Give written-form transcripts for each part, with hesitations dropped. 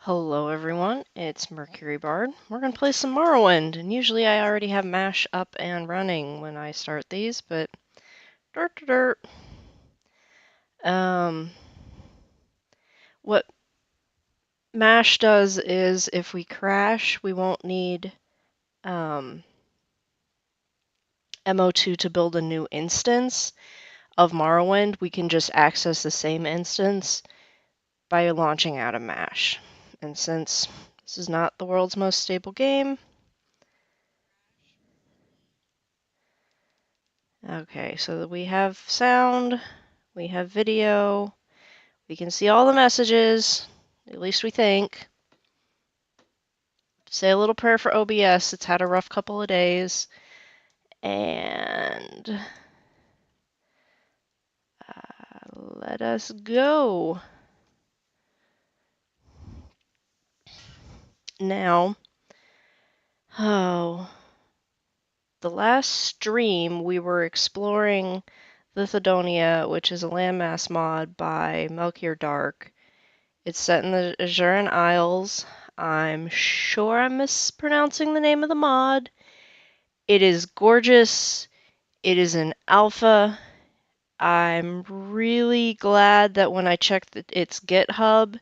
Hello everyone, it's Mercury Bard. We're going to play some Morrowind, and usually I already have MASH up and running when I start these, but dirt. What MASH does is if we crash, we won't need MO2 to build a new instance of Morrowind. We can just access the same instance by launching out of MASH. And since this is not the world's most stable game, okay, so we have sound, we have video, we can see all the messages, at least we think. Say a little prayer for OBS, it's had a rough couple of days. And let us go. Now, the last stream we were exploring Lithodonia, which is a landmass mod by Melchior Dark. It's set in the Azuran Isles. I'm sure I'm mispronouncing the name of the mod. It is gorgeous. It is an alpha. I'm really glad that when I checked its GitHub,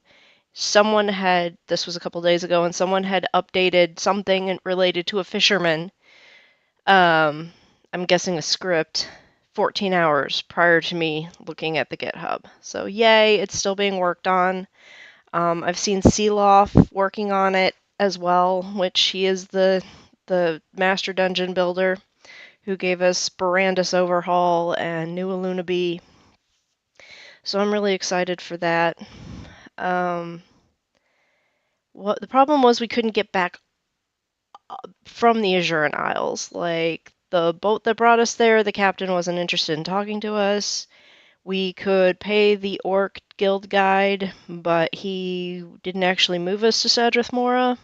someone had, this was a couple days ago, and someone had updated something related to a fisherman. I'm guessing a script 14 hours prior to me looking at the GitHub. So yay, it's still being worked on. I've seen Sealoff working on it as well, which he is the master dungeon builder who gave us Barandus Overhaul and New Alunaby. So I'm really excited for that. What the problem was, we couldn't get back from the Azuran Isles. Like, the boat that brought us there, the captain wasn't interested in talking to us. We could pay the Orc Guild guide, but he didn't actually move us to Sadrith Mora.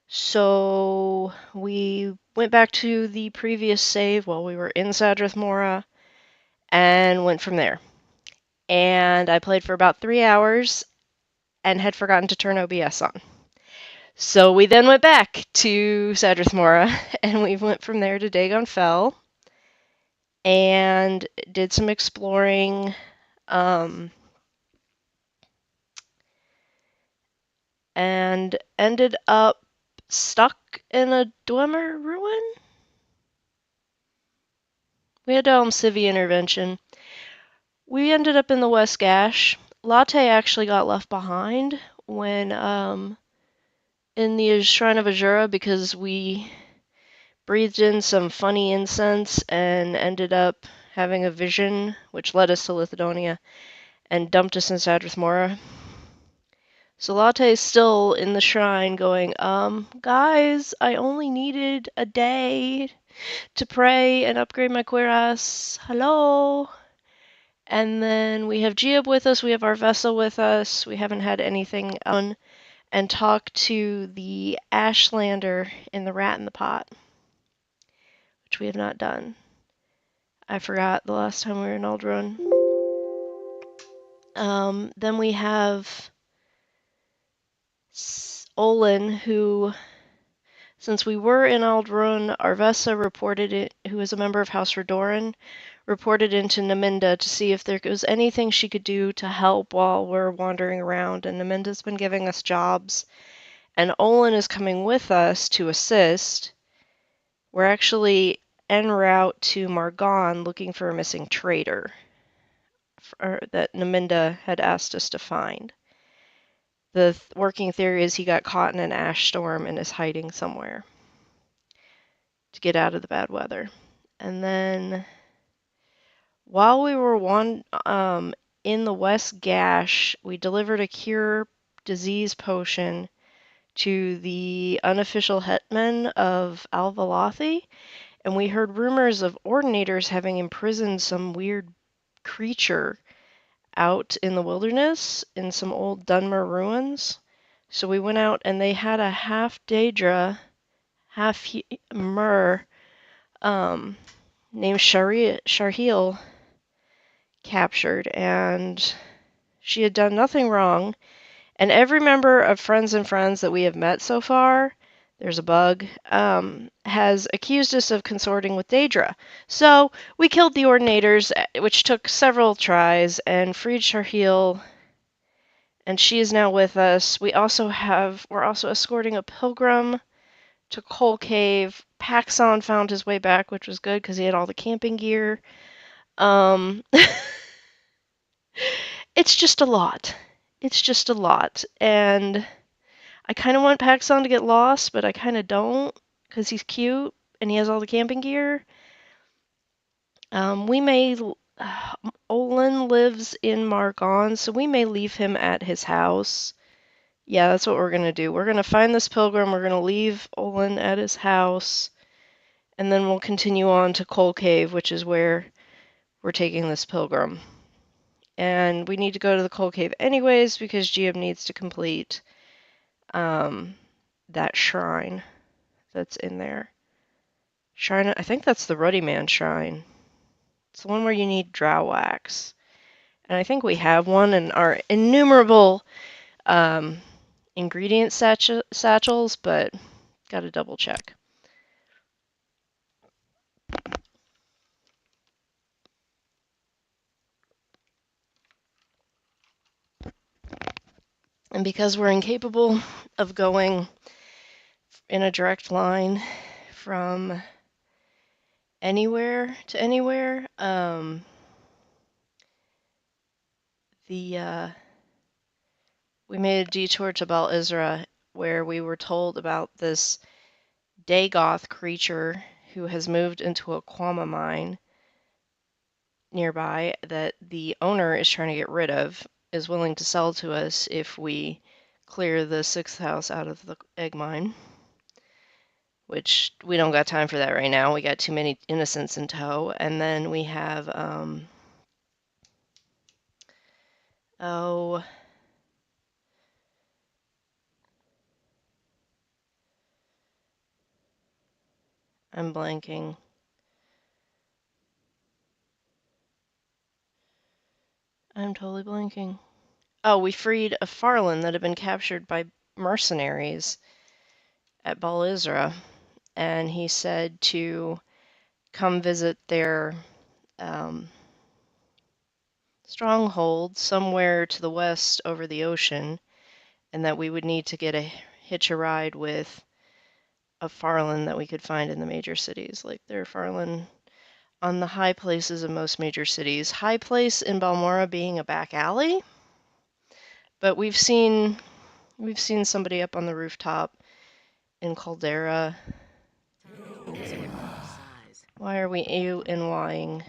So we went back to the previous save while we were in Sadrith Mora and went from there. And I played for about 3 hours and had forgotten to turn OBS on. So we then went back to Sadrith Mora, and we went from there to Dagon Fell, and did some exploring, and ended up stuck in a Dwemer ruin? We had Civi intervention. We ended up in the West Gash. Latte actually got left behind when in the Shrine of Azura because we breathed in some funny incense and ended up having a vision, which led us to Lithodonia and dumped us in Sadrith Mora. So Latte's still in the shrine going, guys, I only needed a day to pray and upgrade my cuirass. Hello? And then we have Jiub with us, we have Arvesa with us, we haven't had anything on, and talk to the Ashlander in the Rat in the Pot, which we have not done. I forgot the last time we were in Aldrun. Then we have Olyn, who, since we were in Aldrun, Arvesa reported it, who is a member of House Redoran, reported into Naminda to see if there was anything she could do to help while we're wandering around, and Naminda's been giving us jobs, and Olyn is coming with us to assist. We're actually en route to Margon looking for a missing trader that Naminda had asked us to find. The working theory is he got caught in an ash storm and is hiding somewhere to get out of the bad weather. And then while we were in the West Gash, we delivered a cure disease potion to the unofficial hetman of Alvalathi, and we heard rumors of ordinators having imprisoned some weird creature out in the wilderness in some old Dunmer ruins. So we went out and they had a half-daedra, half-mer named Shareel captured, and she had done nothing wrong, And every member of Friends and Friends that we have met so far, there's a bug, has accused us of consorting with Daedra. So we killed the Ordinators, which took several tries, and freed Shareel, and she is now with us. We're also escorting a pilgrim to Coal Cave. Paxon found his way back, which was good because he had all the camping gear. It's just a lot. It's just a lot. And I kind of want Paxon to get lost, but I kind of don't because he's cute and he has all the camping gear. We may. Olyn lives in Margon, so we may leave him at his house. Yeah, that's what we're going to do. We're going to find this pilgrim, we're going to leave Olyn at his house, and then we'll continue on to Coal Cave, which is where we're taking this pilgrim. And we need to go to the Coal Cave anyways, because Jiub needs to complete that shrine that's in there. Shrine, I think that's the Ruddy Man shrine. It's the one where you need drow wax. And I think we have one in our innumerable ingredient satchels, but gotta double check. And because we're incapable of going in a direct line from anywhere to anywhere, we made a detour to Bal Isra, where we were told about this Dagoth creature who has moved into a Quama mine nearby that the owner is trying to get rid of, is willing to sell to us if we clear the 6th house out of the egg mine. Which we don't got time for that right now. We got too many innocents in tow. And then we have, oh, I'm blanking. I'm totally blanking. Oh, we freed a Farlan that had been captured by mercenaries at Bal Isra, and he said to come visit their stronghold somewhere to the west over the ocean, and that we would need to hitch a ride with a Farlan that we could find in the major cities. Like there are Farlan on the high places of most major cities. High place in Balmora being a back alley, but we've seen somebody up on the rooftop in Caldera. Why are we ANYing?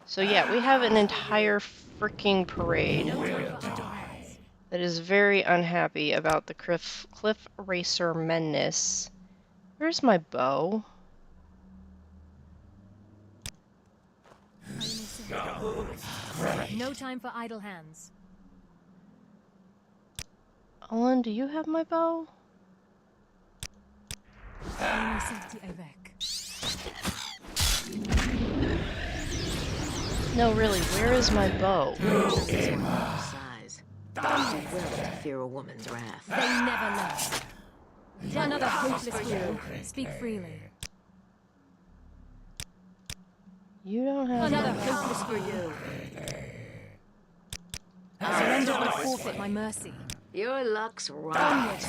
So yeah, we have an entire freaking parade that is very unhappy about the Cliff Racer menace. Where's my bow? No time for idle hands. Olyn, do you have my bow? No, really, where is my bow? Size. Well to fear a woman's wrath. They never learn. Another hopeless fool. Speak freely. You don't have Another hopeless for you. Surrender or forfeit my mercy. Your luck's right.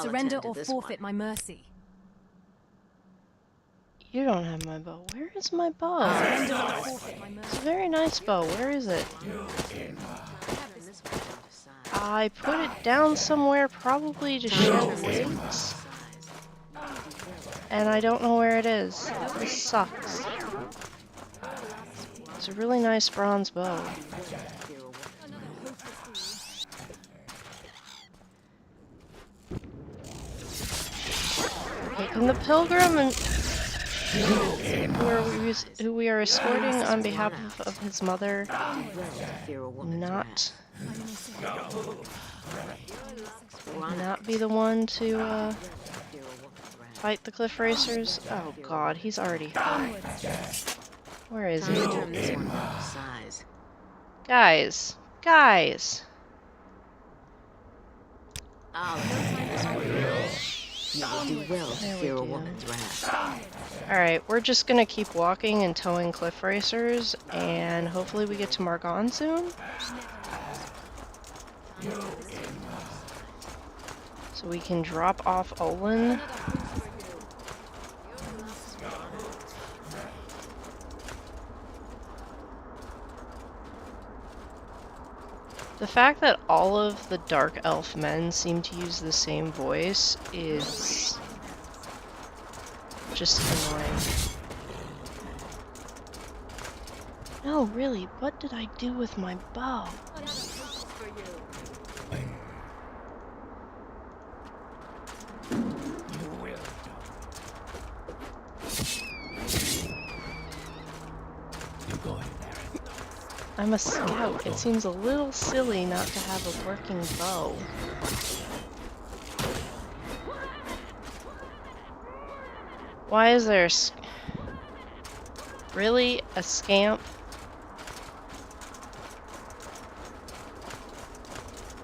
Surrender or forfeit my mercy. You don't have my bow. Where is my bow? Surrender or forfeit my mercy. It's a very nice bow. Where is it? I put it down somewhere, probably to shed weight. And I don't know where it is. This sucks. It's a really nice bronze bow. Okay, can the pilgrim and who we are escorting on behalf of his mother not be the one to fight the cliff racers? Oh god, he's already hurt. Where is he? Guys. I'll execute this for you. You will do well to There we fear a do. woman's wrath. Alright, we're just gonna keep walking and towing cliff racers, and hopefully we get to Margon soon. So we can drop off Olyn. The fact that all of the Dark Elf men seem to use the same voice is just annoying. No, really, what did I do with my bow? I'm a scout. It seems a little silly not to have a working bow. Why is there really a scamp?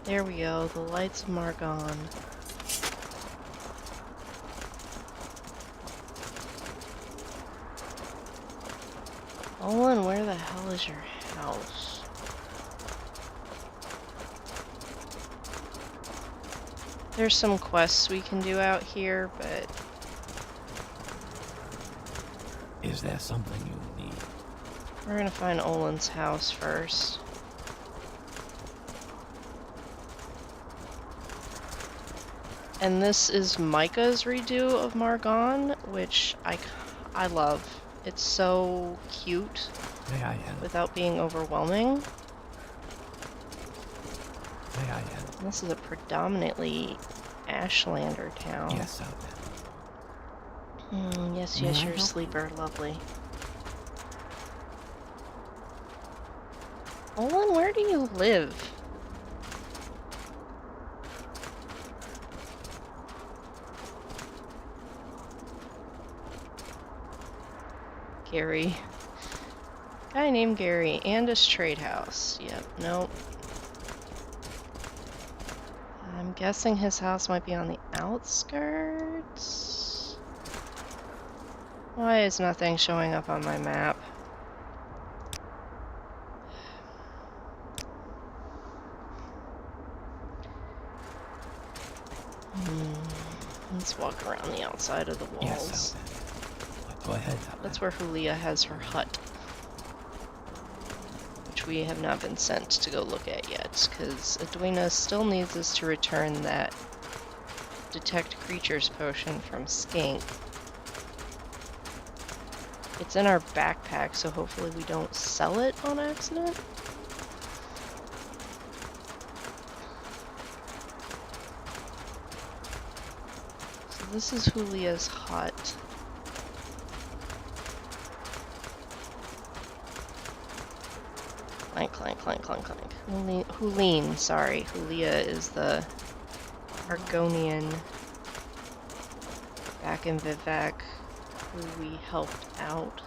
There we go, the lights of Margon. Olyn, where the hell is your house? There's some quests we can do out here, but... Is there something you need? We're gonna find Olyn's house first. And this is Micah's redo of Margon, which I love. It's so cute May I help? without being overwhelming. May I help? This is a predominantly Ashlander town. Yes, sir. Yes, May yes, I you're a help? sleeper. Lovely. Olyn, where do you live? Gary. Guy named Gary and his trade house. Yep, nope. I'm guessing his house might be on the outskirts. Why is nothing showing up on my map? Let's walk around the outside of the walls. Yes, sir. Go ahead. That's where Julia has her hut, which we have not been sent to go look at yet, because Edwina still needs us to return that detect creatures potion from Skink. It's in our backpack, so hopefully we don't sell it on accident. So this is Julia's hut. Clank, clank, clank, clank, clank. Hulene, sorry. Julia is the Argonian back in Vivec who we helped out.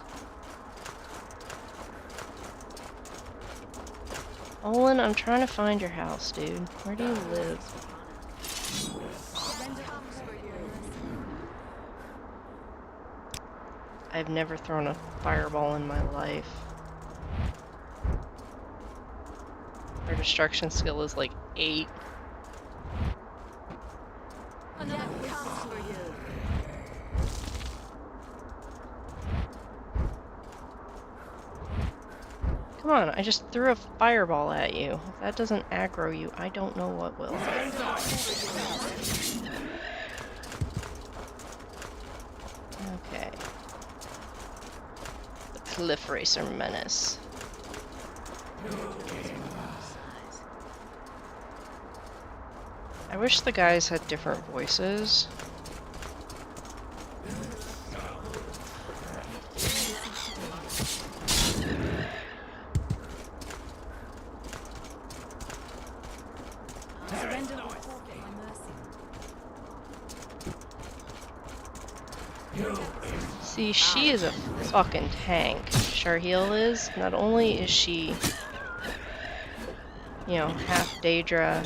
Olyn, I'm trying to find your house, dude. Where do you live? I've never thrown a fireball in my life. Our destruction skill is like 8. Come on, I just threw a fireball at you. If that doesn't aggro you, I don't know what will. Okay. The Cliff Racer Menace. I wish the guys had different voices. See, she is a fucking tank. Shareel is. Not only is she, you know, half-daedra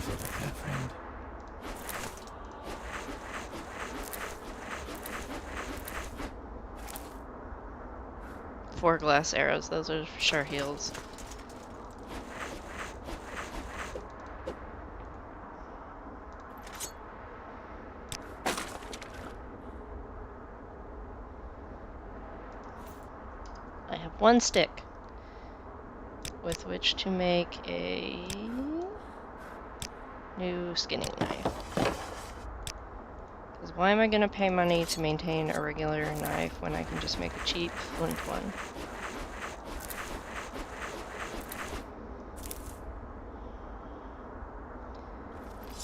look at that, friend. 4 glass arrows. Those are Shareel's. I have 1 stick with which to make a new skinning knife. Because why am I going to pay money to maintain a regular knife when I can just make a cheap flint one?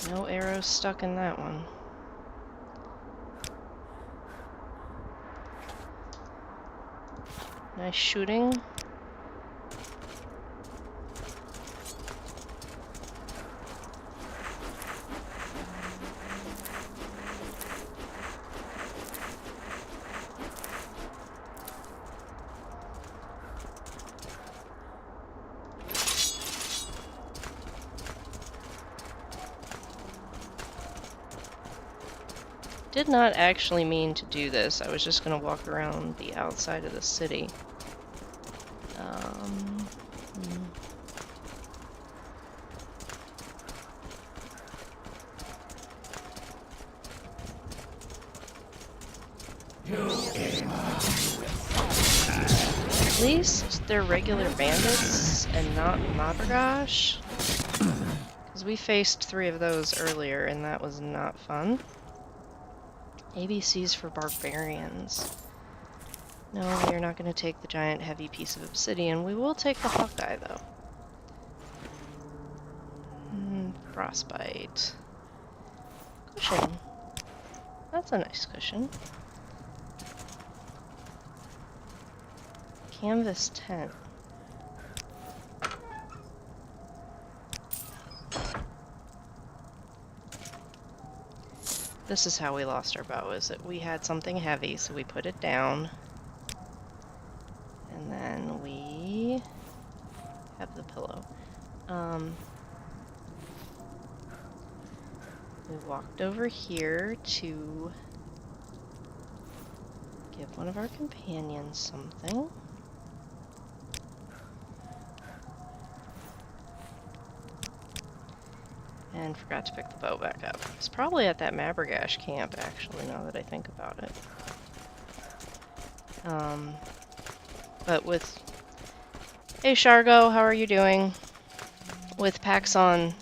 No arrows stuck in that one. Nice shooting. Did not actually mean to do this. I was just going to walk around the outside of the city. At least they're regular bandits and not Madragosh. Because we faced 3 of those earlier and that was not fun. ABCs for barbarians. No, we are not going to take the giant heavy piece of obsidian. We will take the Hawkeye, though. Frostbite. Cushion. That's a nice cushion. Canvas tent. This is how we lost our bow, is that we had something heavy, so we put it down. And then we have the pillow. We walked over here to give one of our companions something. And forgot to pick the bow back up. It's probably at that Madragosh camp, actually, now that I think about it. But with... Hey, Shargo, how are you doing? With Paxon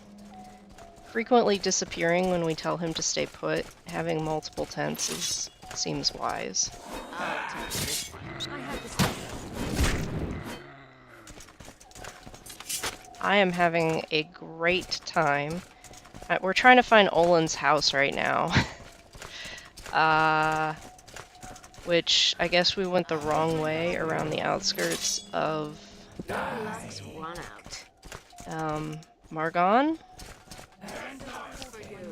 frequently disappearing when we tell him to stay put, having multiple tents seems wise. I am having a great time. We're trying to find Olyn's house right now. Which I guess we went the wrong way around the outskirts of Margon.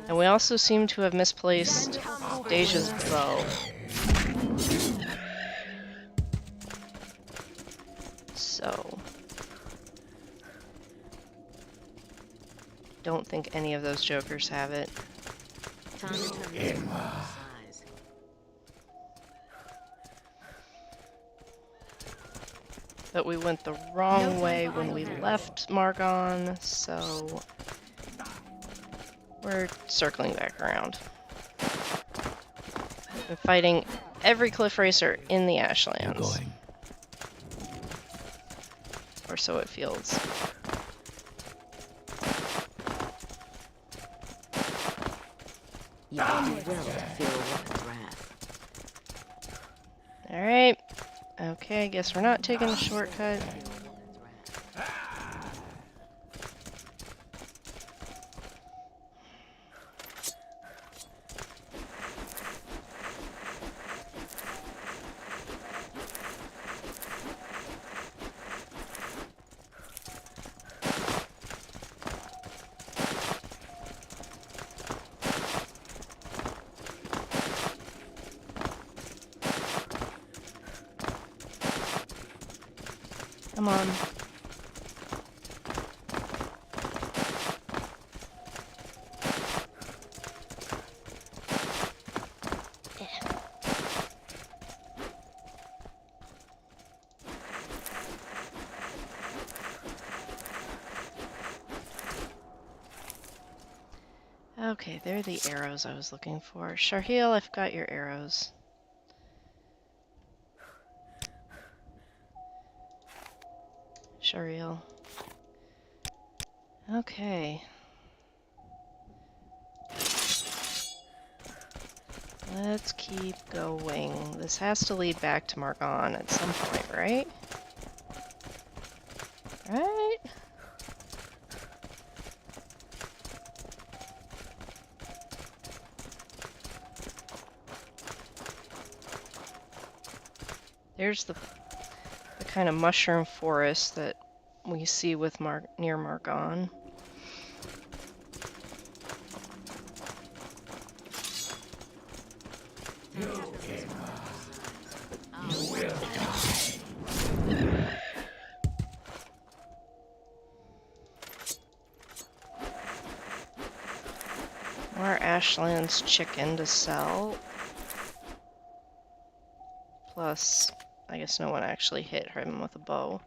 And we also seem to have misplaced Dacia's bow. So don't think any of those jokers have it. But we went the wrong way when we left Margon, so we're circling back around. I'm fighting every cliff racer in the Ashlands. Or so it feels. Alright. Okay, guess we're not taking the shortcut. Come on. Okay, they're the arrows I was looking for. Shareel, I've got your arrows. Shareel. Okay. Let's keep going. This has to lead back to Margon at some point, right? Right? There's the kind of mushroom forest that we see with near Margon. More Ashland's chicken to sell. Plus, I guess no one actually hit him with a bow.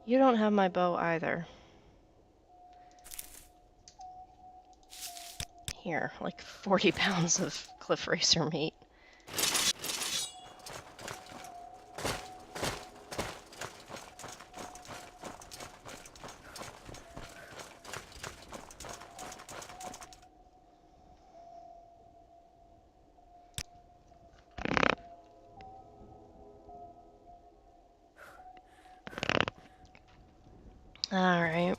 You don't have my bow either. Here, like 40 pounds of cliff racer meat. Alright.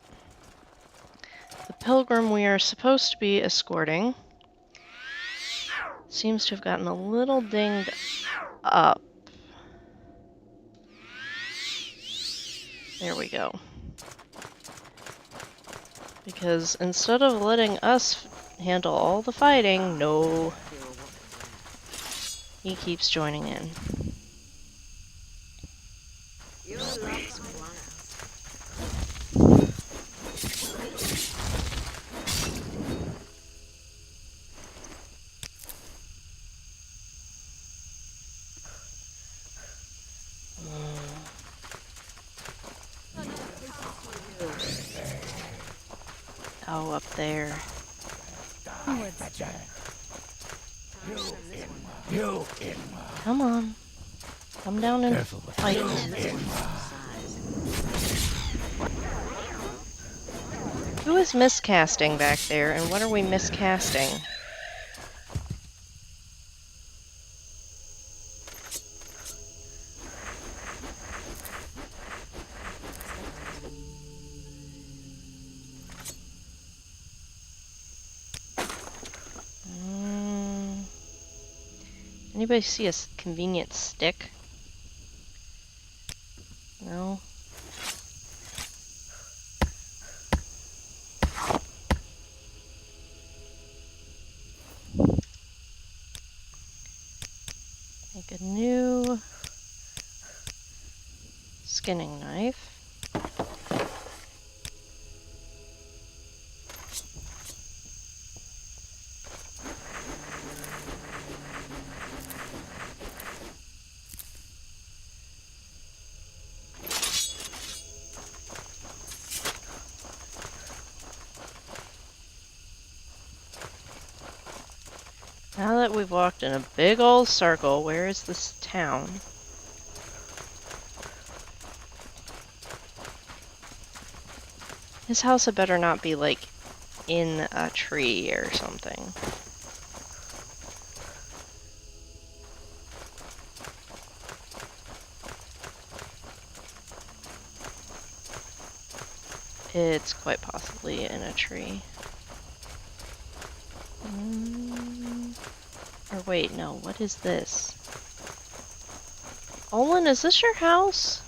The pilgrim we are supposed to be escorting seems to have gotten a little dinged up. There we go. Because instead of letting us handle all the fighting, no, he keeps joining in. Oh, up there. Come on. Come down and fight. Who is miscasting back there, and what are we miscasting? Anybody see a convenient stick? No? Make a new skinning knife. Now that we've walked in a big old circle, where is this town? His house had better not be, like, in a tree or something. It's quite possibly in a tree. Or wait, no, what is this? Olyn, is this your house?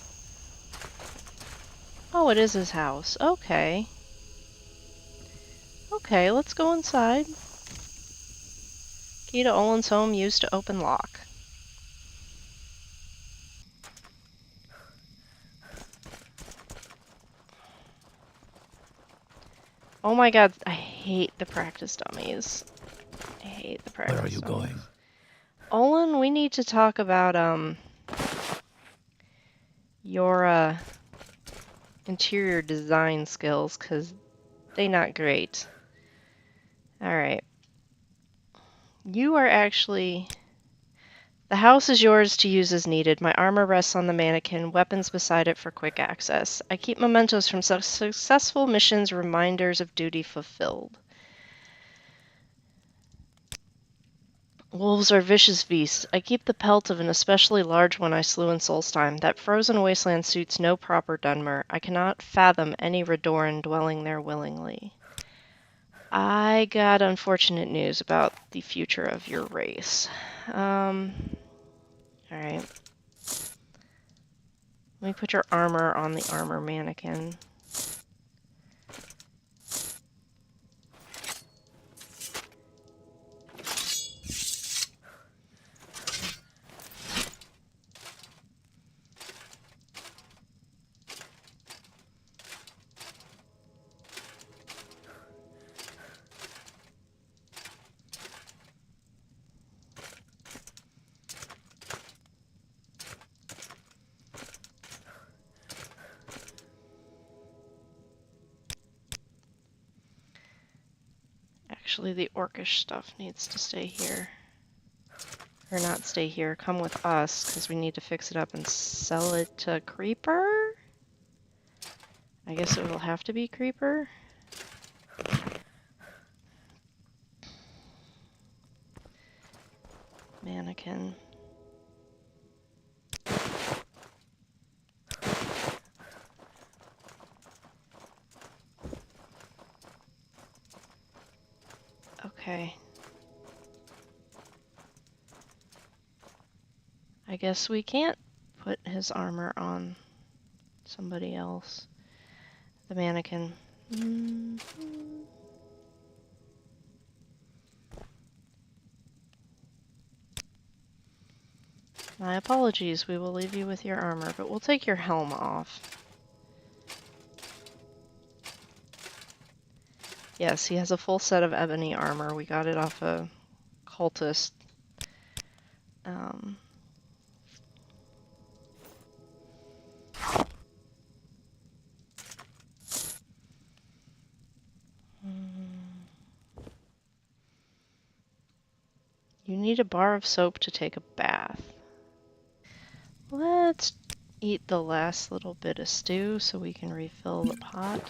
Oh, it is his house. Okay. Okay, let's go inside. Key to Olyn's home used to open lock. Oh my god, I hate the practice dummies. I hate the practice dummies. Where are you going? Olyn, we need to talk about, your interior design skills, because they not great. Alright. You are actually... The house is yours to use as needed. My armor rests on the mannequin, weapons beside it for quick access. I keep mementos from successful missions, reminders of duty fulfilled. Wolves are vicious beasts. I keep the pelt of an especially large one I slew in Solstheim. That frozen wasteland suits no proper Dunmer. I cannot fathom any Redoran dwelling there willingly. I got unfortunate news about the future of your race. Alright. Let me put your armor on the armor mannequin. Actually, the orcish stuff needs to stay here. Or not stay here, come with us, because we need to fix it up and sell it to Creeper? I guess it will have to be Creeper. Mannequin. Okay. I guess we can't put his armor on somebody else. The mannequin. My apologies, we will leave you with your armor, but we'll take your helm off. Yes, he has a full set of ebony armor. We got it off a cultist. You need a bar of soap to take a bath. Let's eat the last little bit of stew so we can refill the pot.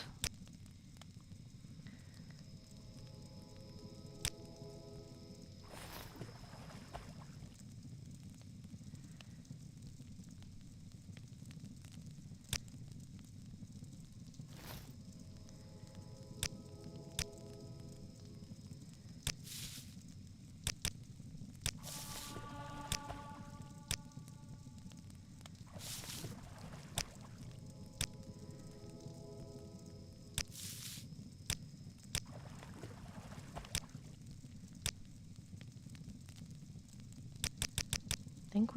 I think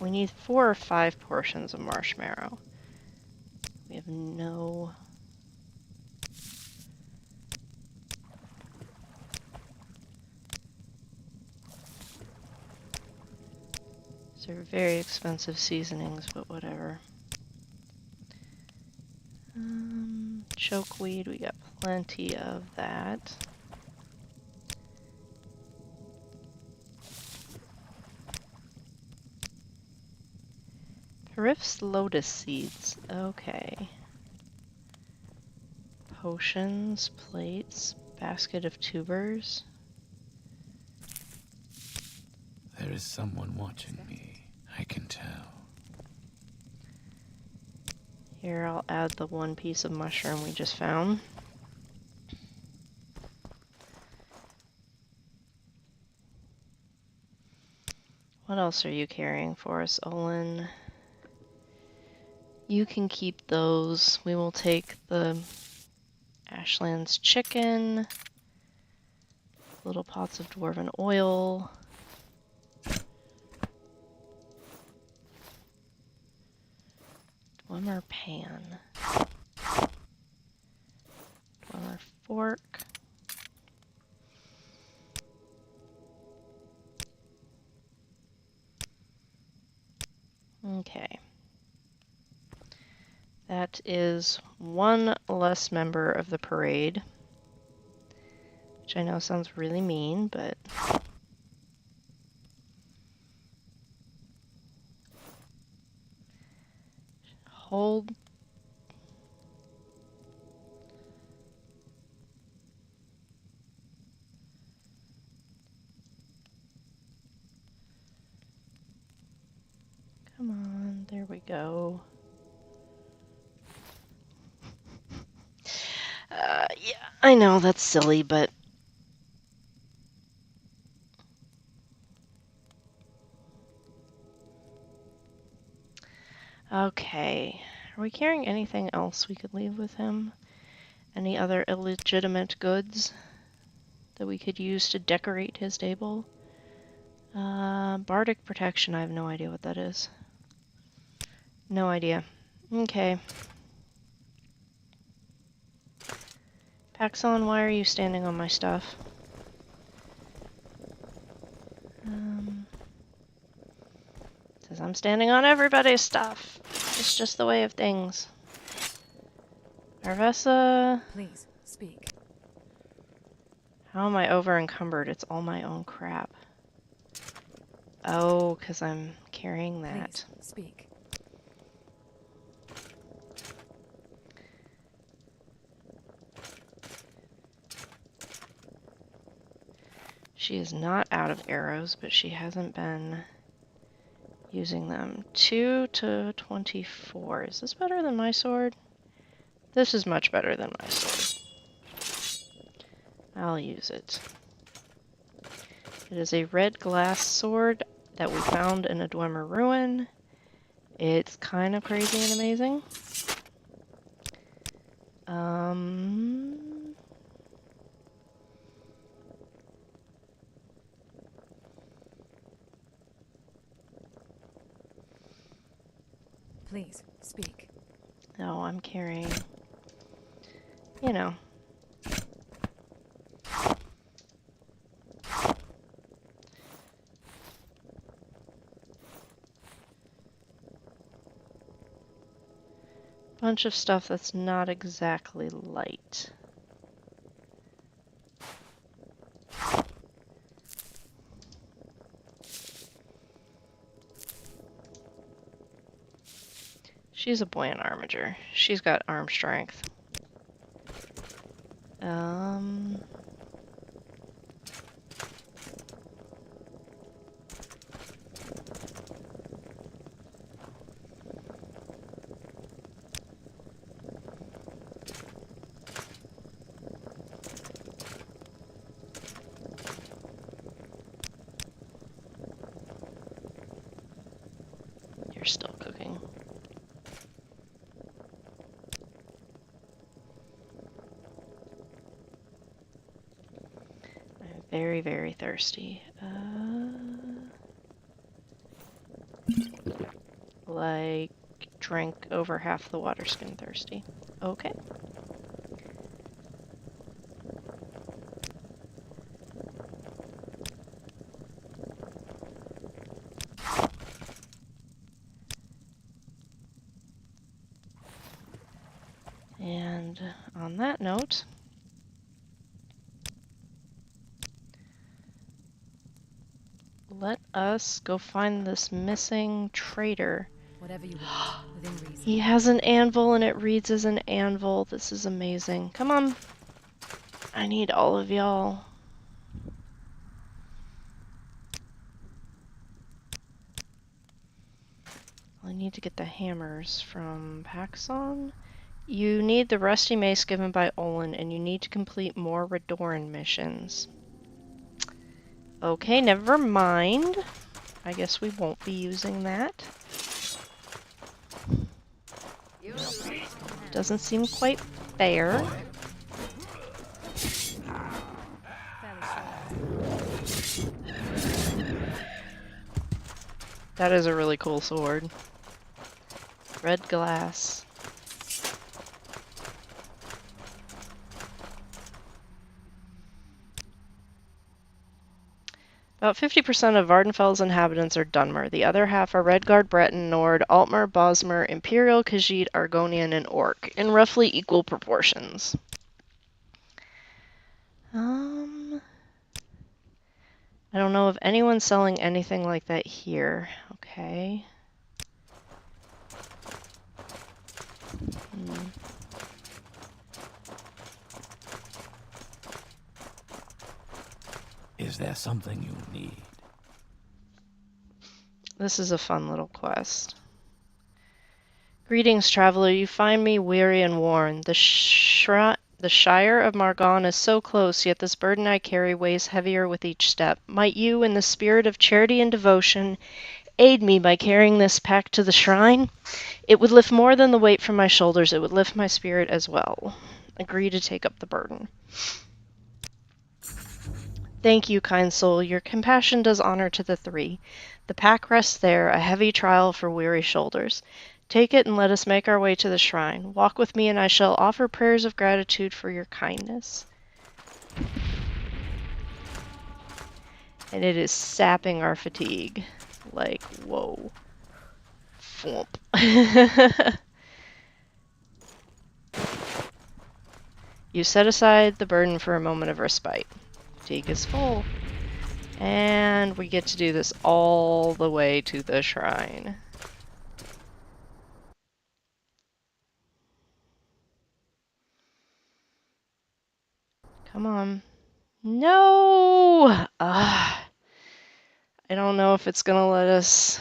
we need 4 or 5 portions of marshmallow. We have no... These are very expensive seasonings, but whatever. Chokeweed, we got plenty of that. Periff's lotus seeds. Okay. Potions, plates, basket of tubers. There is someone watching me. I can tell. Here, I'll add the 1 piece of mushroom we just found. What else are you carrying for us, Olyn? You can keep those. We will take the Ashland's chicken, little pots of dwarven oil. Dwemer pan. Dwemer fork. Okay. That is one less member of the parade. Which I know sounds really mean, but... Hold... Come on, there we go. Yeah, I know that's silly, but... Okay. Are we carrying anything else we could leave with him? Any other illegitimate goods that we could use to decorate his table? Bardic protection, I have no idea what that is. No idea. Okay. Paxon, why are you standing on my stuff? Says I'm standing on everybody's stuff. It's just the way of things. Arvesa... Please, speak. How am I over encumbered? It's all my own crap. Oh, because I'm carrying that. Please, speak. She is not out of arrows, but she hasn't been using them. 2 to 24. Is this better than my sword? This is much better than my sword. I'll use it. It is a red glass sword that we found in a Dwemer ruin. It's kind of crazy and amazing. Please, speak. No, I'm carrying, you know. Bunch of stuff that's not exactly light. She's a buoyant armiger. She's got arm strength. You're still cooking. I'm very, very thirsty. Like, drank over half the water skin thirsty. Okay. And on that note, let us go find this missing trader. Whatever you want, within reason. He has an anvil and it reads as an anvil. This is amazing. Come on. I need all of y'all. I need to get the hammers from Paxon. You need the rusty mace given by Olyn, and you need to complete more Redoran missions. Okay, never mind. I guess we won't be using that. Doesn't seem quite fair. That is a really cool sword. Red glass. About 50% of Vardenfell's inhabitants are Dunmer. The other half are Redguard, Breton, Nord, Altmer, Bosmer, Imperial, Khajiit, Argonian, and Orc, in roughly equal proportions. I don't know of anyone selling anything like that here. Okay. Is there something you need? This is a fun little quest. Greetings, traveler. You find me weary and worn. The Shire of Margon is so close, yet this burden I carry weighs heavier with each step. Might you, in the spirit of charity and devotion, aid me by carrying this pack to the shrine? It would lift more than the weight from my shoulders. It would lift my spirit as well. Agree to take up the burden. Thank you, kind soul. Your compassion does honor to the three. The pack rests there, a heavy trial for weary shoulders. Take it and let us make our way to the shrine. Walk with me and I shall offer prayers of gratitude for your kindness. And it is sapping our fatigue. Like, whoa. Thwomp. You set aside the burden for a moment of respite. Fatigue is full. And we get to do this all the way to the shrine. Come on. No! I don't know if it's gonna let us...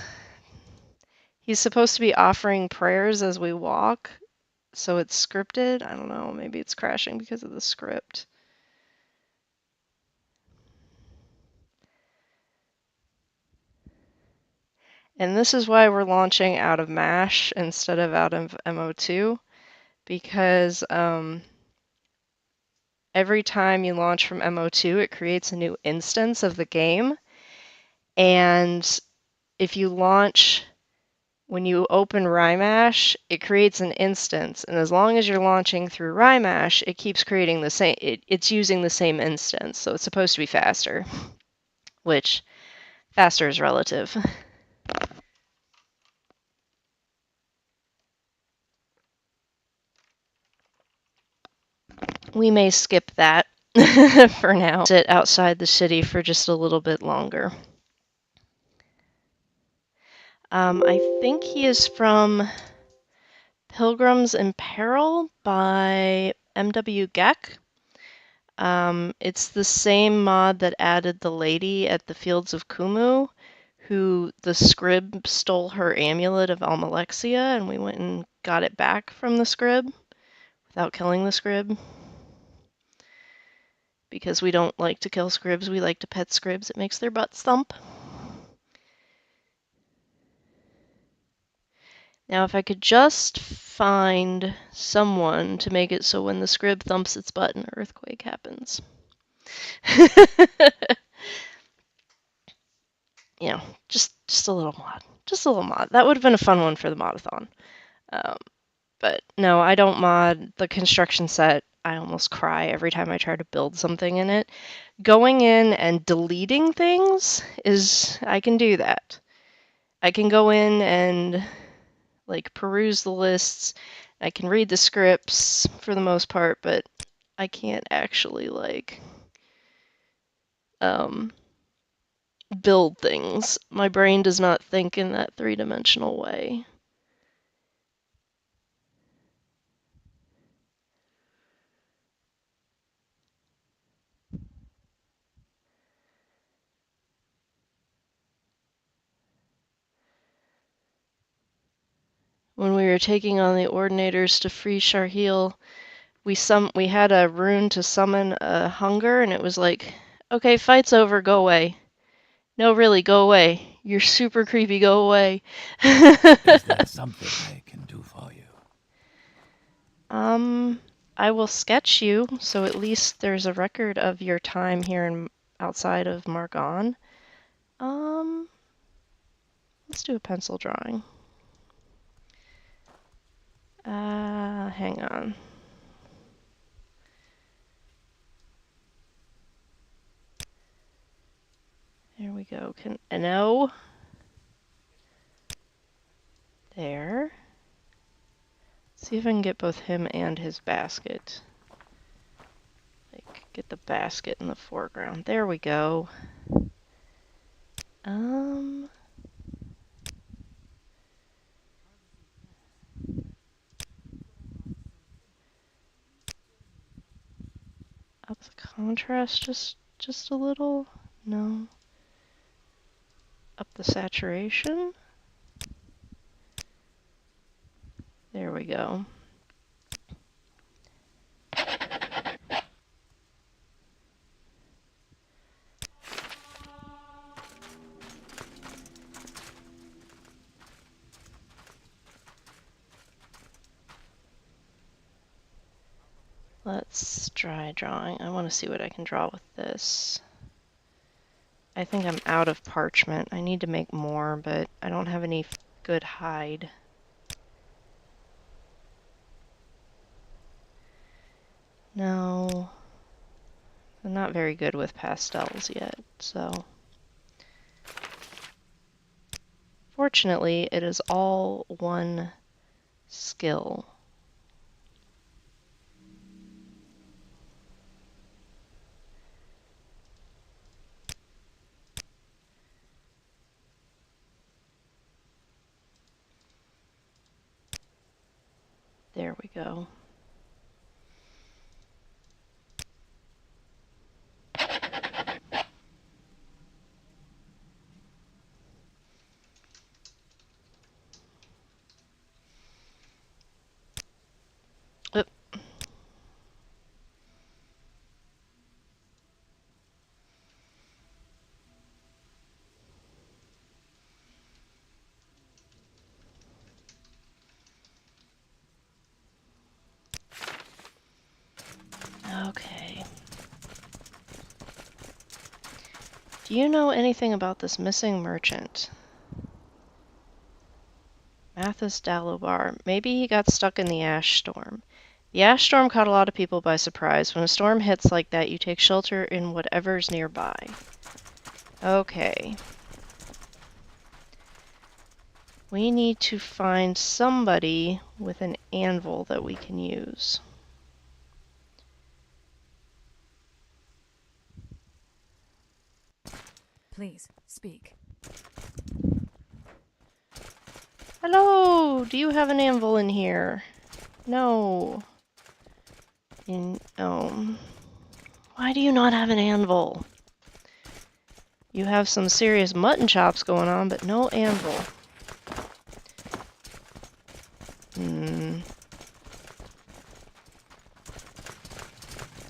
He's supposed to be offering prayers as we walk, so it's scripted. I don't know, maybe it's crashing because of the script. And this is why we're launching out of MASH instead of out of MO2, because every time you launch from MO2, it creates a new instance of the game. And if you launch, when you open RyMash, it creates an instance. And as long as you're launching through RyMash, it keeps creating the same, it's using the same instance. So it's supposed to be faster, which faster is relative. We may skip that for now. Sit outside the city for just a little bit longer. I think he is from Pilgrims in Peril by M.W. Geck. It's the same mod that added the lady at the Fields of Kumu, who the scrib stole her amulet of Almalexia, and we went and got it back from the scrib without killing the scrib. Because we don't like to kill scribs, we like to pet scribs. It makes their butts thump. Now, if I could just find someone to make it so when the scrib thumps its butt, an earthquake happens. You know, just a little mod. Just a little mod. That would have been a fun one for the modathon. But no, I don't mod the construction set. I almost cry every time I try to build something in it. Going in and deleting things I can do that. I can go in and like peruse the lists. I can read the scripts for the most part, but I can't actually like build things. My brain does not think in that three-dimensional way. When we were taking on the Ordinators to free Shareel, we had a rune to summon a hunger, and it was like, okay, fight's over, go away. No, really, go away. You're super creepy, go away. Is there something I can do for you? I will sketch you, so at least there's a record of your time here outside of Margon. Let's do a pencil drawing. Hang on. There we we go. No. There. Let's see if I can get both him and his basket. Like, get the basket in the foreground. There we go. Oh, up the contrast just a little? No. Up the saturation? There we go. Let's try drawing. I want to see what I can draw with this. I think I'm out of parchment. I need to make more, but I don't have any good hide. No. I'm not very good with pastels yet, so... Fortunately, it is all one skill. There we go. Oop. Okay. Do you know anything about this missing merchant? Mathis Dalobar. Maybe he got stuck in the ash storm. The ash storm caught a lot of people by surprise. When a storm hits like that, you take shelter in whatever's nearby. Okay. We need to find somebody with an anvil that we can use. Please, speak. Hello! Do you have an anvil in here? No. Why do you not have an anvil? You have some serious mutton chops going on, but no anvil.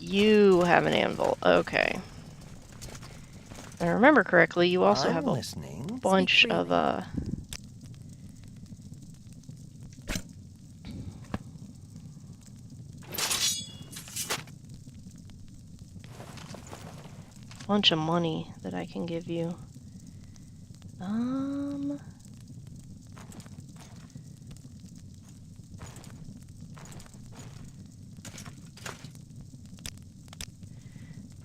You have an anvil. Okay. If I remember correctly, you also have a bunch of, bunch of money that I can give you.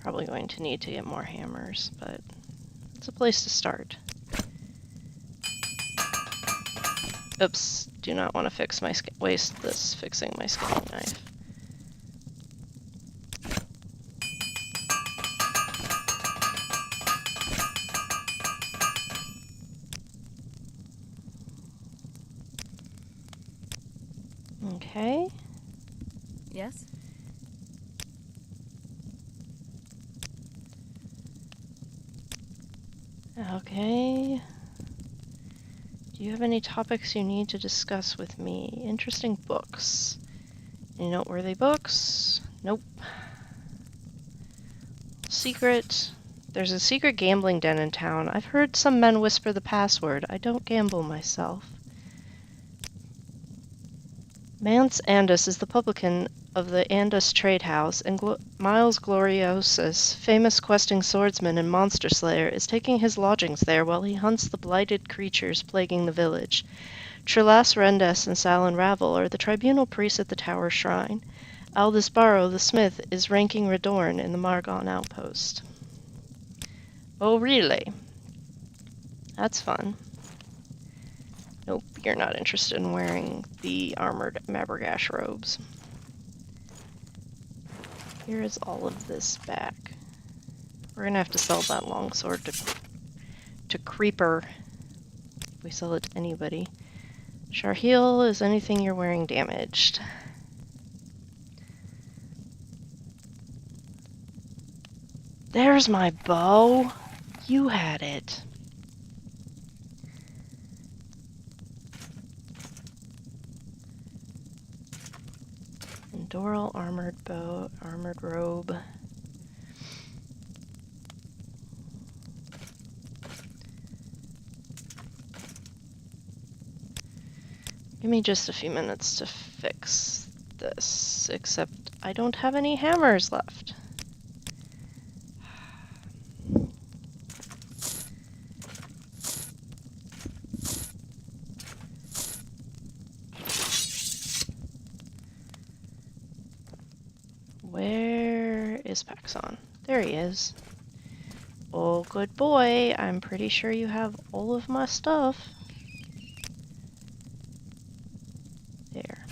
Probably going to need to get more hammers, but it's a place to start. Oops, do not want to fix my waste this fixing my skinning knife. Okay. Yes? Okay. Do you have any topics you need to discuss with me? Interesting books. Any noteworthy books? Nope. Secret. There's a secret gambling den in town. I've heard some men whisper the password. I don't gamble myself. Mance Andus is the publican of the Andus Trade House, and Miles Gloriosus, famous questing swordsman and monster slayer, is taking his lodgings there while he hunts the blighted creatures plaguing the village. Trilas Rendes and Salin Ravel are the tribunal priests at the tower shrine. Aldous Barrow, the smith, is ranking Redoran in the Margon outpost. Oh, really? That's fun. Nope, you're not interested in wearing the armored Mabergash robes. Here is all of this back. We're gonna have to sell that longsword to Creeper if we sell it to anybody. Shareel, is anything you're wearing damaged? There's my bow! You had it. Endoral armored bow, armored robe. Give me just a few minutes to fix this, except I don't have any hammers left. Where is Paxon? There he is. Oh, good boy. I'm pretty sure you have all of my stuff. There.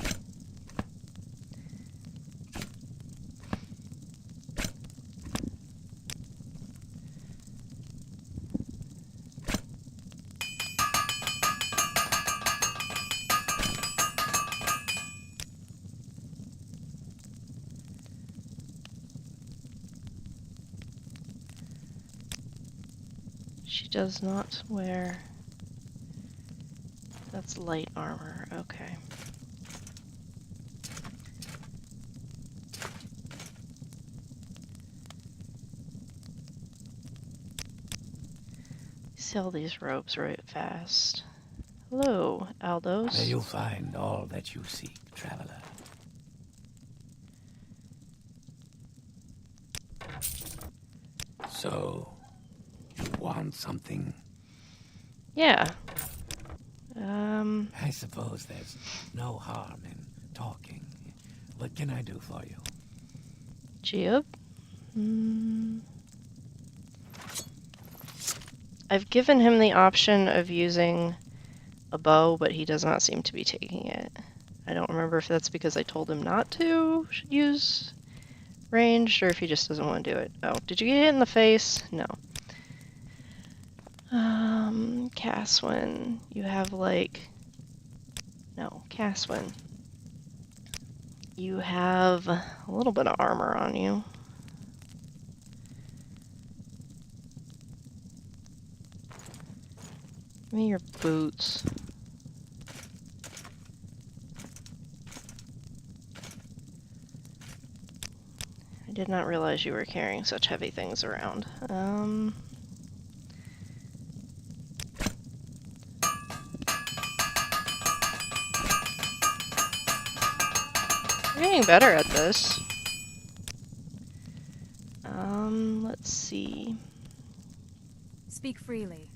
She does not wear... That's light armor, okay. Sell these robes right fast. Hello, Aldos. May you find all that you seek, traveler. So, you want something? Yeah. I suppose there's no harm in talking. What can I do for you? Jiub? I've given him the option of using a bow, but he does not seem to be taking it. I don't remember if that's because I told him not to use ranged, or if he just doesn't want to do it. Oh, did you get hit in the face? No. Caswin, you have like... No, Caswin. You have a little bit of armor on you. Give me your boots. I did not realize you were carrying such heavy things around. You're getting better at this. Let's see. Speak freely.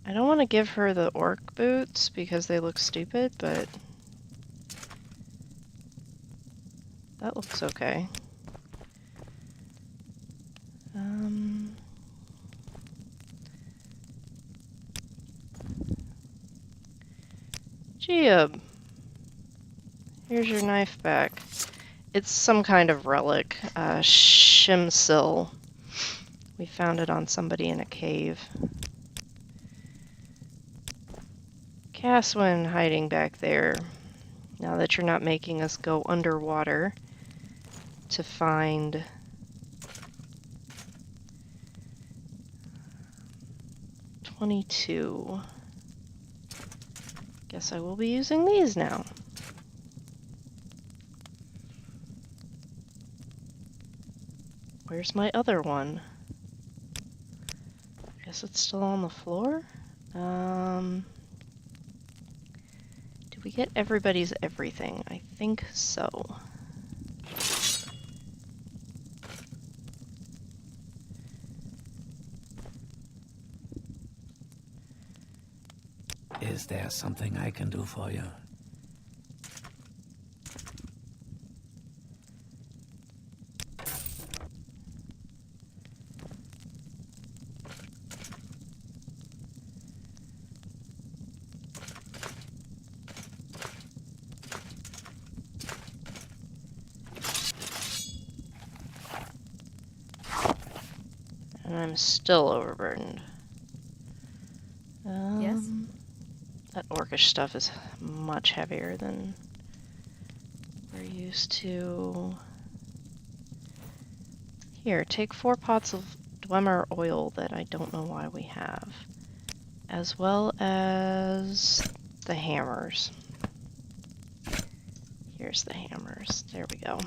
I don't want to give her the orc boots because they look stupid, but that looks okay. Jiub, here's your knife back. It's some kind of relic, Shimsil. We found it on somebody in a cave. Caswin hiding back there. Now that you're not making us go underwater to find... $22. Guess I will be using these now. Where's my other one? Guess it's still on the floor? Did we get everybody's everything? I think so. Is there something I can do for you? I'm still overburdened. Yes? That orcish stuff is much heavier than we're used to. Here, take 4 pots of Dwemer oil that I don't know why we have, as well as the hammers. Here's the hammers. There we go.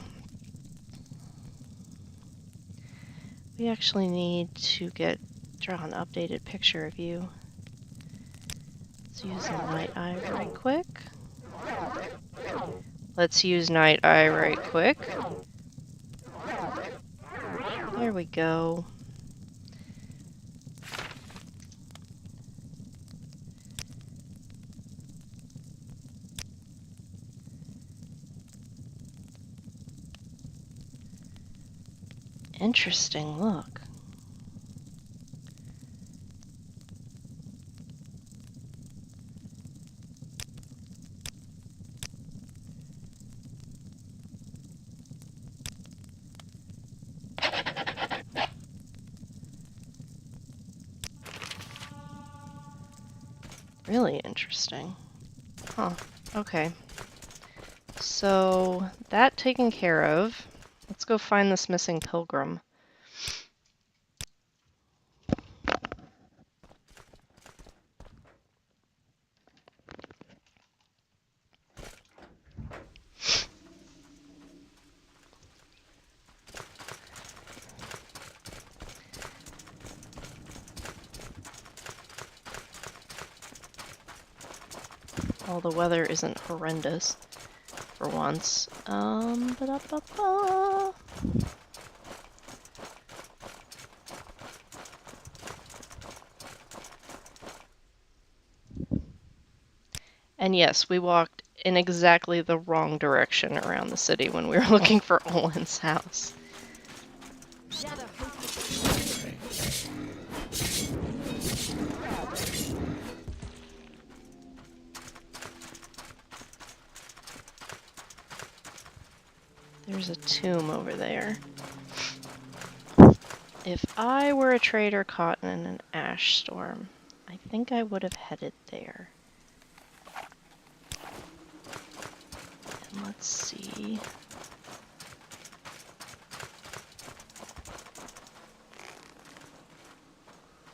We actually need to draw an updated picture of you. Let's use Night Eye right quick. Let's use Night Eye right quick. There we go. Interesting look. Really interesting. Huh. Okay. So, that taken care of. Let's go find this missing pilgrim. Well, the weather isn't horrendous for once. Ba-da-ba-ba. And yes, we walked in exactly the wrong direction around the city when we were looking for Olyn's house. There's a tomb over there. If I were a trader caught in an ash storm, I think I would have headed there. And let's see.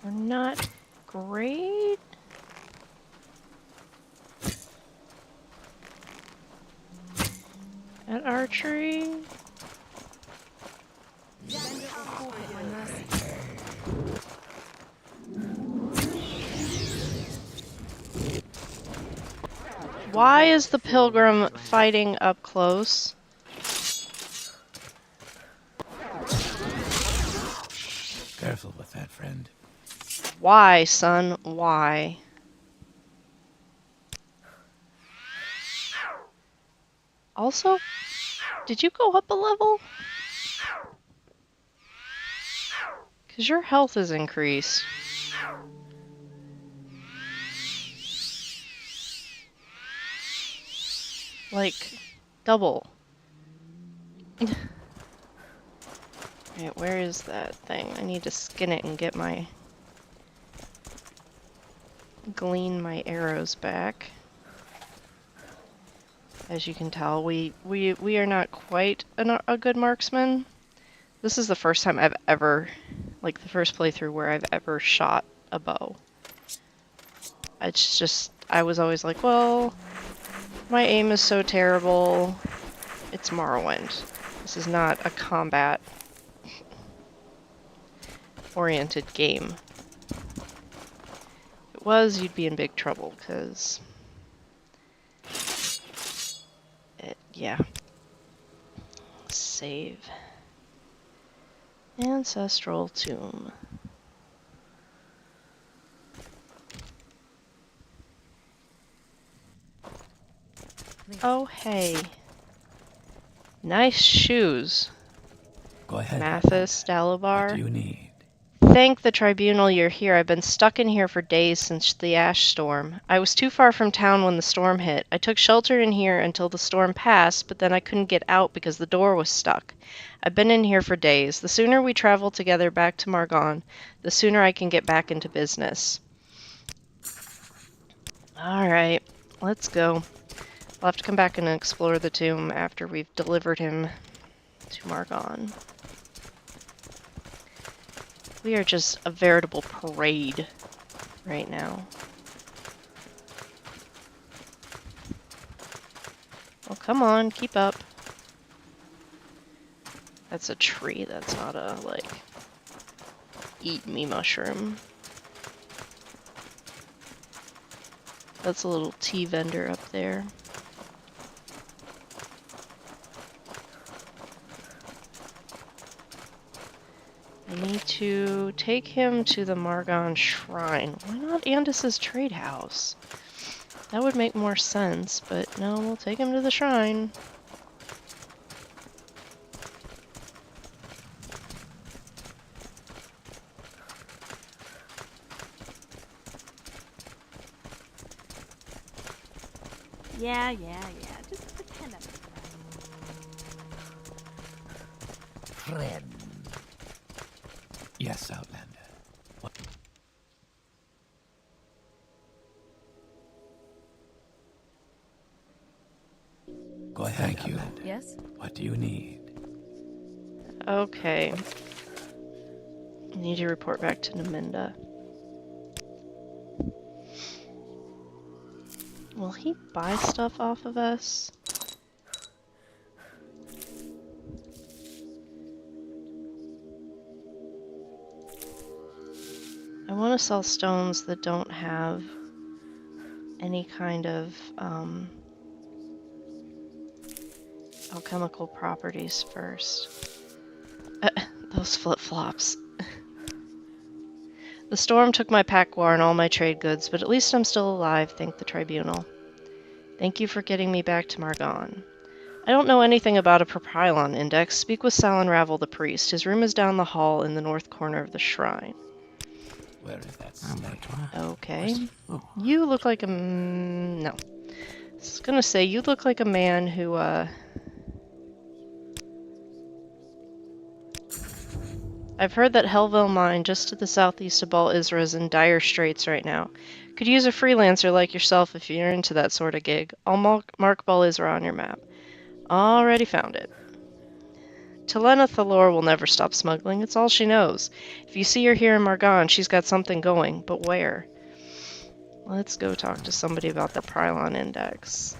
We're not great. At archery. Why is the pilgrim fighting up close? Careful with that, friend. Why, son? Why? Also, did you go up a level? Because your health is increased. Like, double. Alright, where is that thing? I need to skin it and get my... glean my arrows back. As you can tell, we are not quite a good marksman. This is the first time I've ever, like the first playthrough where I've ever shot a bow. It's just, I was always like, well, my aim is so terrible. It's Morrowind. This is not a combat-oriented game. If it was, you'd be in big trouble, because... yeah. Save. Ancestral tomb. Oh, hey. Nice shoes. Go ahead. Mathis, What do Dalabar. you need? thank the tribunal you're here. I've been stuck in here for days since the ash storm. I was too far from town when the storm hit. I took shelter in here until the storm passed, but then I couldn't get out because the door was stuck. I've been in here for days. The sooner we travel together back to Margon, the sooner I can get back into business. Alright, let's go. We'll have to come back and explore the tomb after we've delivered him to Margon. We are just a veritable parade right now. Oh, come on, keep up. That's a tree, that's not a, like, eat me mushroom. That's a little tea vendor up there. I need to take him to the Margon Shrine. Why not Andis's trade house? That would make more sense, but no, we'll take him to the shrine. Yeah. Just pretend I'm Friend. Yes, Outlander. What? Go ahead, Thank you. Outlander. Yes? What do you need? Okay. I need to report back to Naminda. Will he buy stuff off of us? I want to sell stones that don't have any kind of alchemical properties first. Those flip-flops. The storm took my pack-war and all my trade goods, but at least I'm still alive, thank the tribunal. Thank you for getting me back to Margon. I don't know anything about a propylon index. Speak with Salin Ravel the priest. His room is down the hall in the north corner of the shrine. Where is that snake? Okay. You look like a... no. I was gonna say, you look like a man who, I've heard that Hellville Mine, just to the southeast of Bal Isra, is in dire straits right now. Could use a freelancer like yourself if you're into that sort of gig. I'll mark Bal Isra on your map. Already found it. Telena Thalor will never stop smuggling. It's all she knows. If you see her here in Margon, she's got something going. But where? Let's go talk to somebody about the Prylon Index.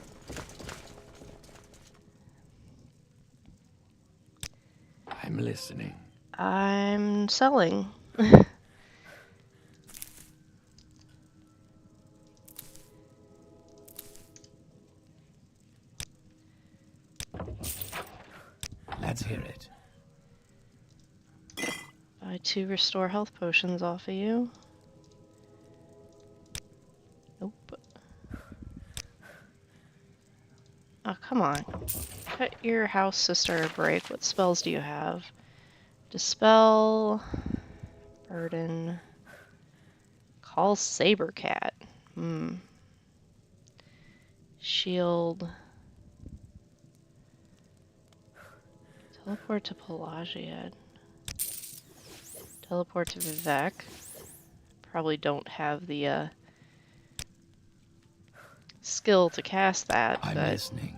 I'm listening. I'm selling. Let's hear it. Buy 2 restore health potions off of you. Nope. Oh, come on. Cut your house sister a break. What spells do you have? Dispel. Burden. Call Sabercat. Shield. Teleport to Pelagiad. Teleport to Vivec. Probably don't have the skill to cast that, I'm but listening.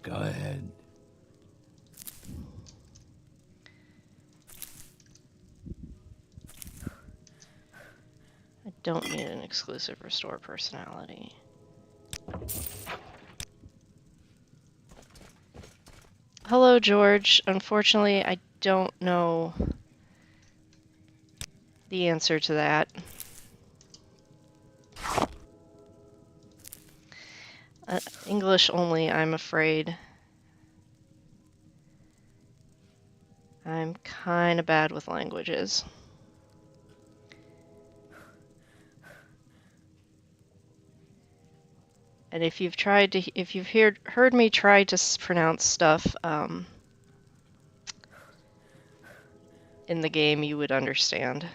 Go ahead. I don't need an exclusive restore personality. Hello, George. Unfortunately, I don't know the answer to that. English only, I'm afraid. I'm kind of bad with languages. And if you've heard me try to pronounce stuff in the game, you would understand.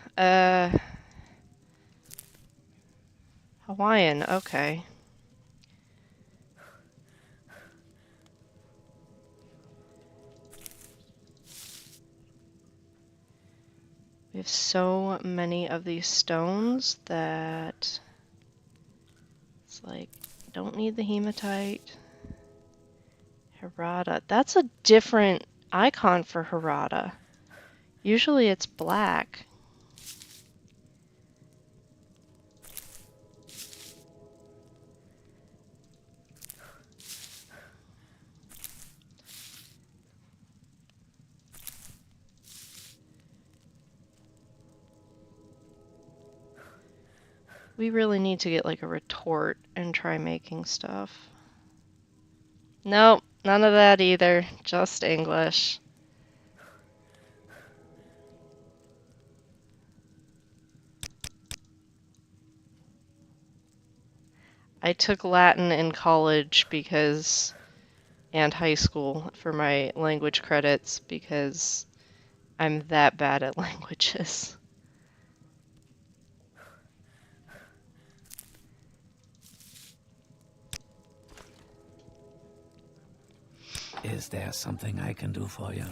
Hawaiian, okay. We have so many of these stones that it's like, don't need the hematite. Harada. That's a different icon for Harada. Usually it's black. We really need to get like a retort and try making stuff. Nope, none of that either. Just English. I took Latin in college because, and high school for my language credits because I'm that bad at languages. Is there something I can do for you?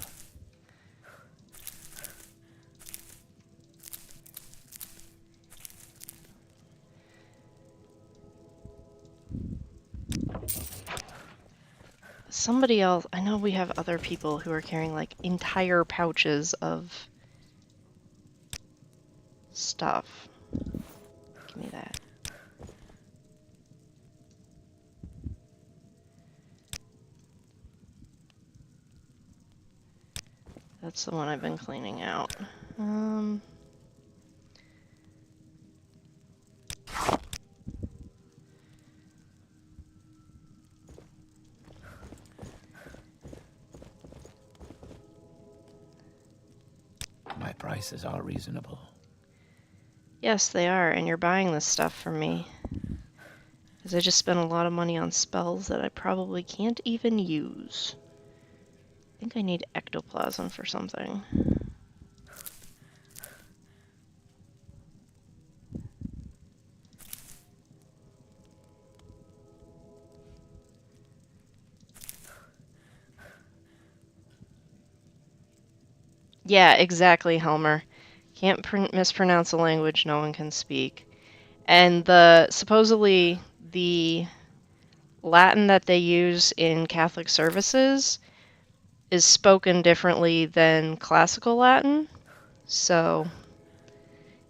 Somebody else, I know we have other people who are carrying like entire pouches of stuff. Give me that. That's the one I've been cleaning out. My prices are reasonable. Yes, they are, and you're buying this stuff from me. Because I just spent a lot of money on spells that I probably can't even use. I think I need ectoplasm for something. Yeah, exactly, Helmer. Can't mispronounce a language no one can speak. And supposedly the Latin that they use in Catholic services is spoken differently than classical Latin. So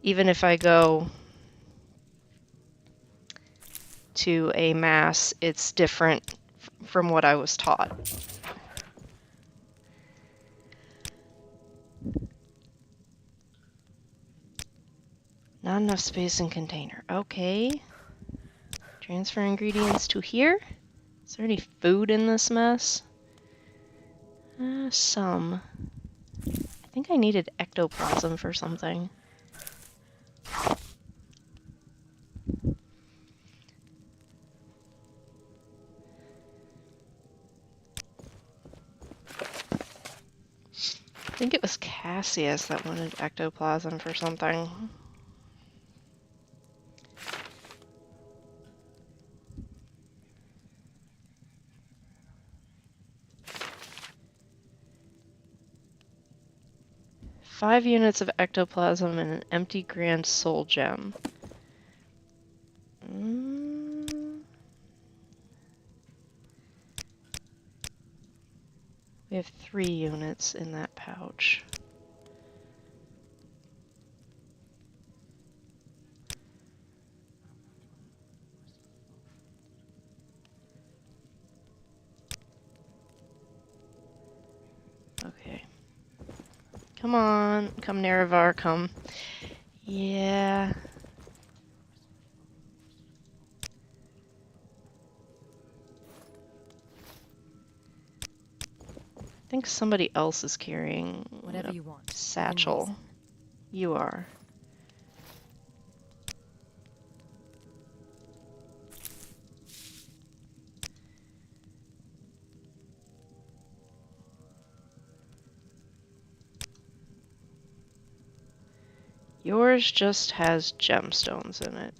even if I go to a mass, it's different from what I was taught. Not enough space in container. Okay. Transfer ingredients to here. Is there any food in this mess? Some. I think I needed ectoplasm for something. I think it was Cassius that wanted ectoplasm for something. Five units of ectoplasm and an empty grand soul gem. We have 3 units in that pouch. Okay. Come on, come Nerevar, come. Yeah. I think somebody else is carrying Whatever a you want. satchel. You are. Yours just has gemstones in it.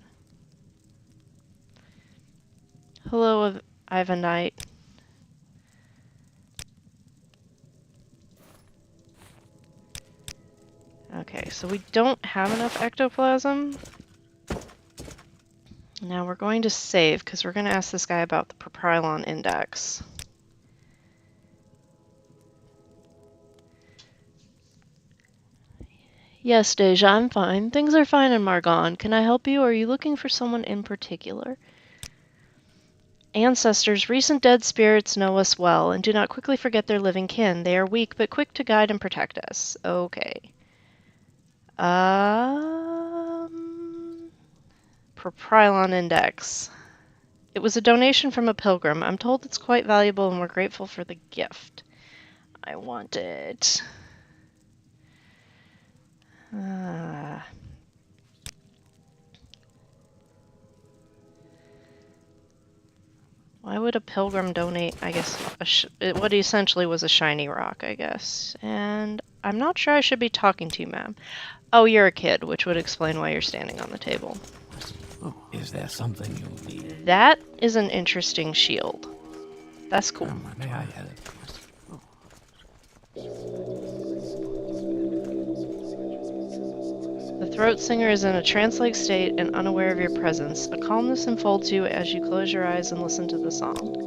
Hello, Ivanite. Okay, so we don't have enough ectoplasm. Now we're going to save, because we're going to ask this guy about the Propylon index. Yes, Deja, I'm fine. Things are fine in Margon. Can I help you, or are you looking for someone in particular? Ancestors, recent dead spirits know us well, and do not quickly forget their living kin. They are weak, but quick to guide and protect us. Okay. Propylon index. It was a donation from a pilgrim. I'm told it's quite valuable, and we're grateful for the gift. I want it. Why would a pilgrim donate, I guess, what essentially was a shiny rock, I guess. And I'm not sure I should be talking to you, ma'am. Oh, you're a kid, which would explain why you're standing on the table. Is there something you need? That is an interesting shield. That's cool. May I help? The throat singer is in a trance-like state and unaware of your presence. A calmness enfolds you as you close your eyes and listen to the song.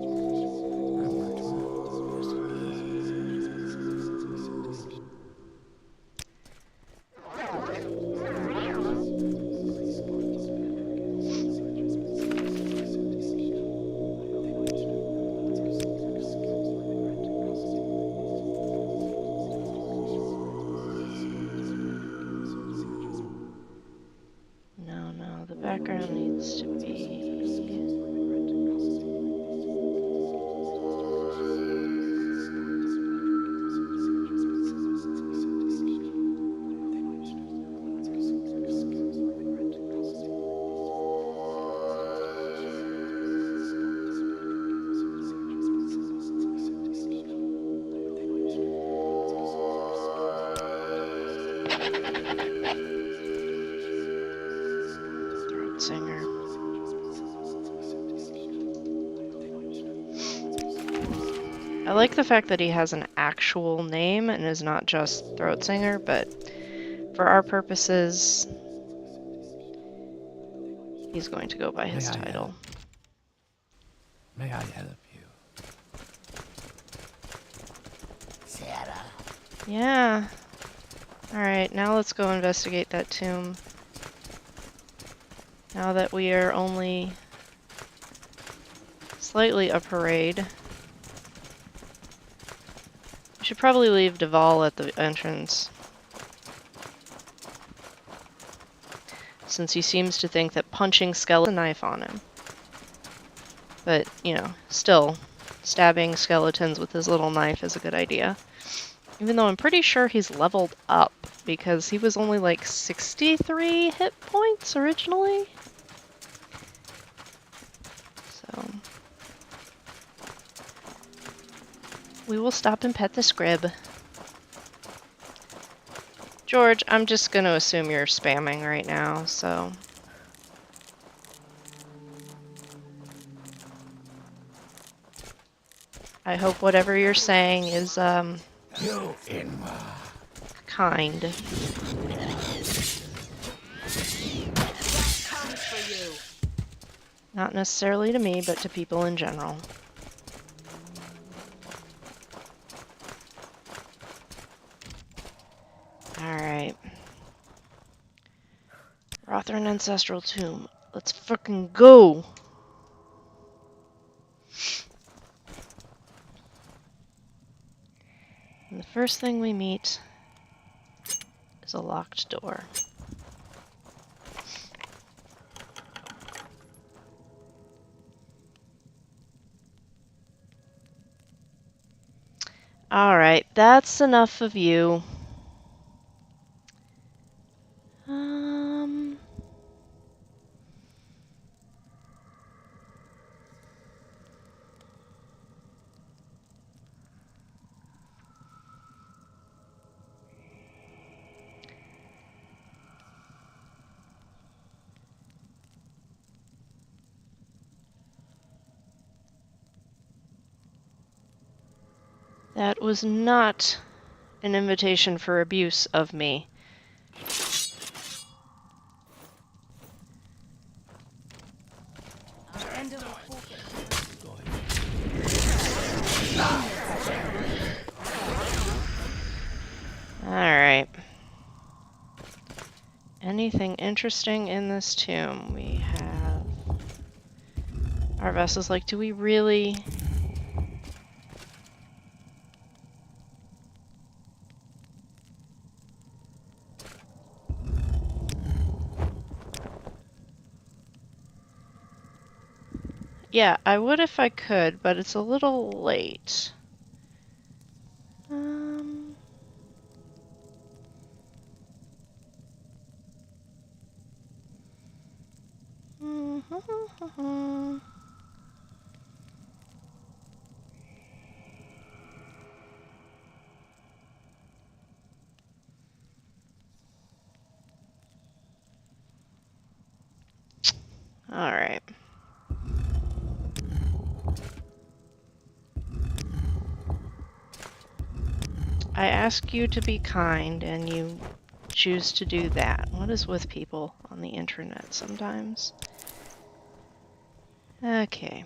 No, the background needs to be... Throat singer. I like the fact that he has an actual name and is not just throat singer, but for our purposes, he's going to go by his title. May I help you? Sarah. Yeah. Alright, now let's go investigate that tomb. Now that we are only slightly a parade. We should probably leave Duval at the entrance, since he seems to think that punching skeleton a knife on him. But, you know, still, stabbing skeletons with his little knife is a good idea. Even though I'm pretty sure he's leveled up, because he was only like 63 hit points originally. So, we will stop and pet the scrib. George, I'm just going to assume you're spamming right now, so... I hope whatever you're saying is, kind. Not necessarily to me, but to people in general. Alright. Rothran Ancestral Tomb. Let's frickin' go! And the first thing we meet is a locked door. Alright, that's enough of you. That was not an invitation for abuse of me. End of the forfeit. Alright. Anything interesting in this tomb? We have... Arvesa's like, do we really... Yeah, I would if I could, but it's a little late. All right. I ask you to be kind, and you choose to do that. What is with people on the internet sometimes? Okay.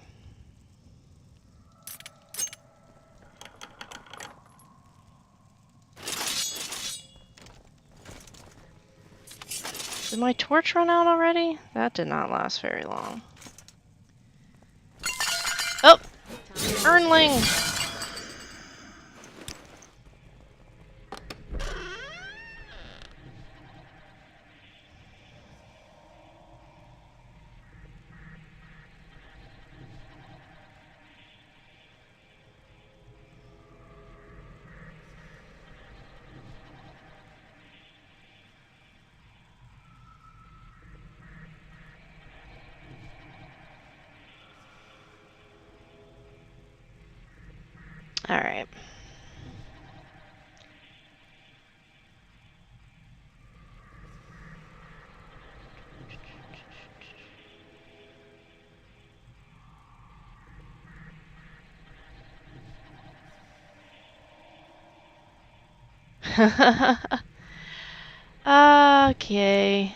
Did my torch run out already? That did not last very long. Oh! Earnling! Alright. Okay.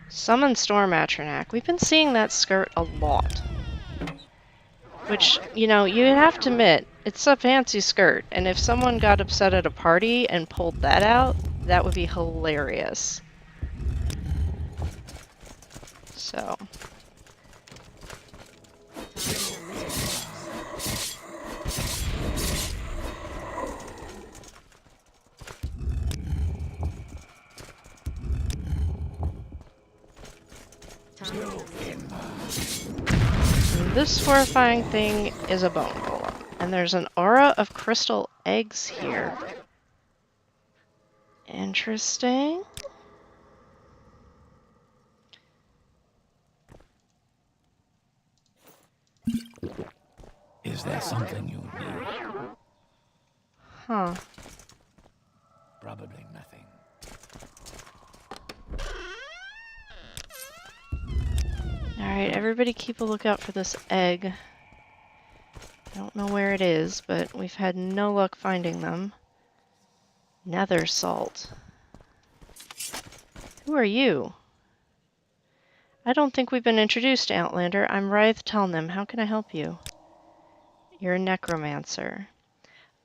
Summon Storm Atronak. We've been seeing that skirt a lot. Which, you know, you have to admit, it's a fancy skirt, and if someone got upset at a party and pulled that out, that would be hilarious. So. This horrifying thing is a bone golem, and there's an aura of crystal eggs here. Interesting. Is there something you need? Huh. Probably nothing. Alright, everybody keep a lookout for this egg. I don't know where it is, but we've had no luck finding them. Nether salt. Who are you? I don't think we've been introduced, Outlander. I'm Rythe Telnim. How can I help you? You're a necromancer.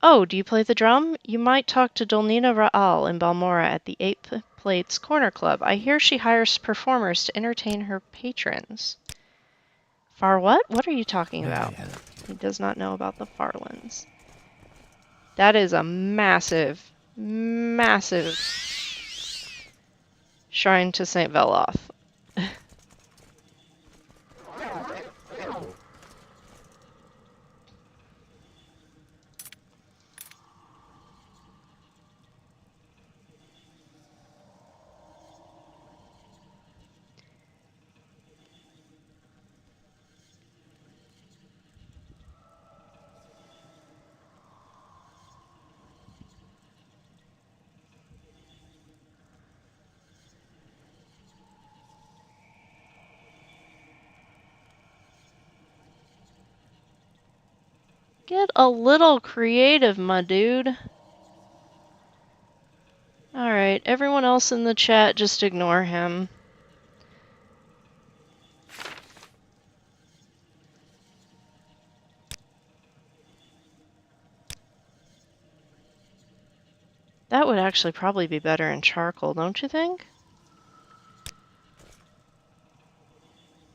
Oh, do you play the drum? You might talk to Dolnina Ra'al in Balmora at the Eight Plates Corner Club. I hear she hires performers to entertain her patrons. Far what? What are you talking about? He does not know about the Farlands. That is a massive, massive shrine to St. Veloth. Get a little creative, my dude. Alright, everyone else in the chat, just ignore him. That would actually probably be better in charcoal, don't you think?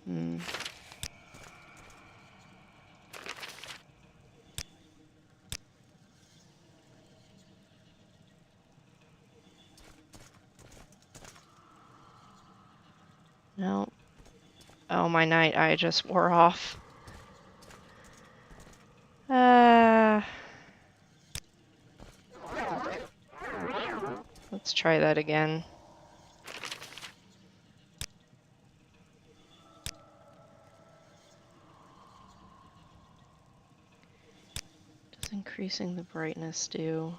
Hmm. No. Oh, my night eye just wore off. Let's try that again. Does increasing the brightness do?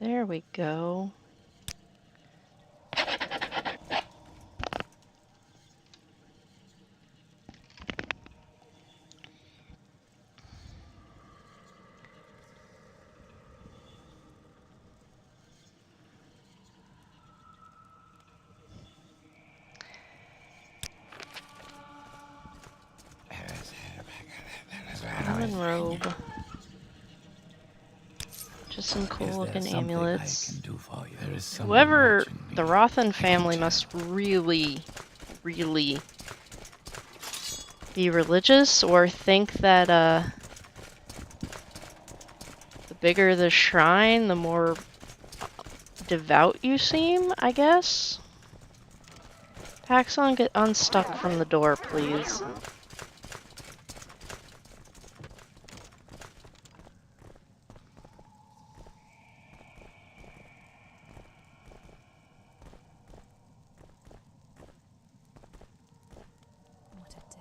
There we go. Common robe. Just some cool looking amulets. Whoever, the Rothan family must really, really be religious, or think that the bigger the shrine, the more devout you seem, I guess? Paxon, get unstuck from the door, please. What a day.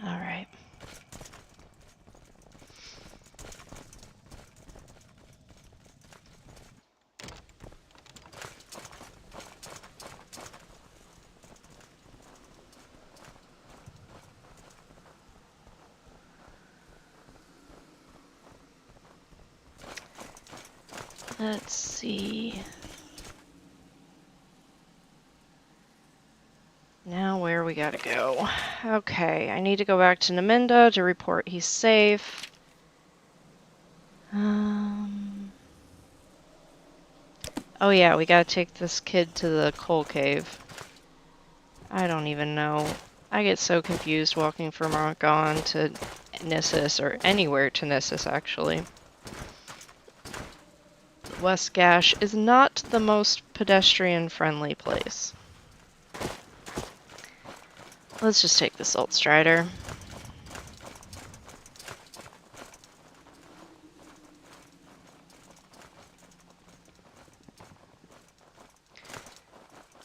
Alright. Let's see. Now where we gotta go. Okay, I need to go back to Naminda to report he's safe. Oh yeah, we gotta take this kid to the coal cave. I don't even know. I get so confused walking from Argon to Nissus, or anywhere to Nissus actually. West Gash is not the most pedestrian-friendly place. Let's just take the Salt Strider.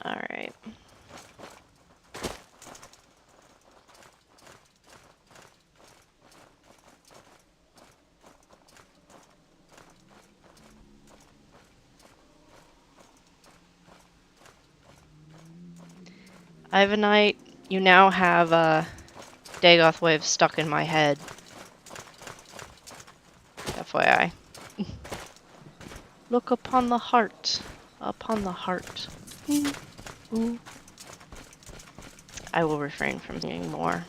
Alright. Ivanite, you now have a Dagoth wave stuck in my head. FYI. Look upon the heart. Upon the heart. Ooh. I will refrain from saying more.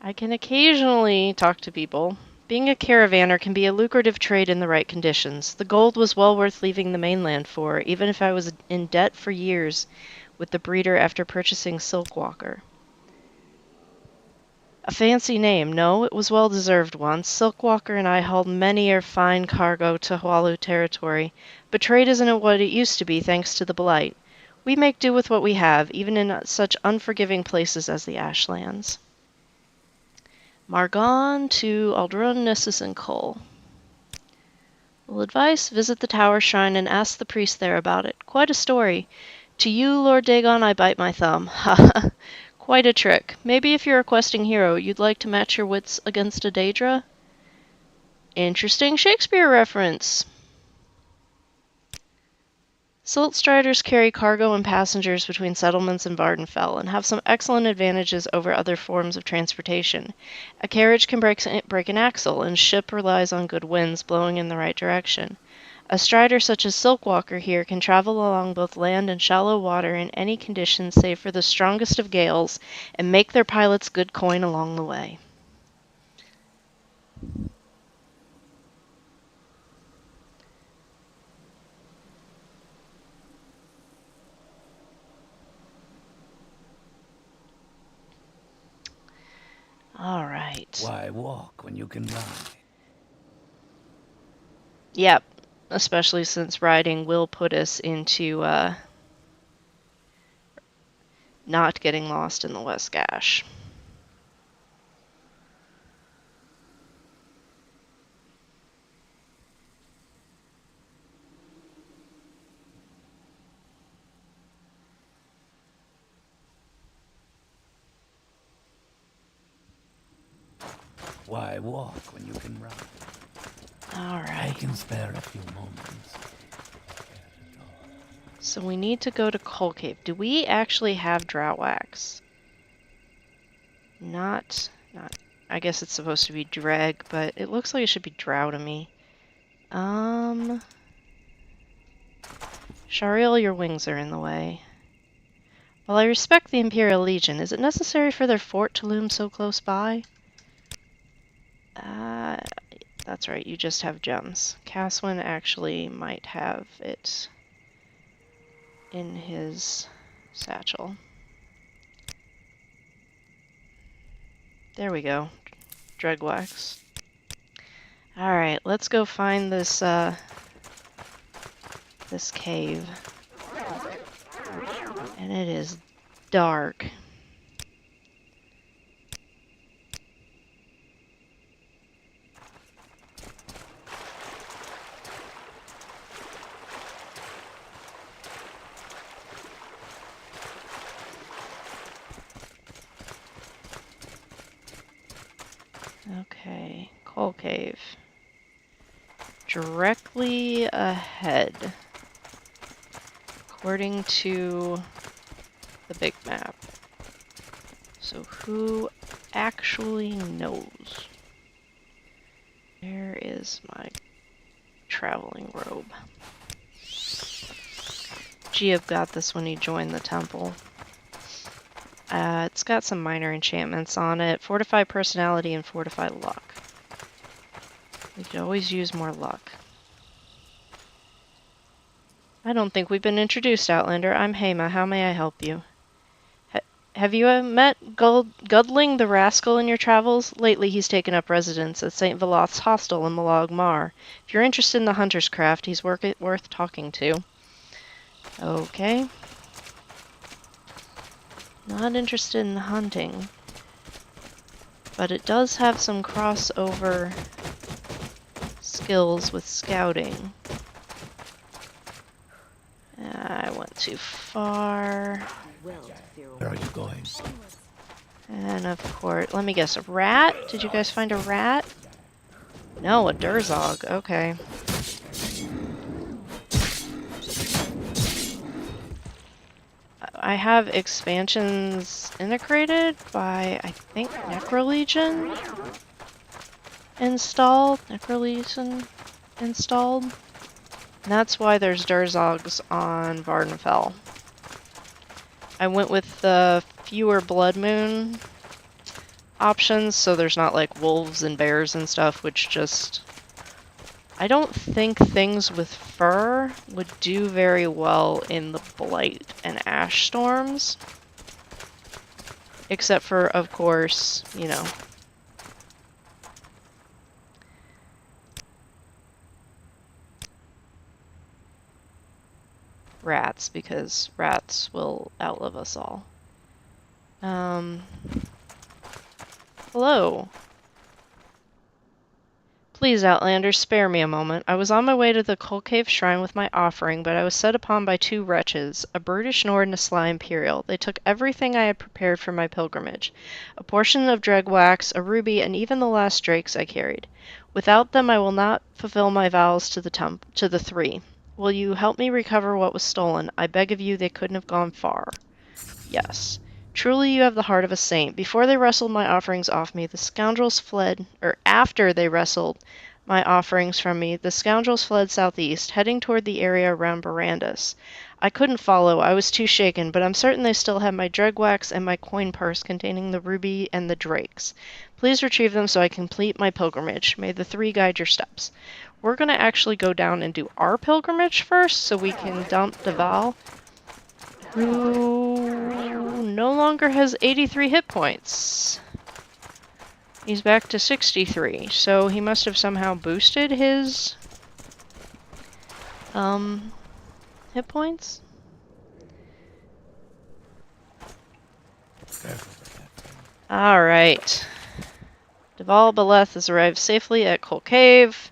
I can occasionally talk to people. Being a caravaner can be a lucrative trade in the right conditions. The gold was well worth leaving the mainland for, even if I was in debt for years with the breeder after purchasing Silkwalker. A fancy name, no, it was well deserved once. Silkwalker and I hauled many a fine cargo to Hualu territory, but trade isn't what it used to be thanks to the blight. We make do with what we have, even in such unforgiving places as the Ashlands. Margon to Aldrun, Nissus, and Cole. Will advice, visit the tower shrine and ask the priest there about it. Quite a story. To you, Lord Dagon, I bite my thumb. Ha ha. Quite a trick. Maybe if you're a questing hero, you'd like to match your wits against a Daedra? Interesting Shakespeare reference. Silt striders carry cargo and passengers between settlements and Vardenfell and have some excellent advantages over other forms of transportation. A carriage can break an axle, and ship relies on good winds blowing in the right direction. A strider such as Silkwalker here can travel along both land and shallow water in any conditions save for the strongest of gales and make their pilots good coin along the way. All right. Why walk when you can ride? Yep. Especially since riding will put us into not getting lost in the West Gash. Why walk when you can ride? All I right. can spare a few moments. So we need to go to Coal Cave. Do we actually have drought wax? Not. I guess it's supposed to be dreg, but it looks like it should be drought-amy. Shareel, your wings are in the way. While I respect the Imperial Legion, is it necessary for their fort to loom so close by? That's right, you just have gems. Caswin actually might have it in his satchel. There we go. Dregwax. Alright, let's go find this, this cave. And it is dark. Okay, Coal Cave. Directly ahead, according to the big map. So who actually knows? Where is my traveling robe? Jiub got this when he joined the temple. It's got some minor enchantments on it. Fortify personality and fortify luck. We could always use more luck. I don't think we've been introduced, Outlander. I'm Hema. How may I help you? Have you met Gudling the Rascal in your travels? Lately he's taken up residence at St. Veloth's hostel in Malag Mar. If you're interested in the hunter's craft, he's worth talking to. Okay. Not interested in hunting. But it does have some crossover skills with scouting. I went too far. Where are you going? And of course, let me guess, a rat? Did you guys find a rat? No, a Durzog. Okay. I have expansions integrated by, I think, Necrolegion installed. Necrolegion installed. And that's why there's Durzogs on Vardenfell. I went with the fewer Blood Moon options, so there's not like wolves and bears and stuff, which just... I don't think things with fur would do very well in the Blight and Ash Storms. Except for, of course, you know, rats, because rats will outlive us all. Hello. Please, Outlander, spare me a moment. I was on my way to the Cold Cave Shrine with my offering, but I was set upon by two wretches, a brutish Nord and a sly Imperial. They took everything I had prepared for my pilgrimage. A portion of dreg wax, a ruby, and even the last drakes I carried. Without them I will not fulfill my vows to the three. Will you help me recover what was stolen? I beg of you, they couldn't have gone far. Yes. Truly you have the heart of a saint. Before they wrestled my offerings off me, the scoundrels fled, or after they wrestled my offerings from me, the scoundrels fled southeast, heading toward the area around Barandus. I couldn't follow, I was too shaken, but I'm certain they still have my dreg wax and my coin purse containing the ruby and the drakes. Please retrieve them so I complete my pilgrimage. May the three guide your steps. We're going to actually go down and do our pilgrimage first, so we can dump Deval, who no longer has 83 hit points. He's back to 63, so he must have somehow boosted his hit points. Alright. Deval Beleth has arrived safely at Cold Cave.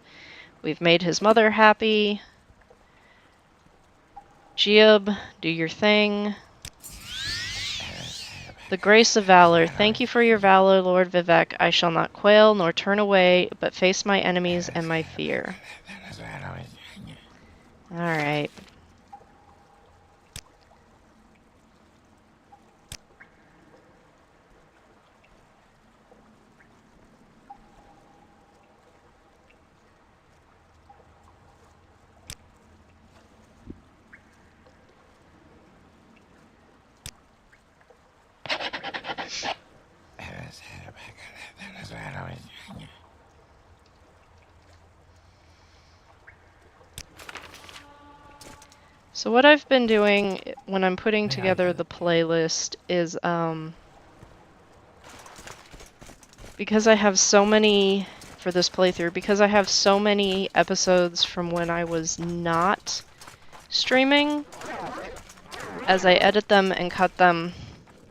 We've made his mother happy. Jiub, do your thing. The grace of valor. Thank you for your valor, Lord Vivec. I shall not quail nor turn away, but face my enemies and my fear. Alright. So what I've been doing when I'm putting together the playlist is, because I have so many, for this playthrough, because I have so many episodes from when I was not streaming, as I edit them and cut them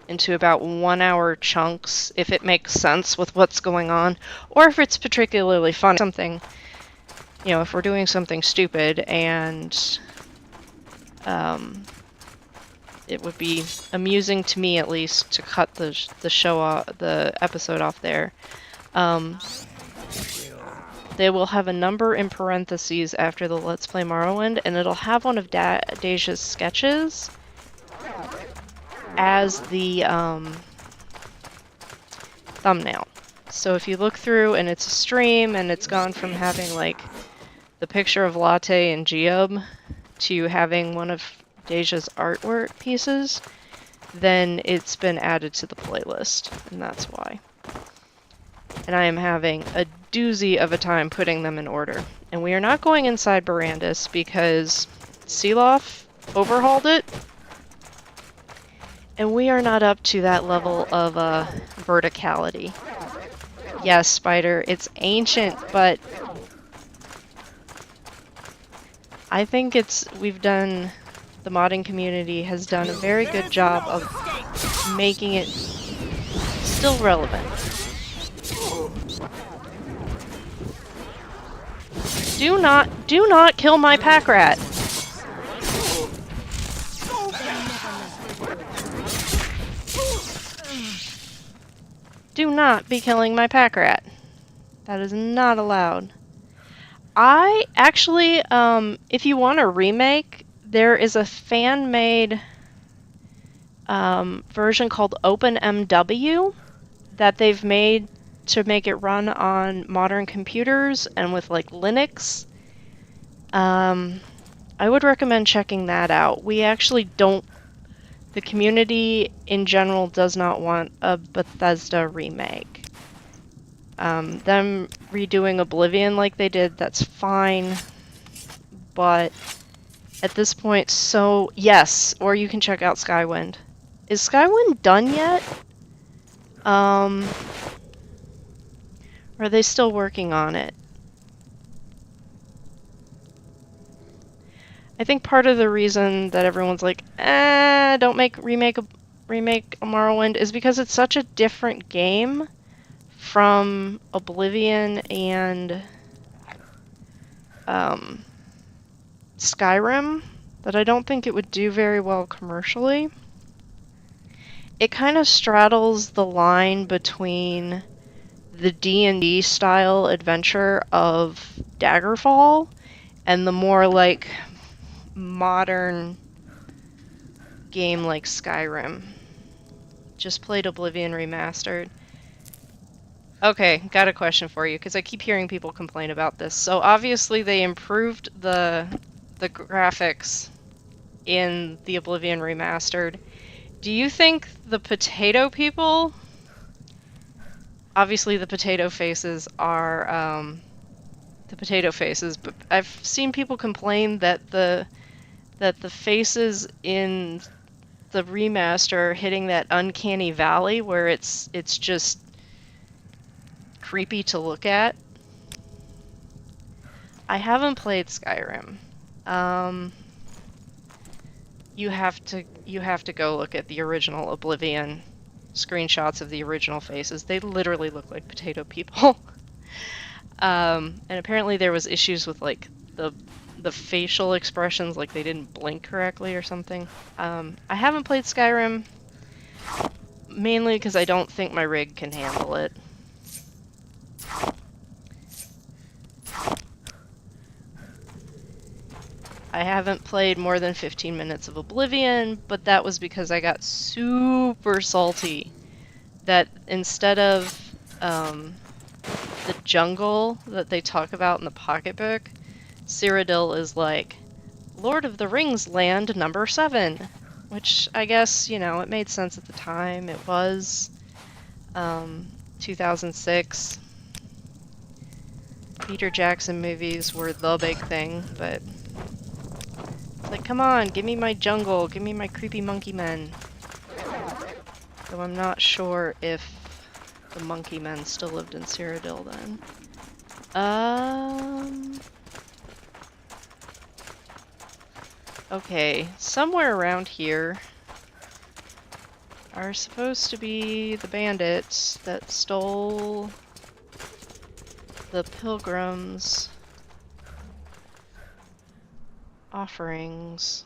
into about 1 hour chunks, if it makes sense with what's going on, or if it's particularly fun, something, you know, if we're doing something stupid and it would be amusing to me, at least, to cut the show off, the episode off there. They will have a number in parentheses after the Let's Play Morrowind, and it'll have one of Dacia's sketches as the thumbnail. So if you look through and it's a stream and it's gone from having like the picture of Latte and Jiub to having one of Dacia's artwork pieces, then it's been added to the playlist, and that's why. And I am having a doozy of a time putting them in order. And we are not going inside Barandus because Sealoff overhauled it, and we are not up to that level of verticality. Yes, Spider, it's ancient, but I think the modding community has done a very good job of making it still relevant. Do not kill my pack rat! Do not be killing my pack rat. That is not allowed. I actually, if you want a remake, there is a fan-made version called OpenMW that they've made to make it run on modern computers and with like Linux. I would recommend checking that out. We actually don't, the community in general does not want a Bethesda remake. Them redoing Oblivion like they did, that's fine, but at this point, so yes, or you can check out Skywind. Is Skywind done yet? Or are they still working on it? I think part of the reason that everyone's like, don't remake a Morrowind is because it's such a different game from Oblivion and Skyrim that I don't think it would do very well commercially. It kind of straddles the line between the D&D style adventure of Daggerfall and the more like modern game like Skyrim. Just played Oblivion Remastered. Okay, got a question for you, because I keep hearing people complain about this. So obviously they improved the graphics in the Oblivion Remastered. Do you think the potato people... Obviously the potato faces are the potato faces, but I've seen people complain that the faces in the remaster are hitting that uncanny valley where it's just creepy to look at. I haven't played Skyrim. You have to go look at the original Oblivion screenshots of the original faces. They literally look like potato people. And apparently there was issues with like the facial expressions, like they didn't blink correctly or something. I haven't played Skyrim, mainly because I don't think my rig can handle it. I haven't played more than 15 minutes of Oblivion, but that was because I got super salty that instead of the jungle that they talk about in the pocketbook, Cyrodiil is like Lord of the Rings land number 7, which I guess, you know, it made sense at the time. It was 2006. Peter Jackson movies were the big thing, but it's like, come on, give me my jungle, give me my creepy monkey men. Though I'm not sure if the monkey men still lived in Cyrodiil then. Okay, somewhere around here are supposed to be the bandits that stole the pilgrims' offerings.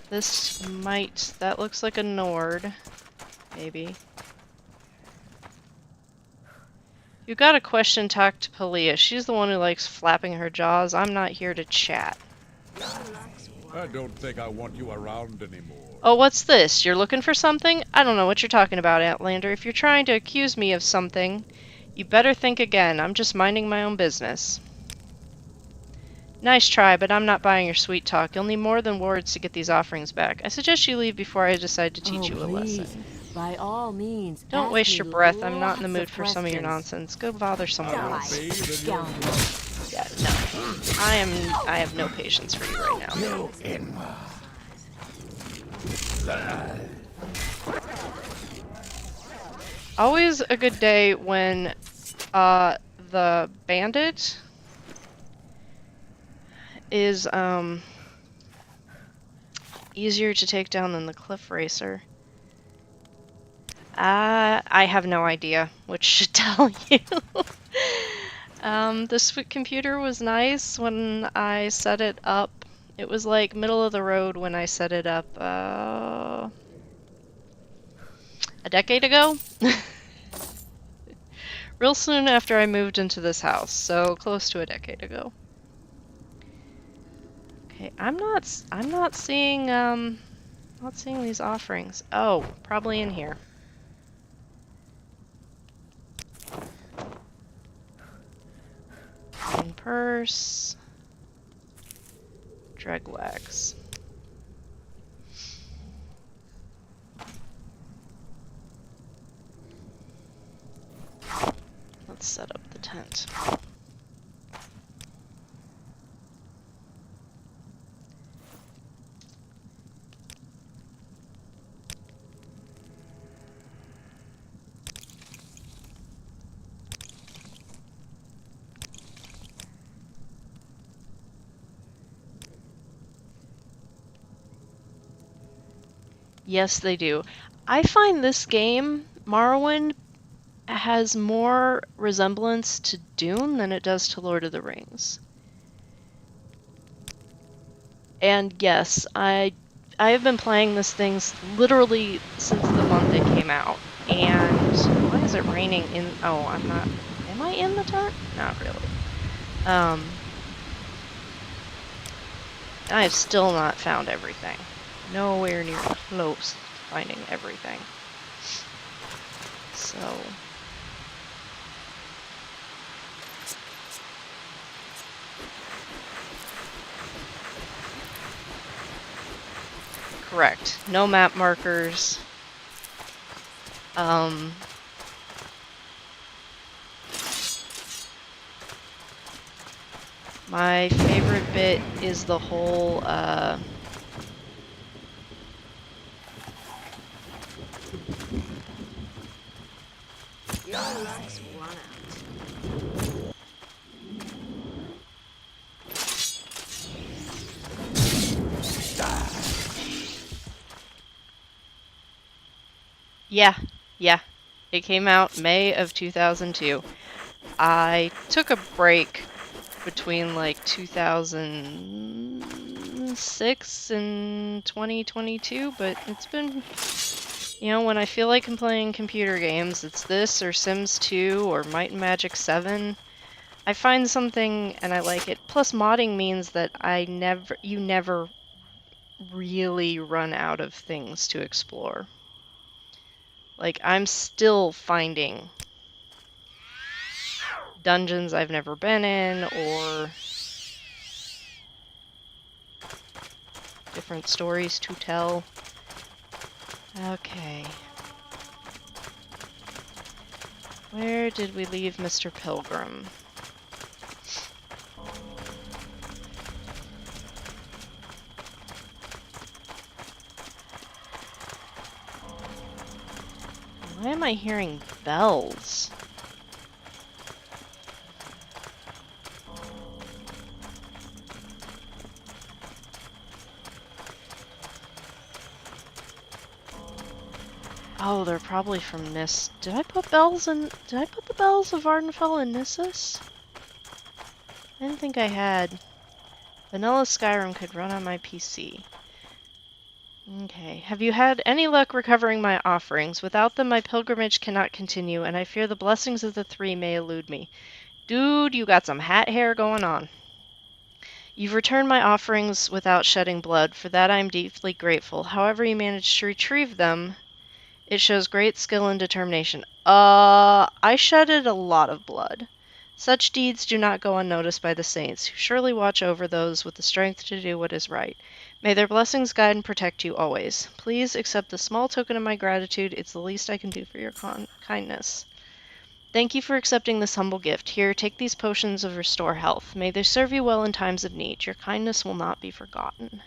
That looks like a Nord, maybe. You got a question, talk to Palia. She's the one who likes flapping her jaws. I'm not here to chat. I don't think I want you around anymore. Oh, what's this? You're looking for something? I don't know what you're talking about, Outlander. If you're trying to accuse me of something, you better think again. I'm just minding my own business. Nice try, but I'm not buying your sweet talk. You'll need more than words to get these offerings back. I suggest you leave before I decide to teach you a lesson. By all means. Don't waste your breath. I'm not in the mood for some of your nonsense. Go bother someone else. Yeah, no. I have no patience for you right now. Always a good day when the bandit is easier to take down than the cliff racer. I have no idea, which should tell you. This computer was nice when I set it up. It was like middle of the road when I set it up a decade ago. Real soon after I moved into this house, so close to a decade ago. Okay, I'm not seeing these offerings. Oh, probably in here. Green purse. Dreg wax. Let's set up the tent. Yes, they do. I find this game, Morrowind, has more resemblance to Dune than it does to Lord of the Rings. And yes, I have been playing this thing literally since the month it came out. And why is it raining in... Oh, I'm not... Am I in the tent? Not really. I have still not found everything. Nowhere near close to finding everything. So... Correct. No map markers. My favorite bit is the whole, Your luck's run out. Yeah. It came out May of 2002. I took a break between like 2006 and 2022, but it's been, when I feel like I'm playing computer games, it's this or Sims 2 or Might and Magic 7. I find something and I like it. Plus modding means that you never really run out of things to explore. Like, I'm still finding dungeons I've never been in, or different stories to tell. Okay. Where did we leave Mr. Pilgrim? Why am I hearing bells? Oh, they're probably from Nis. Did I put the bells of Vardenfell in Nissus? I didn't think I had. Vanilla Skyrim could run on my PC. Okay. Have you had any luck recovering my offerings? Without them, my pilgrimage cannot continue, and I fear the blessings of the three may elude me. Dude, you got some hat hair going on. You've returned my offerings without shedding blood. For that I am deeply grateful. However you managed to retrieve them, it shows great skill and determination. I shedded a lot of blood. Such deeds do not go unnoticed by the saints, who surely watch over those with the strength to do what is right. May their blessings guide and protect you always. Please accept the small token of my gratitude. It's the least I can do for your kindness. Thank you for accepting this humble gift. Here, take these potions of restore health. May they serve you well in times of need. Your kindness will not be forgotten.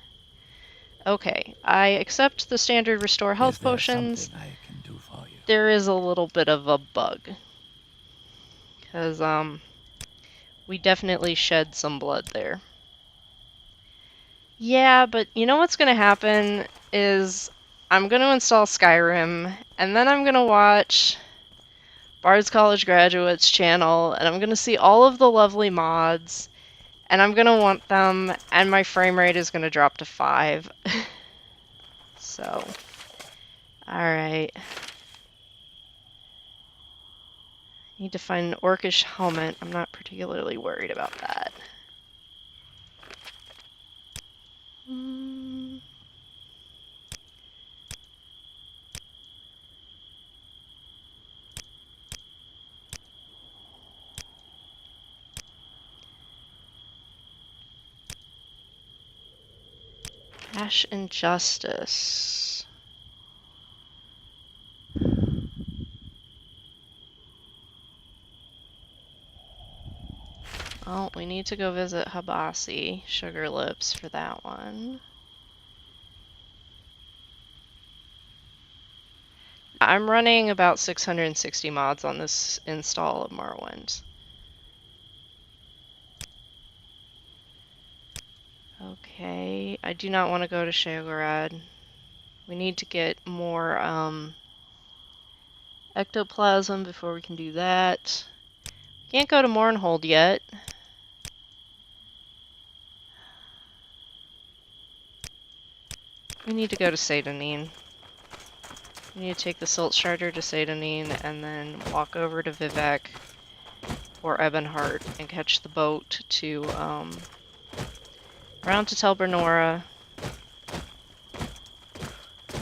Okay, I accept the standard restore health potions. I can do for you? There is a little bit of a bug. Because, we definitely shed some blood there. Yeah, but you know what's gonna happen is I'm gonna install Skyrim, and then I'm gonna watch Bard's College Graduates channel, and I'm gonna see all of the lovely mods, and I'm gonna want them, and my frame rate is gonna drop to 5. So, alright. Need to find an orcish helmet. I'm not particularly worried about that. Cash and Justice. Well, we need to go visit Habasi, Sugar Lips, for that one. I'm running about 660 mods on this install of Morrowind. Okay, I do not want to go to Sheogorath. We need to get more ectoplasm before we can do that. Can't go to Mournhold yet. We need to go to Satanine. We need to take the Silt Strider to Satanine and then walk over to Vivec or Ebonheart and catch the boat to around to Tel Bernora,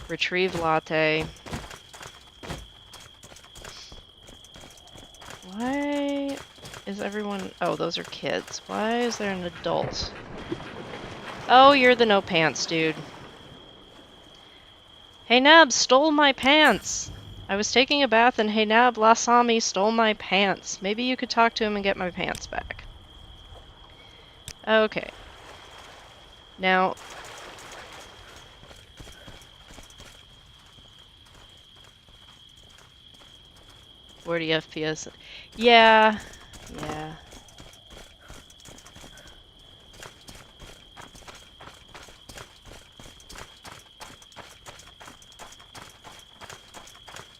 retrieve Latte. Why is everyone... Oh, those are kids. Why is there an adult? Oh, you're the no pants dude. Hey Nab stole my pants! I was taking a bath and Hey Nab Lasami stole my pants. Maybe you could talk to him and get my pants back. Okay. Now... 40 FPS. Yeah. Yeah.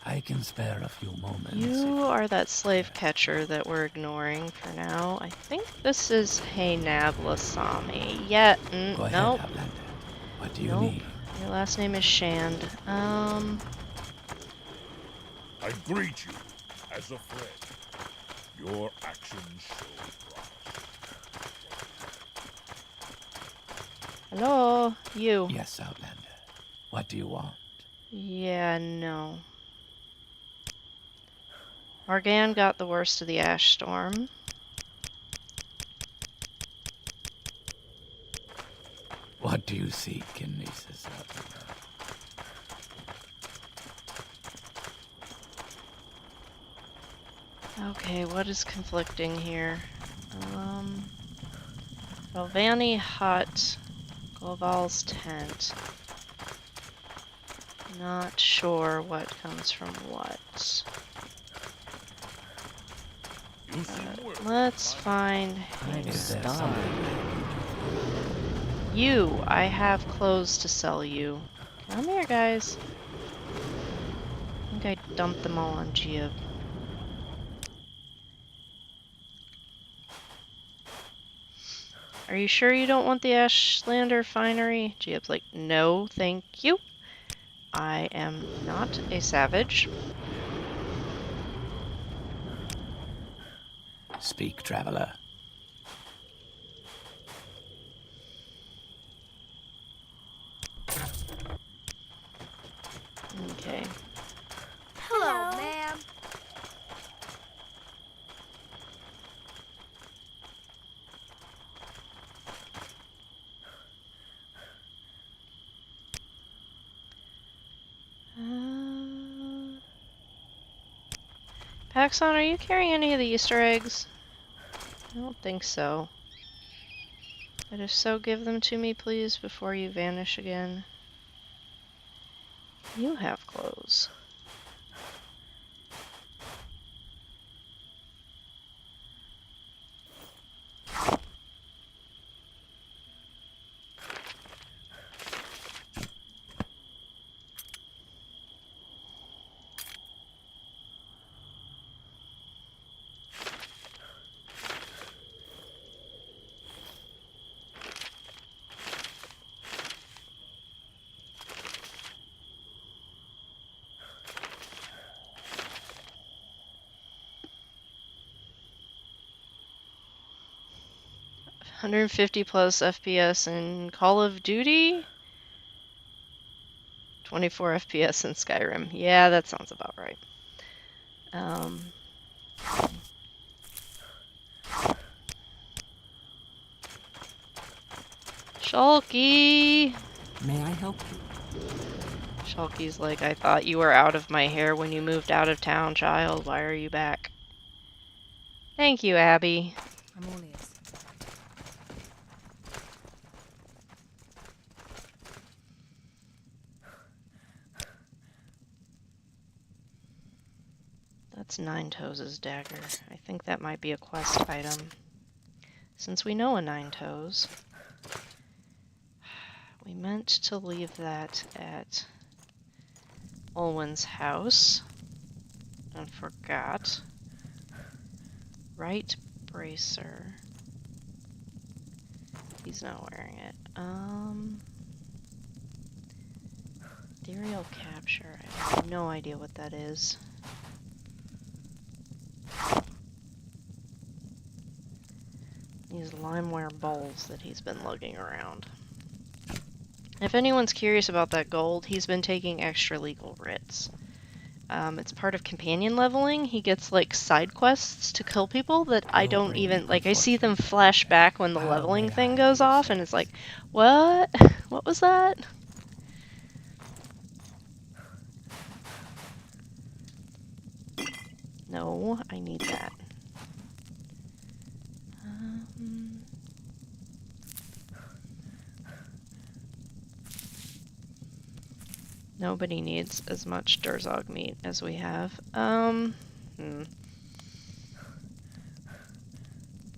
I can spare a few moments. You are that slave catcher that we're ignoring for now. I think this is Hey Nab Lasami. Yeah. Go ahead, Nope. Outlander. What do you Nope. need? Your last name is Shand. I greet you as a friend. Your actions show promise. Hello? You. Yes, Outlander. What do you want? Yeah, no. Morgan got the worst of the ash storm. What do you seek in Nisa's Outlander? Okay, what is conflicting here? Velvani Hut, Golval's tent. Not sure what comes from what. You seem worried. Let's find Is there something? you. I have clothes to sell you. Come here, guys. I think I dumped them all on Jiub. Are you sure you don't want the Ashlander finery? Jiub's like, no, thank you. I am not a savage. Speak, traveler. Okay. Hello, ma'am. Paxon, are you carrying any of the Easter eggs? I don't think so. But if so, give them to me, please, before you vanish again. You have clothes. $150 plus FPS in Call of Duty. 24 FPS in Skyrim. Yeah, that sounds about right. Shulky! May I help you? Shulky's like, I thought you were out of my hair when you moved out of town, child. Why are you back? Thank you, Abby. I'm all ears. That's Nine Toes' dagger. I think that might be a quest item. Since we know a Nine Toes, we meant to leave that at Olwen's house. And forgot. Right bracer. He's not wearing it. Ethereal capture. I have no idea what that is. These limeware bowls that he's been lugging around. If anyone's curious about that gold, he's been taking extra legal writs. It's part of companion leveling. He gets like side quests to kill people that I don't even like. I see them flash back when the leveling thing goes off, and it's like, what? What was that? No, I need that. Nobody needs as much Durzog meat as we have.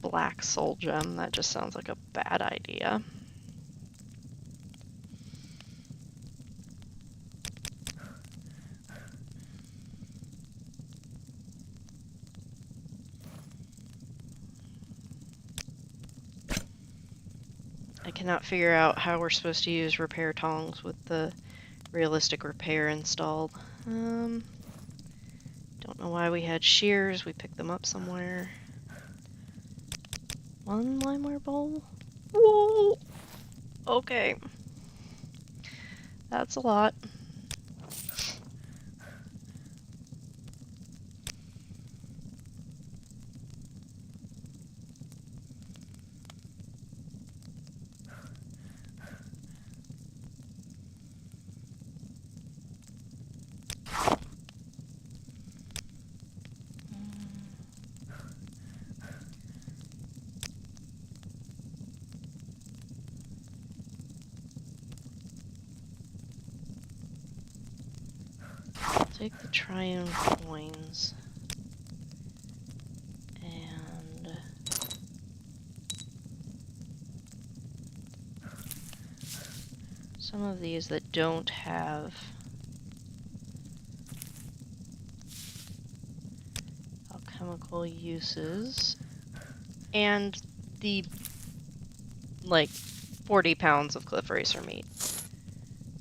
Black soul gem, that just sounds like a bad idea. I cannot figure out how we're supposed to use repair tongs with the realistic repair installed. Don't know why we had shears. We picked them up somewhere. One limeware bowl? Whoa! Okay. That's a lot. Take the triune coins and some of these that don't have alchemical uses, and the like 40 pounds of cliff racer meat.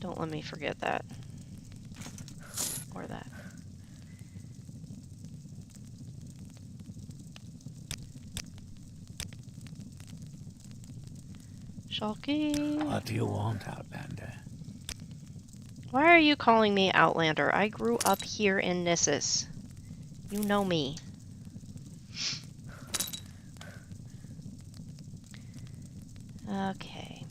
Don't let me forget that. Or that. Shulky. What do you want, Outlander? Why are you calling me Outlander? I grew up here in Nissus. You know me. Okay.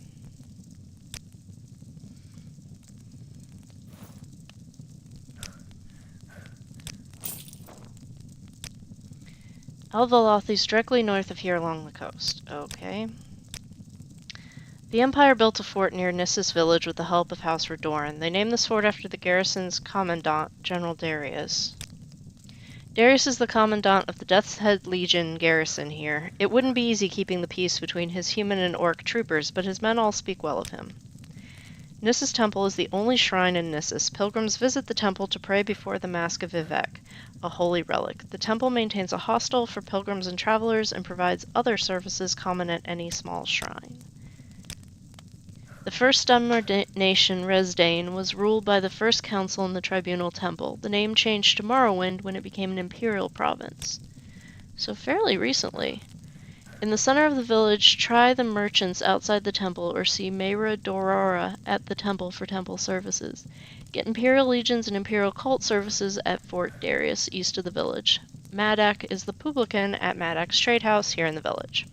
Elvaloth is directly north of here along the coast. Okay. The Empire built a fort near Nissus village with the help of House Redoran. They named this fort after the garrison's commandant, General Darius. Darius is the commandant of the Death's Head Legion garrison here. It wouldn't be easy keeping the peace between his human and orc troopers, but his men all speak well of him. Nissus Temple is the only shrine in Nissus. Pilgrims visit the temple to pray before the Mask of Vivec, a holy relic. The temple maintains a hostel for pilgrims and travelers and provides other services common at any small shrine. The first Dunmer nation, Resdane, was ruled by the first council in the Tribunal Temple. The name changed to Morrowind when it became an imperial province. So fairly recently. In the center of the village, try the merchants outside the temple or see Mayra Dorora at the temple for temple services. Get Imperial Legions and Imperial Cult services at Fort Darius, east of the village. Madak is the publican at Madak's Trade House here in the village.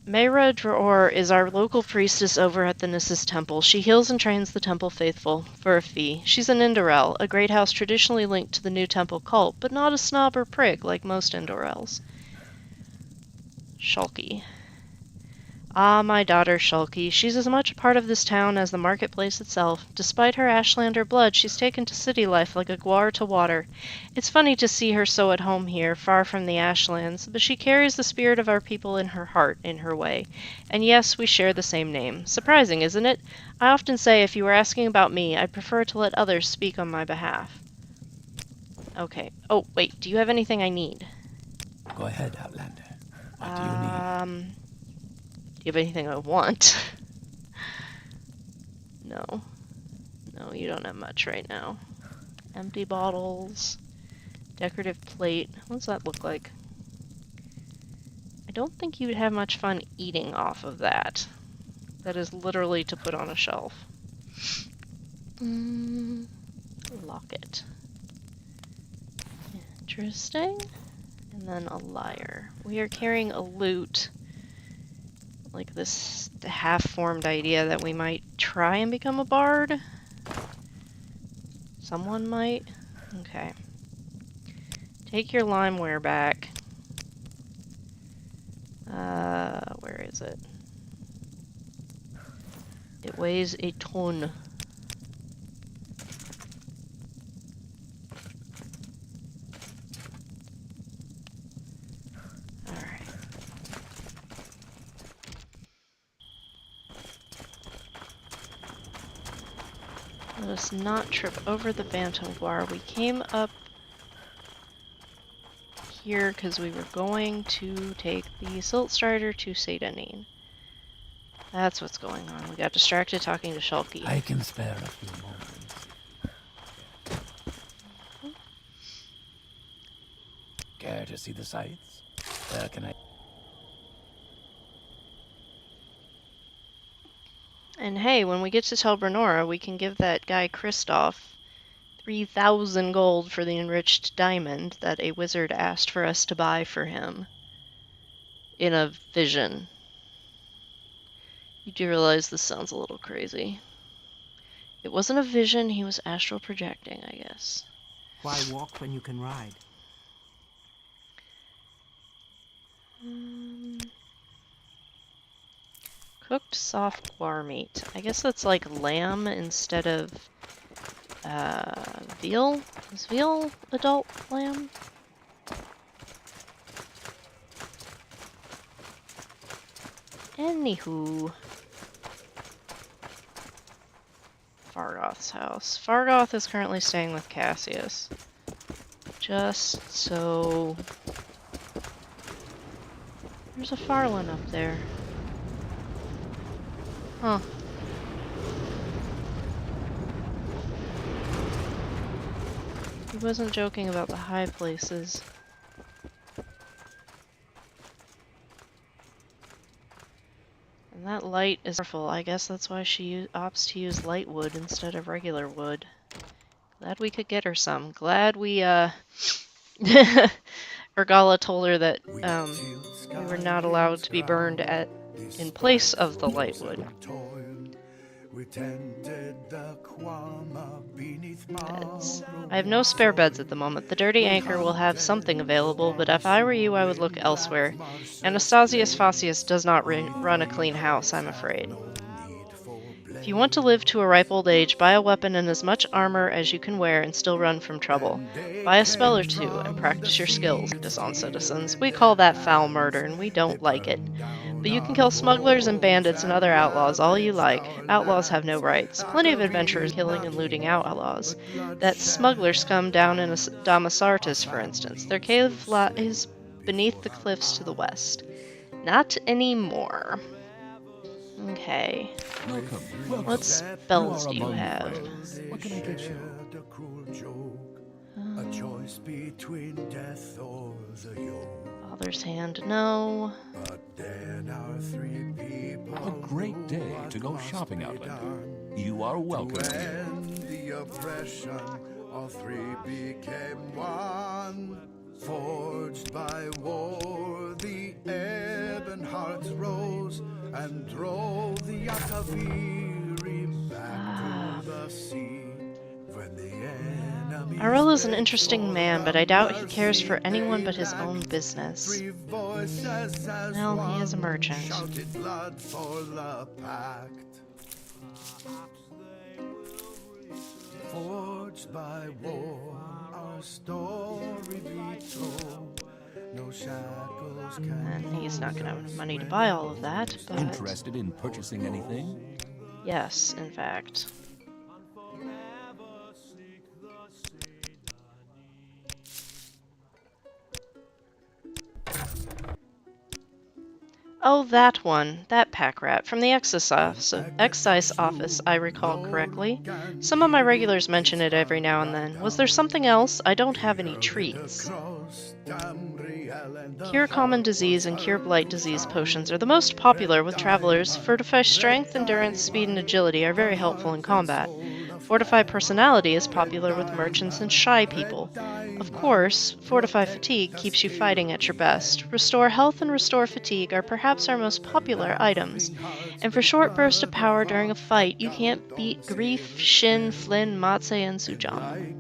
Mayra Doror is our local priestess over at the Nissus Temple. She heals and trains the temple faithful for a fee. She's an Indorel, a great house traditionally linked to the new temple cult, but not a snob or prig like most Indorels. Shulky. Ah, my daughter Shulky. She's as much a part of this town as the marketplace itself. Despite her Ashlander blood, she's taken to city life like a guar to water. It's funny to see her so at home here, far from the Ashlands, but she carries the spirit of our people in her heart, in her way. And yes, we share the same name. Surprising, isn't it? I often say if you were asking about me, I'd prefer to let others speak on my behalf. Okay. Oh, wait, do you have anything I need? Go ahead, Outlander. What do you need? Do you have anything I want? No. No, you don't have much right now. Empty bottles. Decorative plate. What does that look like? I don't think you would have much fun eating off of that. That is literally to put on a shelf. Locket. Interesting. And then a lyre. We are carrying a lute. Like this half-formed idea that we might try and become a bard. Someone might. Okay. Take your limeware back. Where is it? It weighs a ton. Alright. Let us not trip over the Bantam Guar. We came up here because we were going to take the Silt Strider to Satanin. That's what's going on. We got distracted talking to Shulky. I can spare a few moments. Care to see the sights? Where can I... And hey, when we get to Tel Brenora, we can give that guy Kristoff 3,000 gold for the enriched diamond that a wizard asked for us to buy for him. In a vision. You do realize this sounds a little crazy. It wasn't a vision, he was astral projecting, I guess. Why walk when you can ride? Cooked soft guar meat. I guess that's like lamb instead of veal? Is veal adult lamb? Anywho. Fargoth's house. Fargoth is currently staying with Cassius. Just so... There's a Farlin up there. Huh. He wasn't joking about the high places. And that light is powerful. I guess that's why she opts to use light wood instead of regular wood. Glad we could get her some. Glad we, Urgala told her that, we were not allowed to be burned in place of the light wood. Beds. I have no spare beds at the moment. The Dirty Anchor will have something available, but if I were you, I would look elsewhere. Anastasius Facius does not run a clean house, I'm afraid. If you want to live to a ripe old age, buy a weapon and as much armor as you can wear and still run from trouble. Buy a spell or two and practice your skills on citizens. We call that foul murder, and we don't like it. But you can kill smugglers and bandits and other outlaws all you like. Outlaws have no rights. Plenty of adventurers killing and looting outlaws. That smuggler scum down in Damasartis, for instance. Their cave lies beneath the cliffs to the west. Not anymore. Okay. Welcome. What spells do you have? What can I get you? A choice between death or the yoke. Father's Hand, no. But then our three people A great day to go shopping, Outlander. You are welcome. when the oppression of three became one. Forged by war, the ebon hearts rose and drove the Akaviri back to the sea. When the enemy is an interesting man, but I doubt he cares for anyone but his own business. Well, he is a merchant. Shouted blood for the pact. Forged by war, our story be told. No shackles can And he's not going to have enough money to buy all of that, but... Interested in purchasing anything? Yes, in fact. Oh, that one. That pack rat from the excise office, I recall correctly. Some of my regulars mention it every now and then. Was there something else? I don't have any treats. Cure common disease and cure blight disease potions are the most popular with travelers. Fortify strength, endurance, speed, and agility are very helpful in combat. Fortify personality is popular with merchants and shy people. Of course, Fortify fatigue keeps you fighting at your best. Restore health and restore fatigue are perhaps our most popular items. And for short burst of power during a fight, you can't beat Grief, Shin, Flynn, Matse, and Sujam.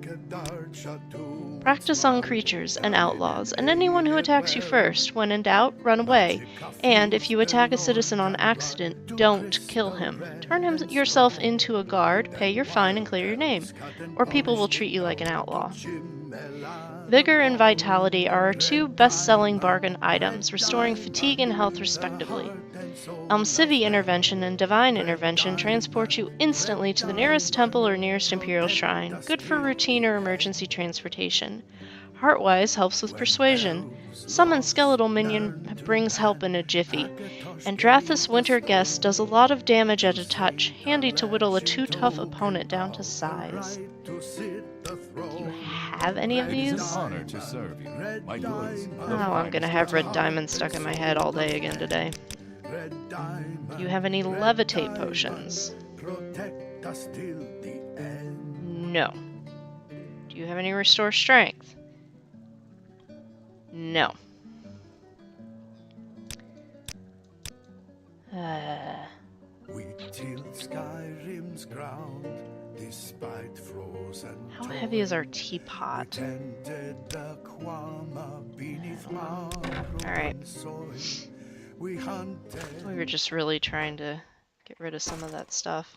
Practice on creatures and outlaws, and anyone who attacks you first. When in doubt, run away. And if you attack a citizen on accident, don't kill him. Turn yourself into a guard, pay your fine, and clear your name, or people will treat you like an outlaw. Vigor and Vitality are our two best-selling bargain items, restoring fatigue and health respectively. Civi Intervention and Divine Intervention transport you instantly to the nearest temple or nearest Imperial Shrine, good for routine or emergency transportation. Heartwise helps with persuasion. Summon Skeletal Minion brings help in a jiffy. And Drathis Winter Guest does a lot of damage at a touch, handy to whittle a too tough opponent down to size. Do you have any of these? It's an honor to serve you. My goods. Oh, I'm gonna have red diamond stuck in my head all day again today. Do you have any levitate potions? No. Do you have any restore strength? No. How heavy is our teapot? Alright. We were just really trying to get rid of some of that stuff.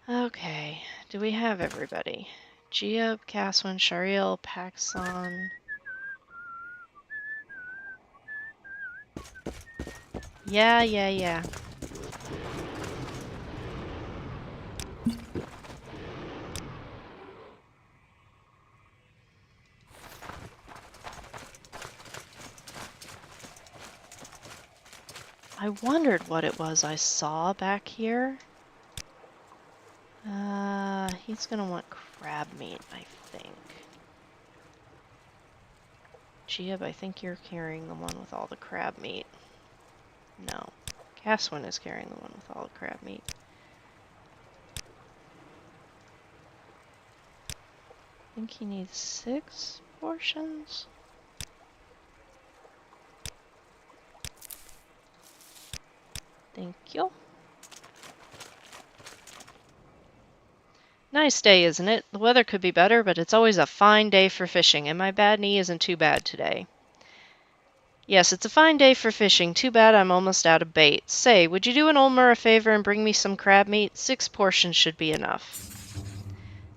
Okay, do we have everybody? Jiub, Caswin, Shareel, Paxon. Yeah. I wondered what it was I saw back here. He's gonna want crab meat, I think. Jiub, I think you're carrying the one with all the crab meat. No. Caswin is carrying the one with all the crab meat. I think he needs 6 portions. Thank you. Nice day, isn't it? The weather could be better, but it's always a fine day for fishing, and my bad knee isn't too bad today. Yes, it's a fine day for fishing. Too bad I'm almost out of bait. Say, would you do an Olmer a favor and bring me some crab meat? 6 portions should be enough.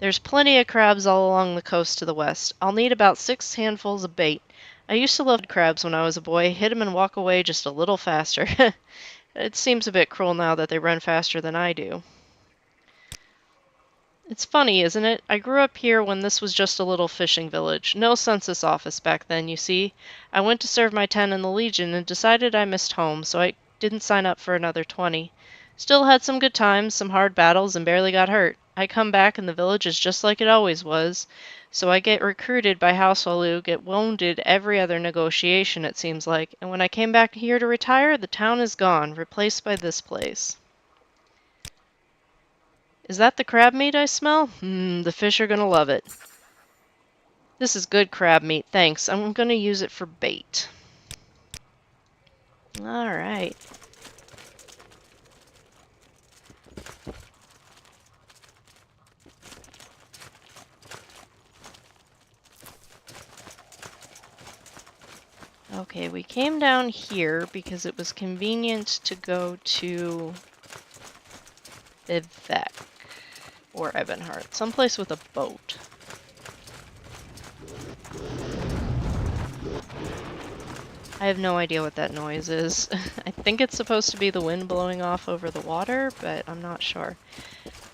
There's plenty of crabs all along the coast to the west. I'll need about 6 handfuls of bait. I used to love crabs when I was a boy. Hit 'em and walk away just a little faster. It seems a bit cruel now that they run faster than I do. It's funny, isn't it? I grew up here when this was just a little fishing village. No census office back then, you see. I went to serve my 10 in the Legion and decided I missed home, so I didn't sign up for another 20. Still had some good times, some hard battles, and barely got hurt. I come back and the village is just like it always was. So I get recruited by Housewalu, get wounded every other negotiation, it seems like. And when I came back here to retire, the town is gone, replaced by this place. Is that the crab meat I smell? The fish are gonna love it. This is good crab meat, thanks. I'm gonna use it for bait. Alright. Okay, we came down here because it was convenient to go to Vivec or Ebonheart, someplace with a boat. I have no idea what that noise is. I think it's supposed to be the wind blowing off over the water, but I'm not sure.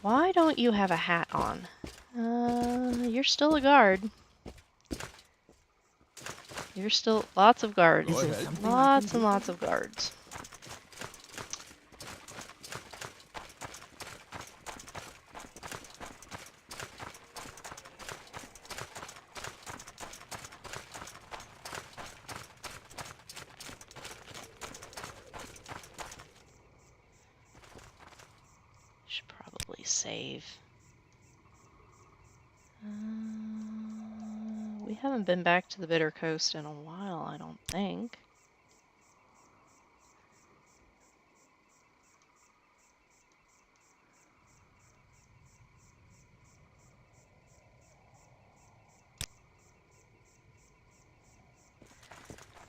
Why don't you have a hat on? You're still a guard. You're still lots of guards. Go ahead. Lots and lots of guards. Should probably save. We haven't been back to the Bitter Coast in a while, I don't think.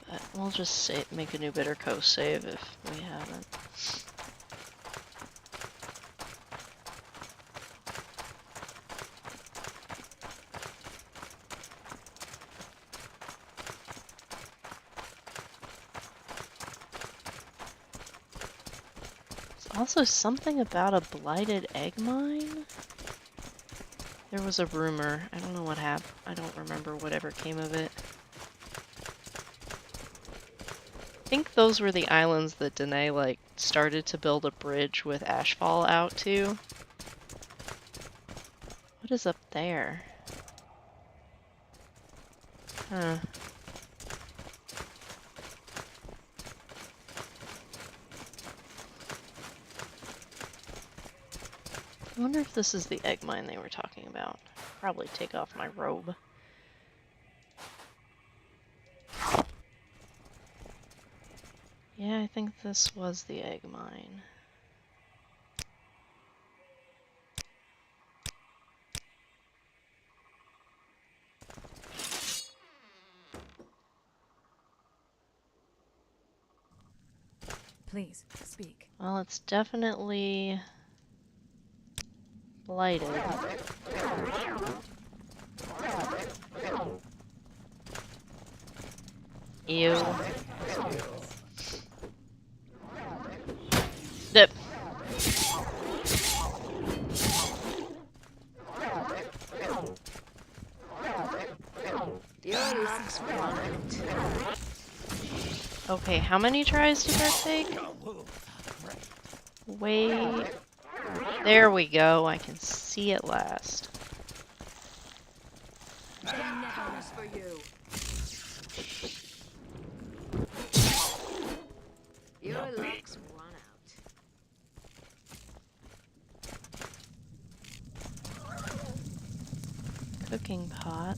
But we'll just make a new Bitter Coast save if we haven't. Also, something about a blighted egg mine? There was a rumor. I don't know what happened. I don't remember whatever came of it. I think those were the islands that Danae, like, started to build a bridge with Ashfall out to. What is up there? Huh. I wonder if this is the egg mine they were talking about. Probably take off my robe. Yeah, I think this was the egg mine. Please, speak. Well, it's definitely blighted. Ew. Dip. Okay, how many tries did that take? Wait. There we go. I can see it last. For you. Your luck's run out. Cooking pot.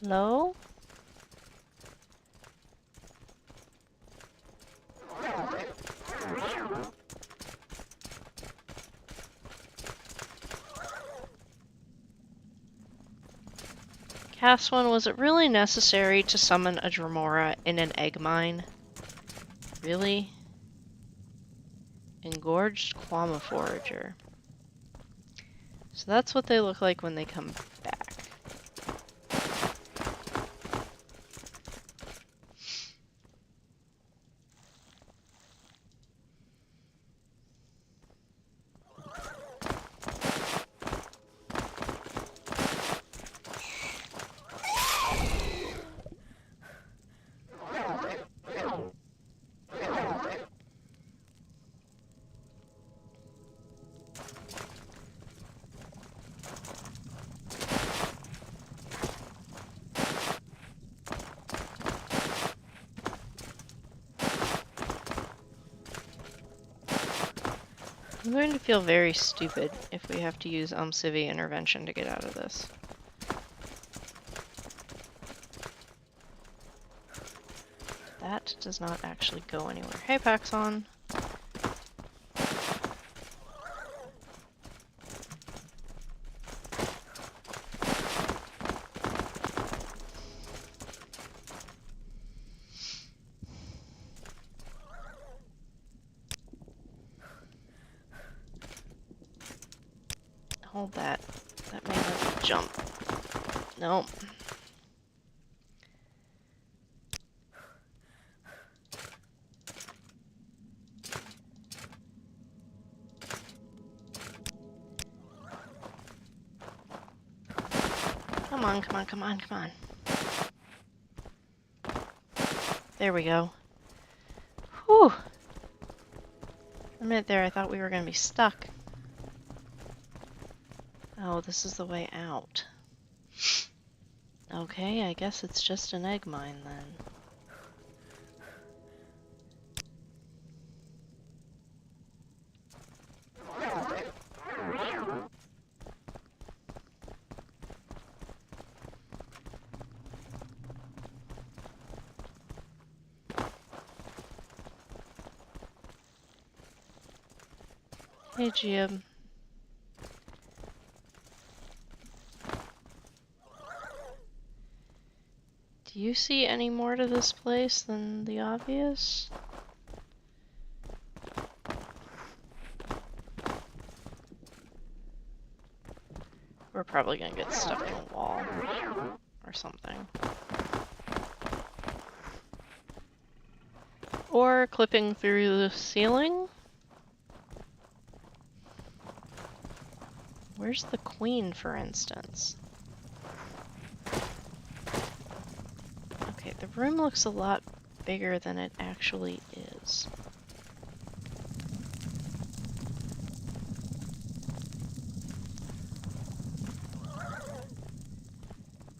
Hello? Cast one, was it really necessary to summon a Dremora in an egg mine? Really? Engorged Quama Forager. So that's what they look like when they come back. I'm going to feel very stupid if we have to use Civi intervention to get out of this. That does not actually go anywhere. Hey, Paxon. Hold that. That made me jump. Nope. Come on, come on, come on, come on. There we go. Whew! For a minute there, I thought we were going to be stuck. Oh, this is the way out. Okay, I guess it's just an egg mine then. Hey, Jiub. Do you see any more to this place than the obvious? We're probably gonna get stuck in a wall or something. Or clipping through the ceiling? Where's the queen, for instance? Okay, the room looks a lot bigger than it actually is.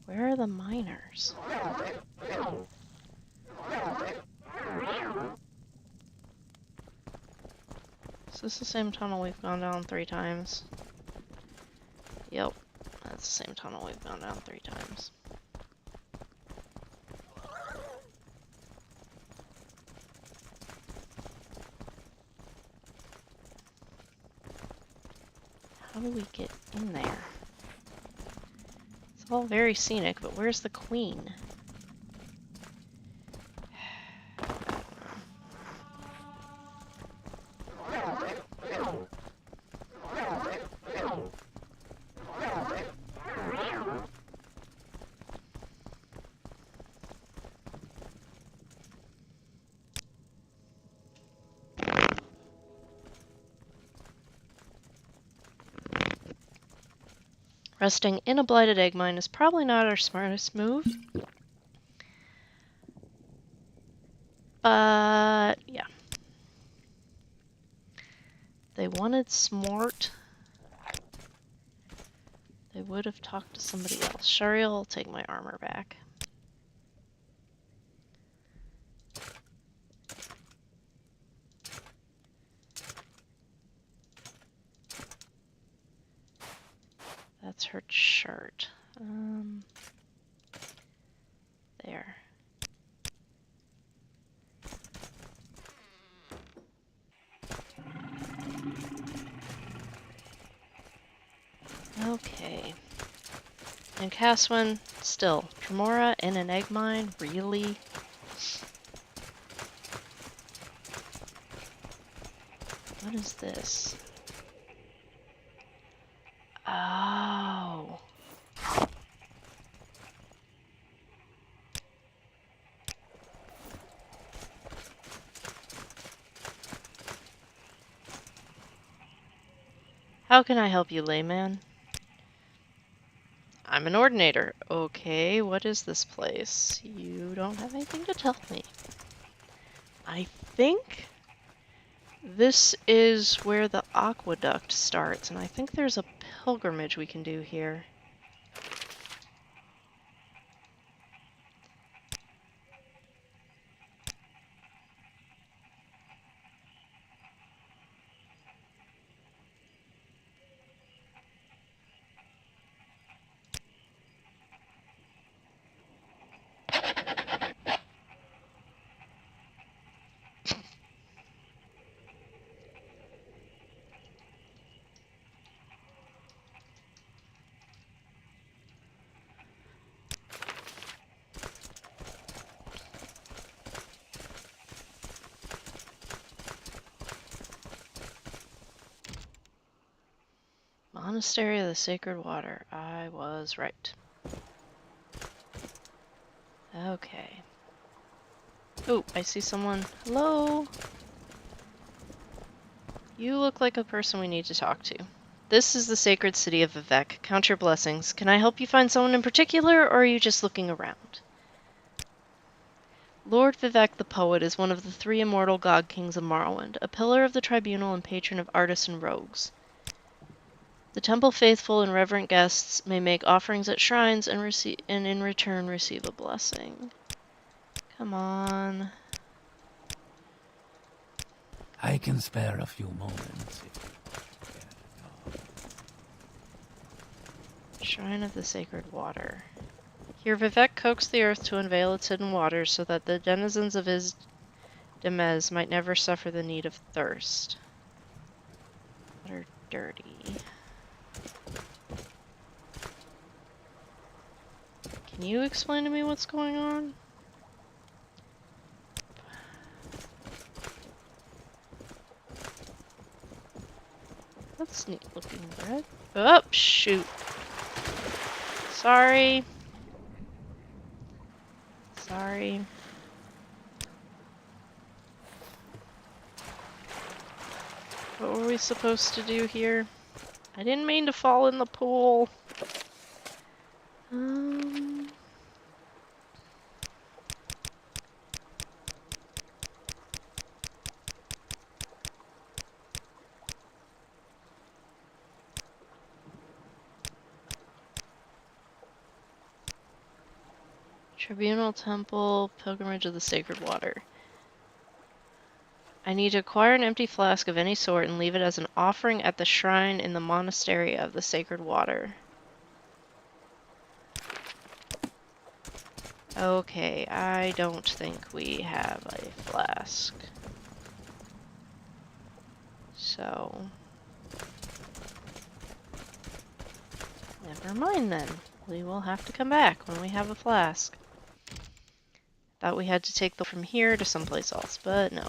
Where are the miners? Is this the same tunnel we've gone down 3 times? Yep, that's the same tunnel we've gone down 3 times. How do we get in there? It's all very scenic, but where's the queen? Resting in a blighted egg mine is probably not our smartest move. But, yeah. They wanted smart. They would have talked to somebody else. Shareel will take my armor back. That's her shirt. There. Okay. And Caswin, still. Tremora in an egg mine? Really? What is this? Oh. How can I help you, layman? I'm an ordinator. Okay, what is this place? You don't have anything to tell me. I think this is where the aqueduct starts, and I think there's a pilgrimage we can do here. Monastery of the Sacred Water. I was right. Okay. Oh, I see someone. Hello? You look like a person we need to talk to. This is the sacred city of Vivec. Count your blessings. Can I help you find someone in particular, or are you just looking around? Lord Vivec the Poet is one of the 3 immortal god kings of Morrowind, a pillar of the tribunal and patron of artists and rogues. The temple faithful and reverent guests may make offerings at shrines and in return receive a blessing. Come on. I can spare a few moments if you care to talk. Shrine of the Sacred Water. Here Vivec coaxed the earth to unveil its hidden waters so that the denizens of his demesne might never suffer the need of thirst. Water dirty. Can you explain to me what's going on? That's neat looking bread. Oh, shoot. Sorry. Sorry. What were we supposed to do here? I didn't mean to fall in the pool. Tribunal Temple, Pilgrimage of the Sacred Water. I need to acquire an empty flask of any sort and leave it as an offering at the shrine in the Monastery of the Sacred Water. Okay, I don't think we have a flask. So... never mind then. We will have to come back when we have a flask. Thought we had to take them from here to someplace else, but no.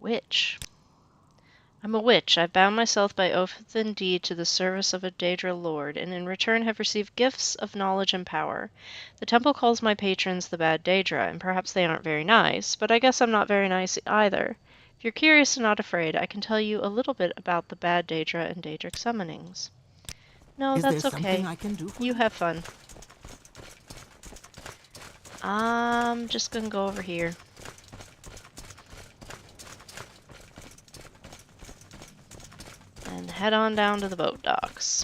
Witch. I'm a witch. I've bound myself by oath and deed to the service of a Daedra lord, and in return have received gifts of knowledge and power. The temple calls my patrons the bad Daedra, and perhaps they aren't very nice, but I guess I'm not very nice either. If you're curious and not afraid, I can tell you a little bit about the bad Daedra and Daedric summonings. No, Is there that's okay. something I can do for You have fun. I'm just gonna go over here. And head on down to the boat docks.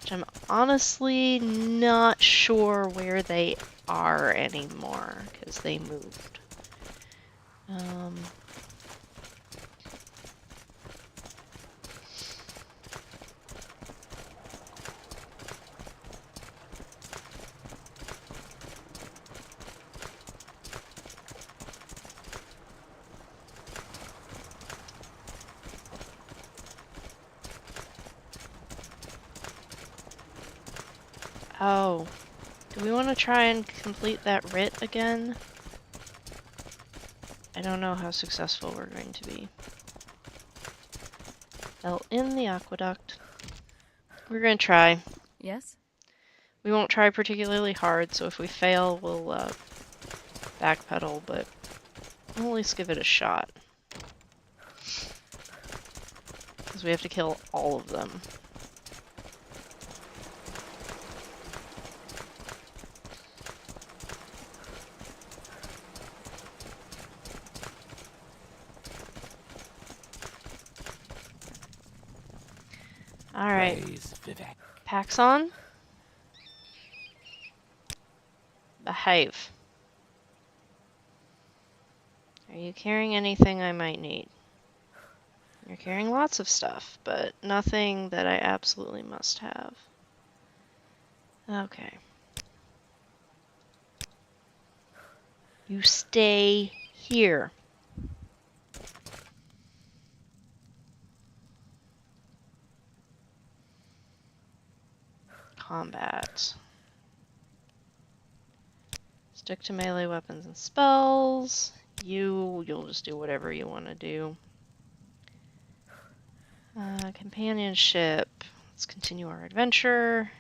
Which I'm honestly not sure where they are anymore, because they moved. Oh, do we want to try and complete that writ again? I don't know how successful we're going to be. Fell in the aqueduct. We're going to try. Yes? We won't try particularly hard, so if we fail, we'll backpedal, but we'll at least give it a shot. Because we have to kill all of them. Alright. Praise Vivec. Paxon? Behave. Are you carrying anything I might need? You're carrying lots of stuff, but nothing that I absolutely must have. Okay. You stay here. Combat. Stick to melee weapons and spells. You'll just do whatever you want to do. Companionship. Let's continue our adventure.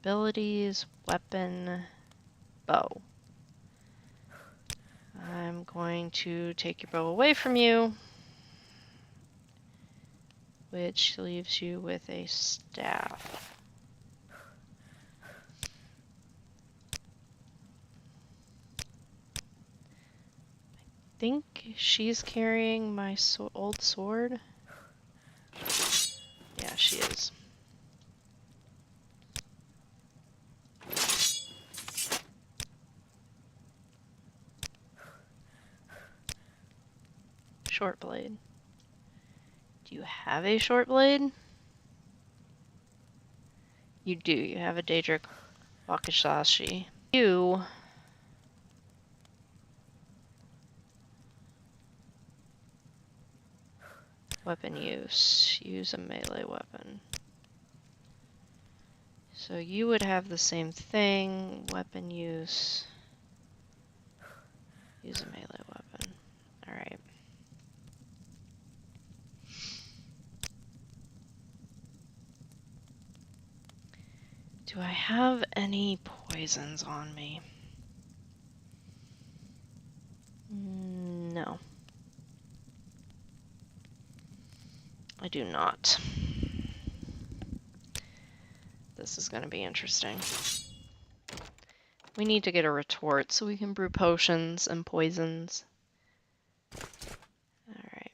Abilities, weapon, bow. I'm going to take your bow away from you, which leaves you with a staff. I think she's carrying my old sword. Yeah, she is. Short blade. Do you have a short blade? You do. You have a Daedric Wakizashi. You... Weapon use. Use a melee weapon. So you would have the same thing. Weapon use. Use a melee weapon. Alright. Do I have any poisons on me? No. I do not. This is going to be interesting. We need to get a retort so we can brew potions and poisons. Alright.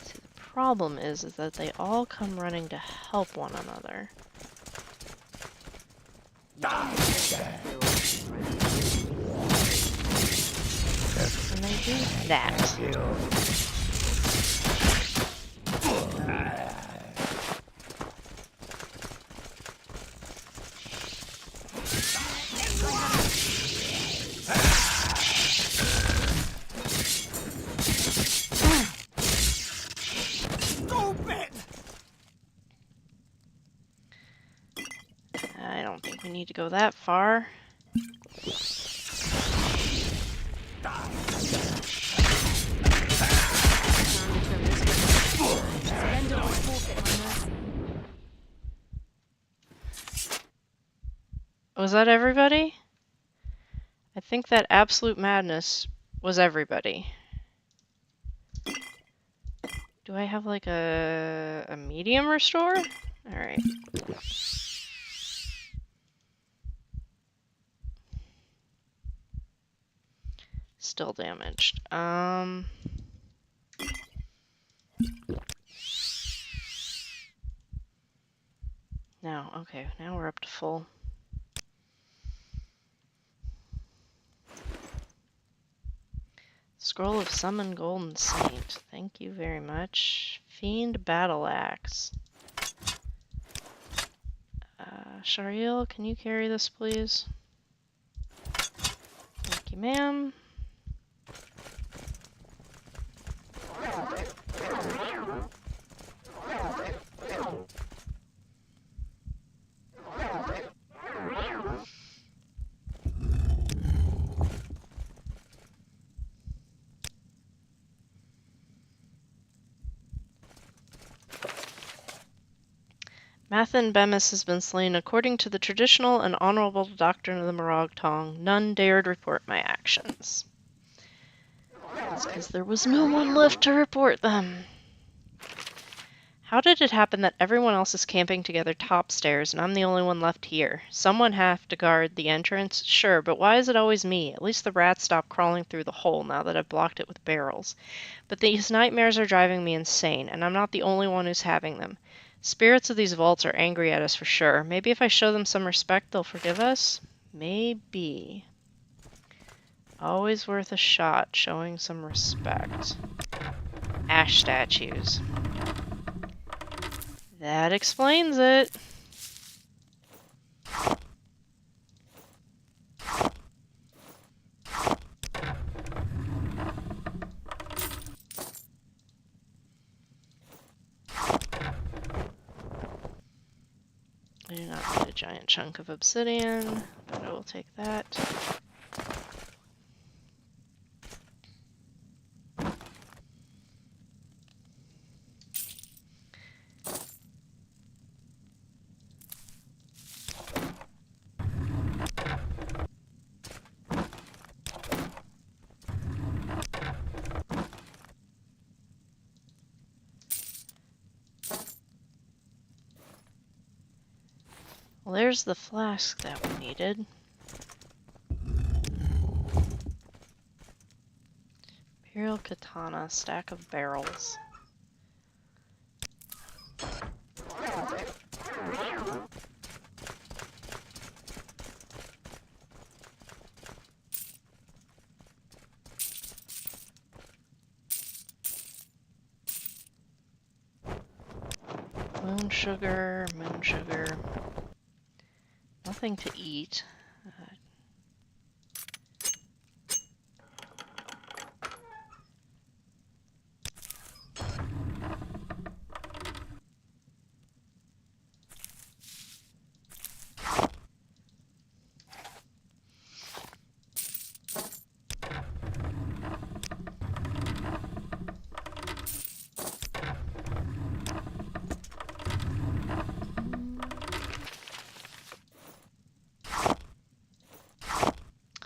See, the problem is that they all come running to help one another. And they do that. I don't think we need to go that far. Was that everybody? I think that absolute madness was everybody. Do I have like a medium restore? Alright. Still damaged. No, okay, now we're up to full. Scroll of Summon Golden Saint. Thank you very much. Fiend Battle Axe. Shareel, can you carry this, please? Thank you, ma'am. Mathin Bemis has been slain according to the traditional and honorable doctrine of the Morag Tong. None dared report my actions. That's because there was no one left to report them. How did it happen that everyone else is camping together top stairs and I'm the only one left here? Someone have to guard the entrance? Sure, but why is it always me? At least the rats stopped crawling through the hole now that I've blocked it with barrels. But these nightmares are driving me insane, and I'm not the only one who's having them. Spirits of these vaults are angry at us for sure. Maybe if I show them some respect, they'll forgive us? Maybe. Always worth a shot, showing some respect. Ash statues. That explains it. I do not need a giant chunk of obsidian, but I will take that. Well, there's the flask that we needed. Imperial katana, stack of barrels. Moon sugar, moon sugar. Nothing to eat.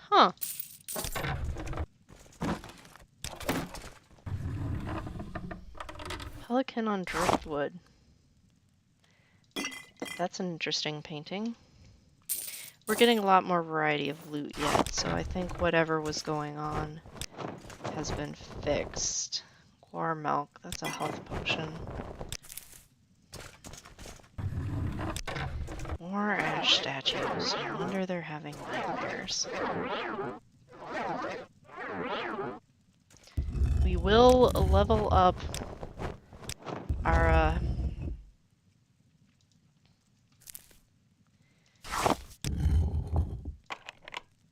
Huh. Pelican on driftwood. That's an interesting painting. We're getting a lot more variety of loot yet, so I think whatever was going on has been fixed. Guar milk, that's a health potion. More ash statues. No wonder they're having nightmares. We will level up our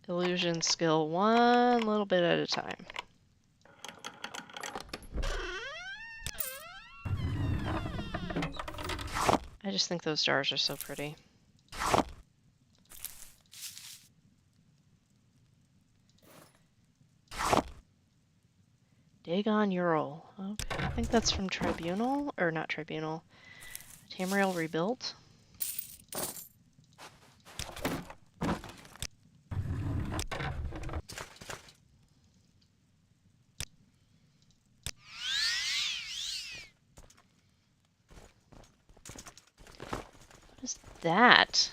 illusion skill one little bit at a time. I just think those jars are so pretty. Dagon Ural. Okay, I think that's from Tribunal, or not Tribunal. Tamriel Rebuilt. What is that?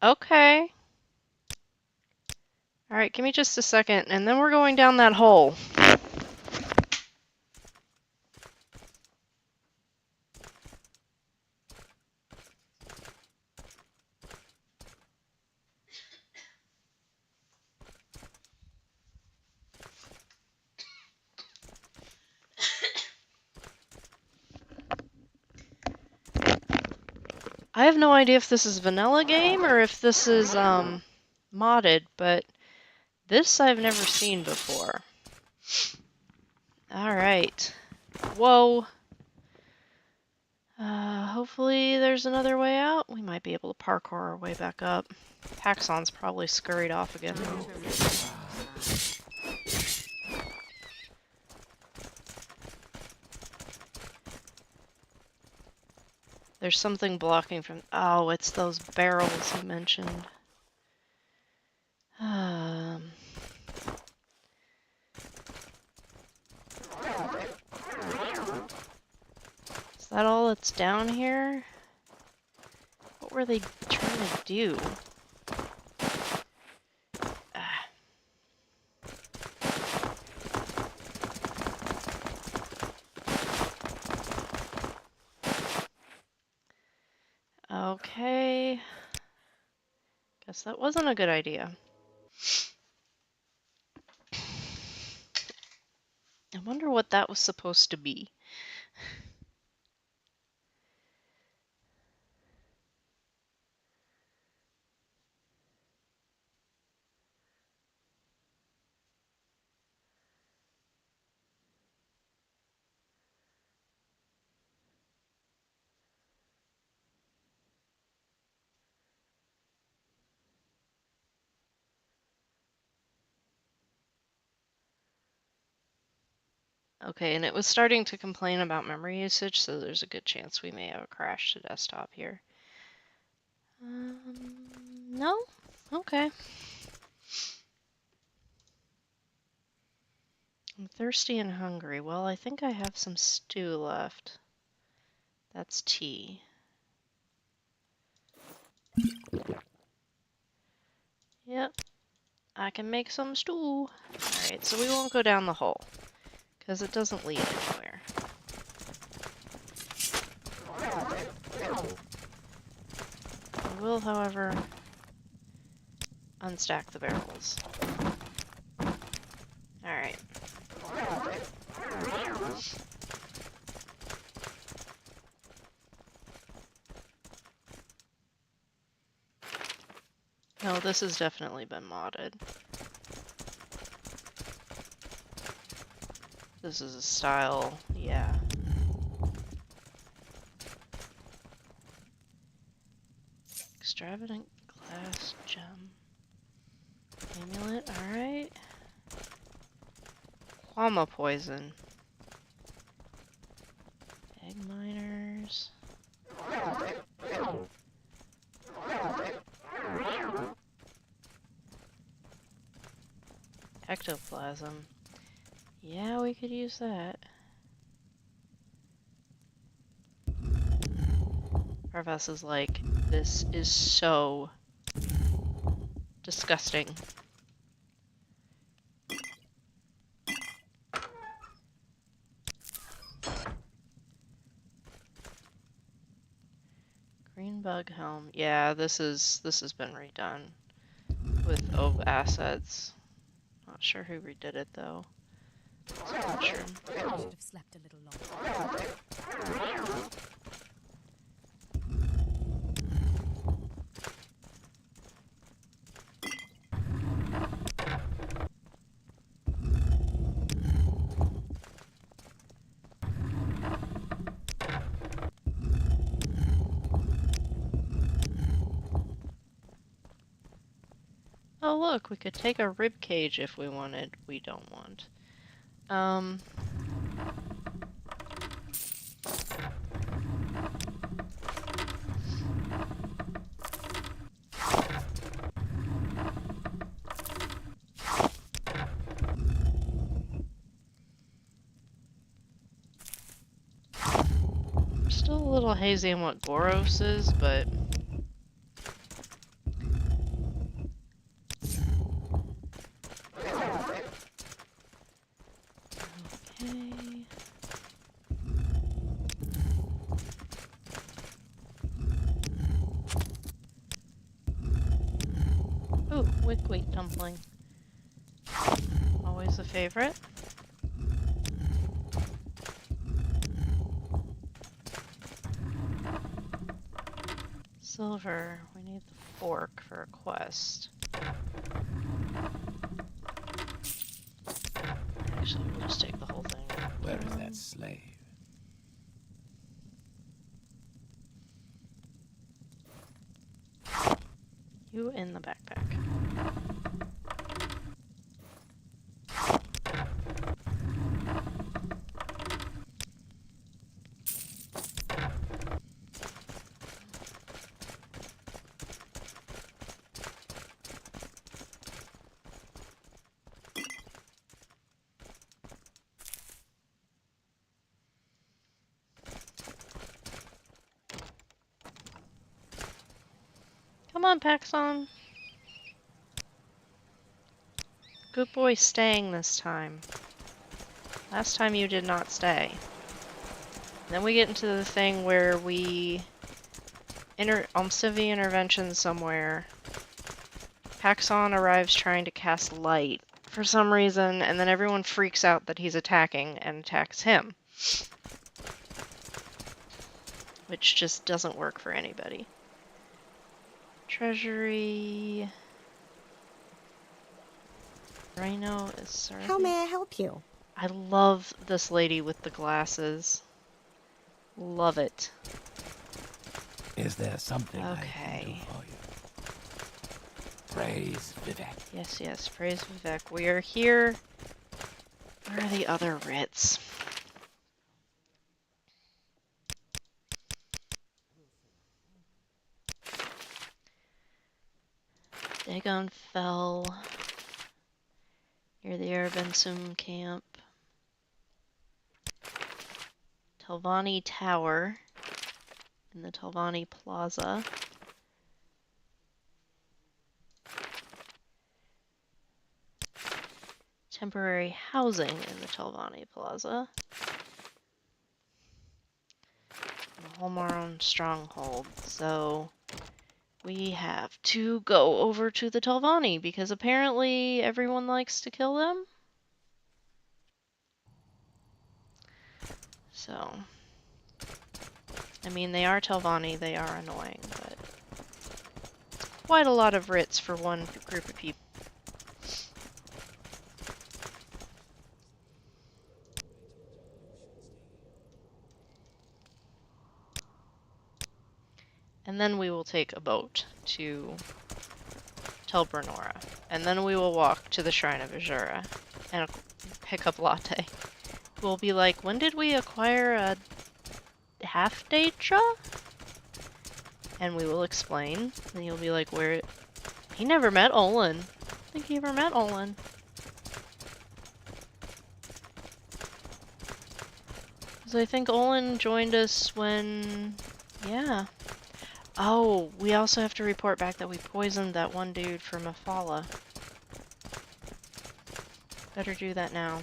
Okay. Alright, give me just a second, and then we're going down that hole. I have no idea if this is vanilla game or if this is modded, but this I've never seen before. Alright. Whoa. Hopefully there's another way out. We might be able to parkour our way back up. Paxon's probably scurried off again. There's something blocking from... Oh, it's those barrels you mentioned. Is that all that's down here? What were they trying to do? Okay. Guess that wasn't a good idea. what that was supposed to be. Okay, and it was starting to complain about memory usage, so there's a good chance we may have a crash to desktop here. No? Okay. I'm thirsty and hungry. Well, I think I have some stew left. That's tea. Yep, I can make some stew. Alright, so we won't go down the hole, because it doesn't lead anywhere. I will, however, unstack the barrels. Alright. No, this has definitely been modded. This is a style, yeah. Extravagant glass gem. Amulet, alright. Llama poison. Egg miners. Ectoplasm. Yeah, we could use that. Arvesa's like, this is so disgusting. Green bug helm. Yeah, this has been redone with OV assets. Not sure who redid it though. I should have slept a little longer. Oh look, we could take a rib cage if we wanted. We don't want. I'm still a little hazy on what Goros is, but Wick dumpling. Always a favorite. Silver. We need the fork for a quest. Actually, we'll just take the whole thing. Where is that slave? You in the backpack. Come on, Paxon. Good boy staying this time. Last time you did not stay. Then we get into the thing where we Almcivi intervention somewhere. Paxon arrives trying to cast light for some reason, and then everyone freaks out that he's attacking and attacks him. Which just doesn't work for anybody. Treasury... Rhino is serving. How may I help you? I love this lady with the glasses. Love it. Is there something I can do Okay. for you? Praise Vivec. Yes, yes, praise Vivec. We are here. Where are the other writs? Dagon fell near the Arvensum camp. Telvanni Tower in the Telvanni Plaza. Temporary housing in the Telvanni Plaza. And the Holmaron stronghold. So we have to go over to the Telvanni because apparently everyone likes to kill them. So, I mean, they are Telvanni, they are annoying, but it's quite a lot of writs for one group of people. And then we will take a boat to Tel Bernora. And then we will walk to the Shrine of Azura and pick up Latte. We'll be like, when did we acquire a half-daedra? And we will explain. And you'll be like, where... He never met Olyn. I don't think he ever met Olyn. Because I think Olyn joined us when... Yeah. Oh, we also have to report back that we poisoned that one dude from Mafala. Better do that now.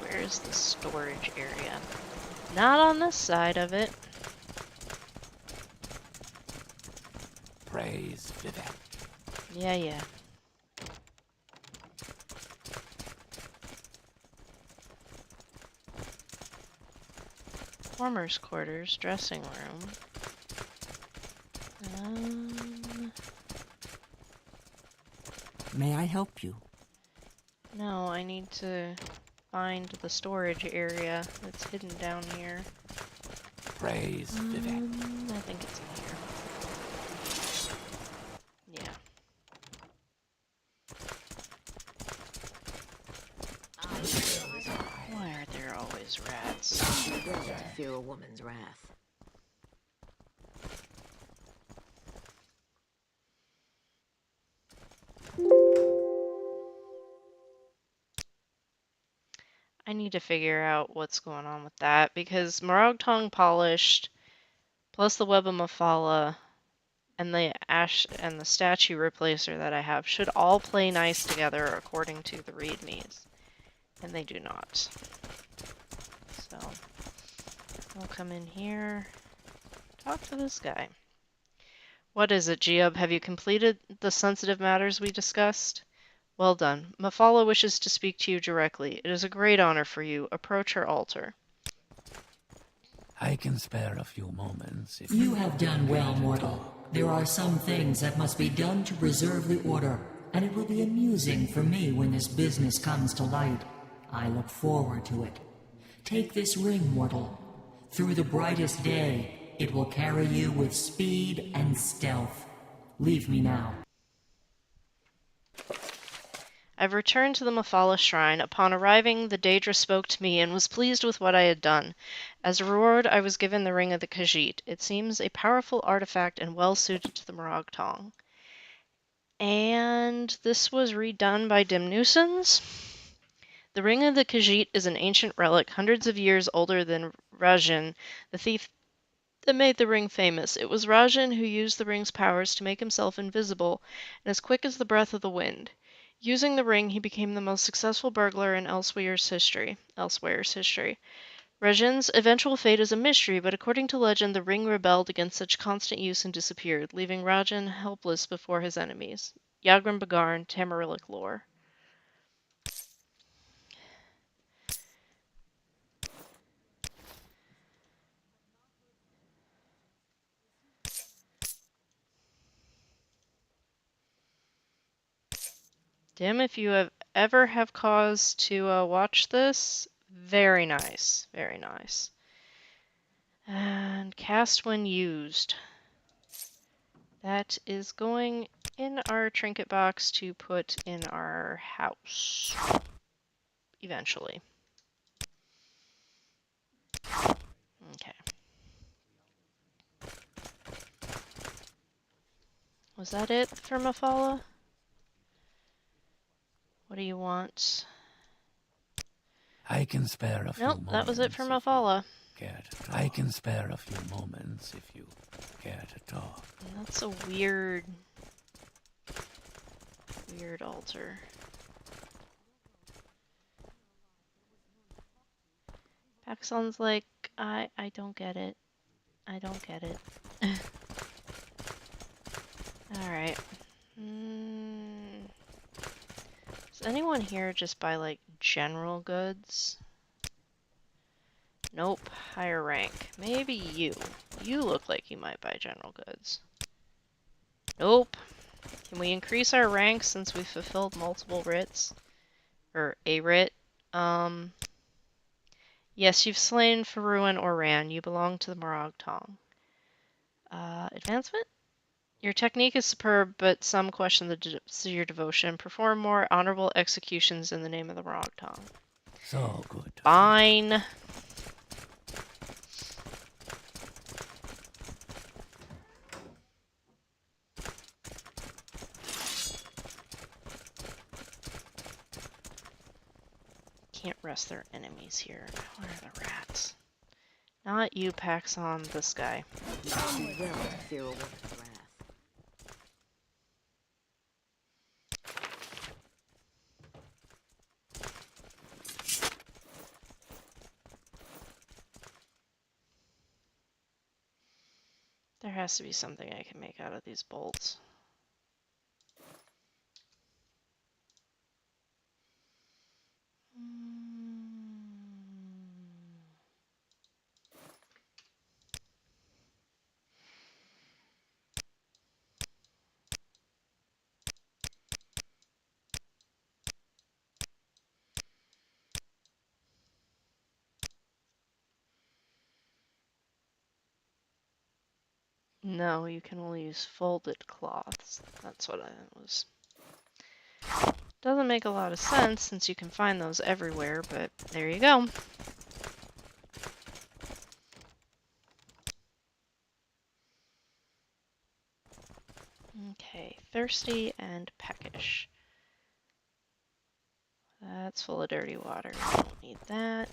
Where's the storage area? Not on this side of it. Praise Vivec. Yeah, yeah. Former's quarters, dressing room. May I help you? No, I need to find the storage area that's hidden down here. Praise Vivec. I think it's in here. Yeah. Why are there always rats? Well to fear a woman's wrath. I need to figure out what's going on with that because Morag Tongue polished, plus the Web of Mafala, and the ash and the statue replacer that I have should all play nice together according to the readmes, and they do not. So I'll come in here, talk to this guy. What is it, Jiub? Have you completed the sensitive matters we discussed? Well done. Mafala wishes to speak to you directly. It is a great honor for you. Approach her altar. I can spare a few moments if You have done well, mortal. There are some things that must be done to preserve the order, and it will be amusing for me when this business comes to light. I look forward to it. Take this ring, mortal. Through the brightest day, it will carry you with speed and stealth. Leave me now. I've returned to the Mafala shrine. Upon arriving, the Daedra spoke to me and was pleased with what I had done. As a reward, I was given the Ring of the Khajiit. It seems a powerful artifact and well suited to the Morag Tong. And this was redone by Dimnusans. The Ring of the Khajiit is an ancient relic, hundreds of years older than Rajan, the thief that made the ring famous. It was Rajan who used the ring's powers to make himself invisible and as quick as the breath of the wind. Using the ring, he became the most successful burglar in Elsweir's history. Rajan's eventual fate is a mystery, but according to legend, the ring rebelled against such constant use and disappeared, leaving Rajan helpless before his enemies. Yagran Bagarn, Tamarilic lore. Dim, if you have ever have cause to watch this, very nice, very nice. And cast when used. That is going in our trinket box to put in our house. Eventually. Okay. Was that it for Mafala? What do you want? I can spare a few moments. Nope, that was it for Mafala. I can spare a few moments if you care to talk. That's a weird altar. Paxon's like, I don't get it. I don't get it. Alright. Does anyone here just buy, like, general goods? Nope. Higher rank. Maybe you. You look like you might buy general goods. Nope. Can we increase our rank since we fulfilled multiple writs? Or a writ? Yes, you've slain Faruan or Ran. You belong to the Morag Tong. Advancement? Your technique is superb, but some question your devotion. Perform more honorable executions in the name of the Morag Tong. So good. Fine. Can't rest their enemies here. Where are the rats? Not you, Paxon, this guy. You do well to fear a woman's wrath. There has to be something I can make out of these bolts. No, you can only use folded cloths. That's what I was. Doesn't make a lot of sense since you can find those everywhere, but there you go. Okay, thirsty and peckish. That's full of dirty water. We don't need that.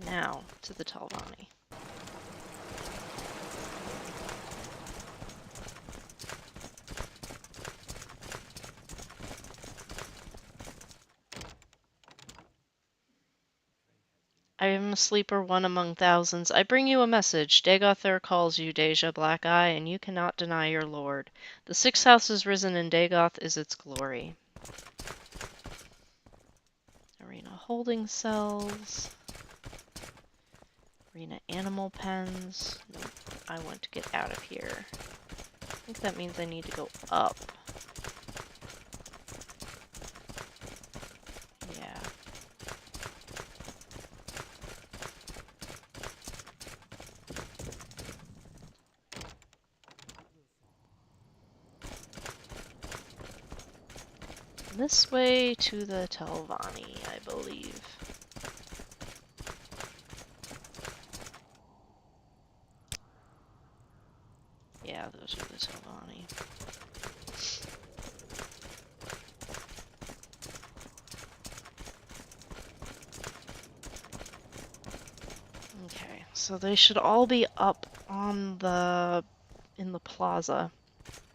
Now to the Talvani. I am a sleeper, one among thousands. I bring you a message. Dagoth calls you, Dacia, Black Eye, and you cannot deny your lord. The sixth house is risen, and Dagoth is its glory. Arena holding cells. Arena animal pens. Nope, I want to get out of here. I think that means I need to go up. Yeah. This way to the Telvanni, I believe. Yeah, those are the Telvanni. Okay, so they should all be up on in the plaza,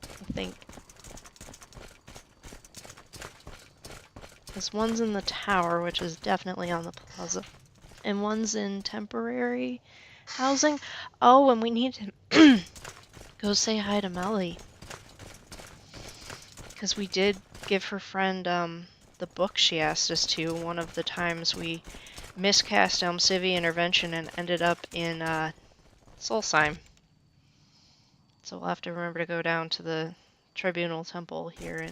I think. Because one's in the tower, which is definitely on the plaza. And one's in temporary housing. Oh, and we need to go say hi to Melly. Because we did give her friend the book she asked us to one of the times we miscast Civi Intervention and ended up in Solstheim. So we'll have to remember to go down to the Tribunal Temple here in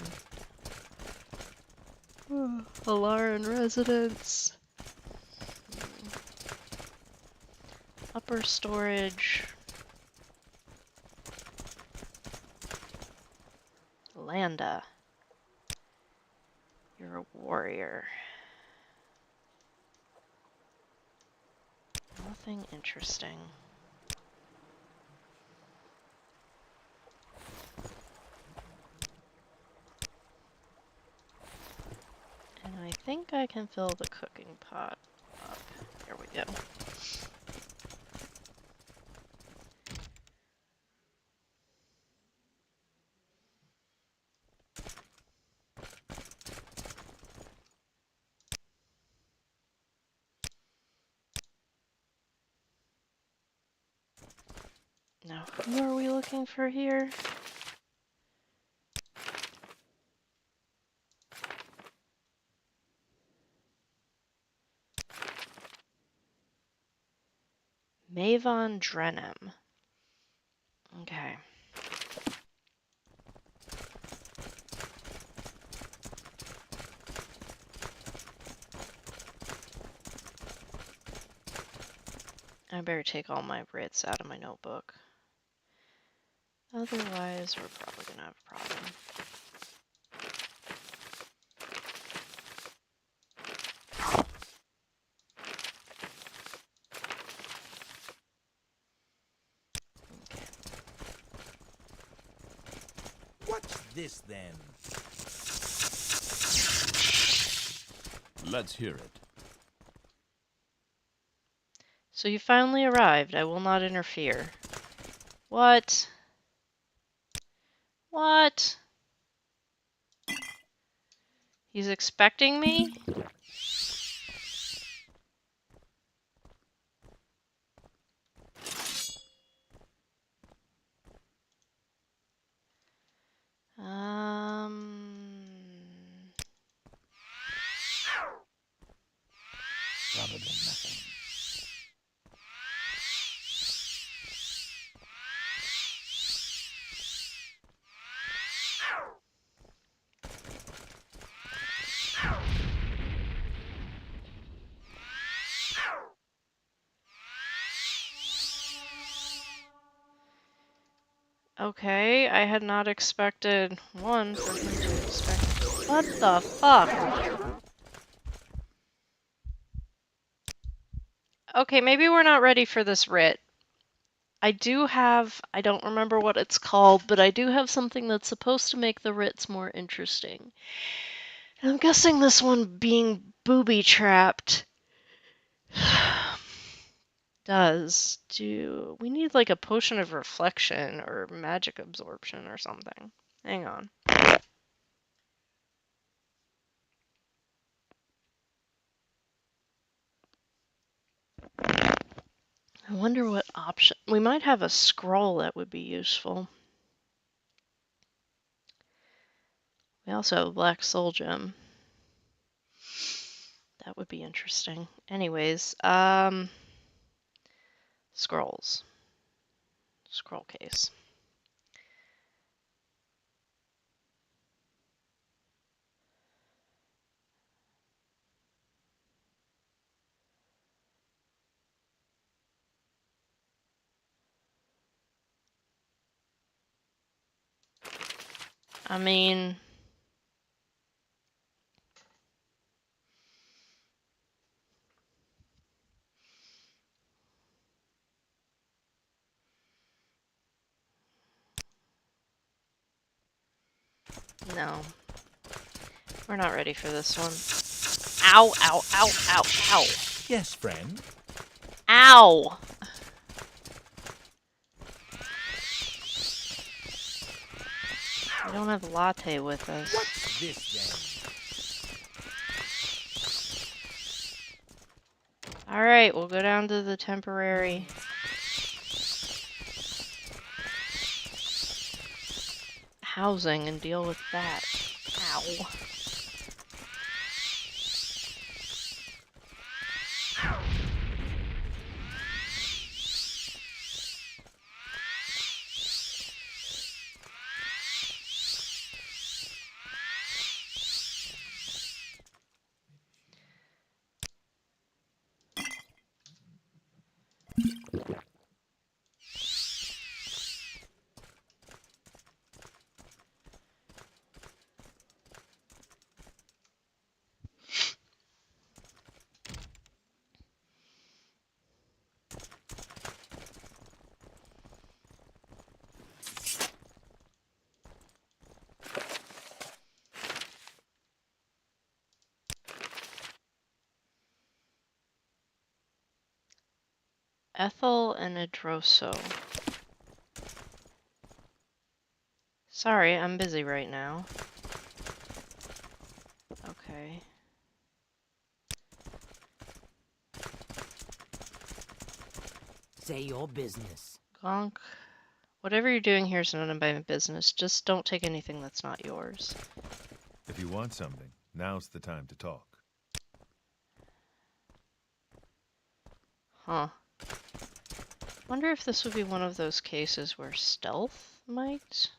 Alaran Residence. Upper storage. Landa. You're a warrior. Nothing interesting. And I think I can fill the cooking pot up. There we go. Now, who are we looking for here? Mavon Drenham. Okay. I better take all my writs out of my notebook. Otherwise, we're probably gonna have a problem. Okay. What's this then? Let's hear it. So you finally arrived. I will not interfere. What? What? He's expecting me? Probably nothing. Okay, I had not expected one for him to expect. What the fuck? Okay, maybe we're not ready for this writ. I do have, I don't remember what it's called, but I do have something that's supposed to make the writs more interesting. And I'm guessing this one being booby-trapped does do... We need like a potion of reflection or magic absorption or something. Hang on. I wonder what option... We might have a scroll that would be useful. We also have a black soul gem. That would be interesting. Anyways, scrolls. Scroll case. I mean... No. We're not ready for this one. Ow, ow, ow, ow, ow. Yes, friend. Ow! We don't have Latte with us. What's this then? Alright, we'll go down to the temporary housing and deal with that. Ow. Ethel and Adroso. Sorry, I'm busy right now. Okay. Say your business. Gonk. Whatever you're doing here is none of my business. Just don't take anything that's not yours. If you want something, now's the time to talk. Huh. Wonder if this would be one of those cases where stealth might?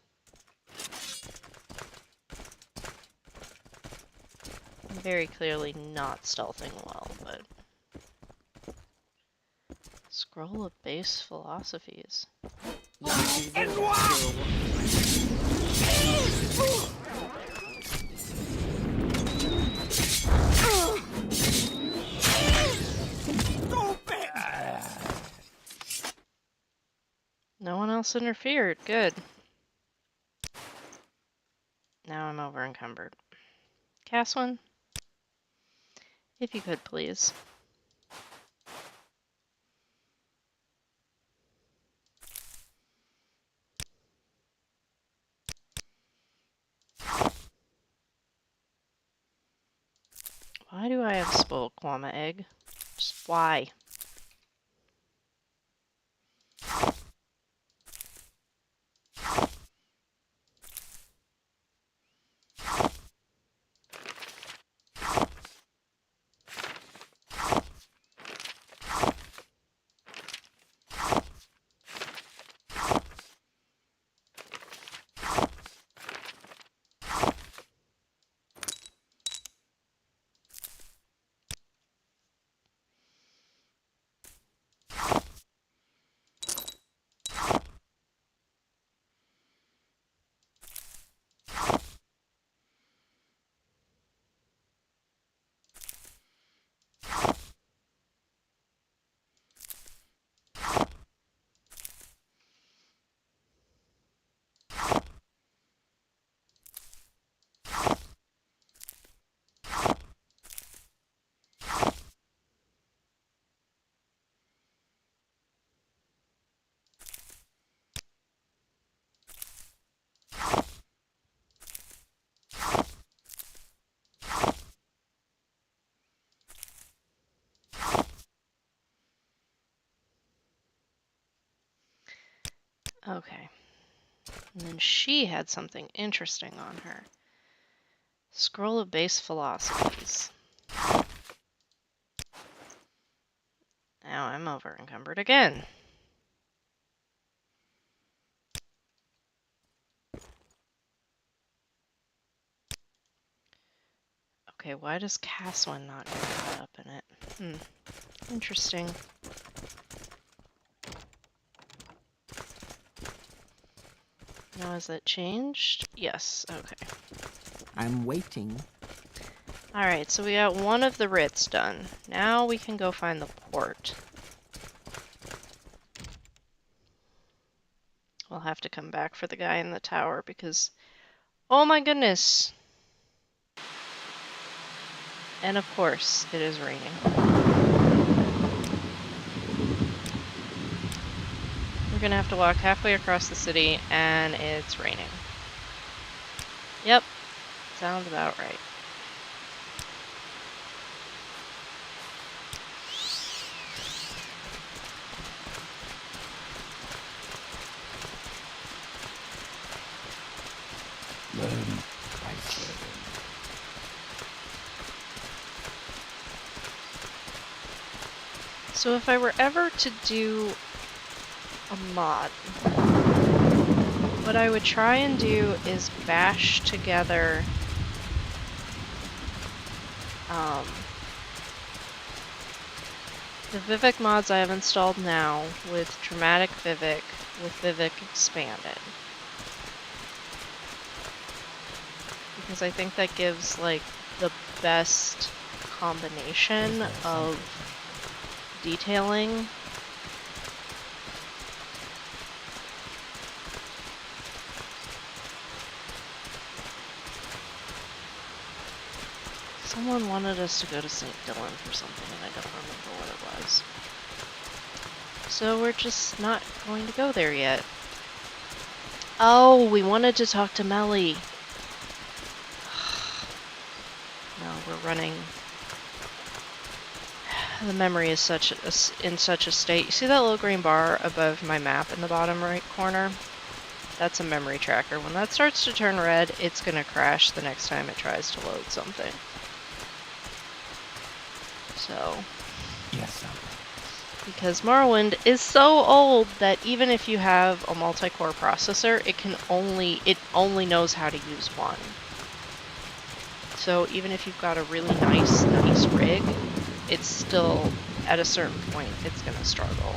I'm very clearly not stealthing well, but... Scroll of base philosophies. No one else interfered. Good. Now I'm over encumbered. Caswin, if you could, please. Why do I have spoiled Kwama egg? Just why? Okay. And then she had something interesting on her. Scroll of Base Philosophies. Now I'm over encumbered again. Okay, why does Caswin not get caught up in it? Interesting. Now has that changed? Yes, okay. I'm waiting. Alright, so we got one of the writs done. Now we can go find the port. We'll have to come back for the guy in the tower because... Oh my goodness! And of course, it is raining. We're gonna have to walk halfway across the city, and it's raining. Yep, sounds about right. Learn by serving. So if I were ever to do a mod, what I would try and do is bash together the Vivec mods I have installed now with Dramatic Vivec with Vivec Expanded. Because I think that gives like the best combination of detailing. Someone wanted us to go to St. Dylan for something, and I don't remember what it was. So we're just not going to go there yet. Oh, we wanted to talk to Melly. No, we're running. The memory is in such a state. You see that little green bar above my map in the bottom right corner? That's a memory tracker. When that starts to turn red, it's going to crash the next time it tries to load something. So, Yes, sir. because Morrowind is so old that even if you have a multi-core processor, it only knows how to use one. So even if you've got a really nice rig, it's still, at a certain point, it's going to struggle.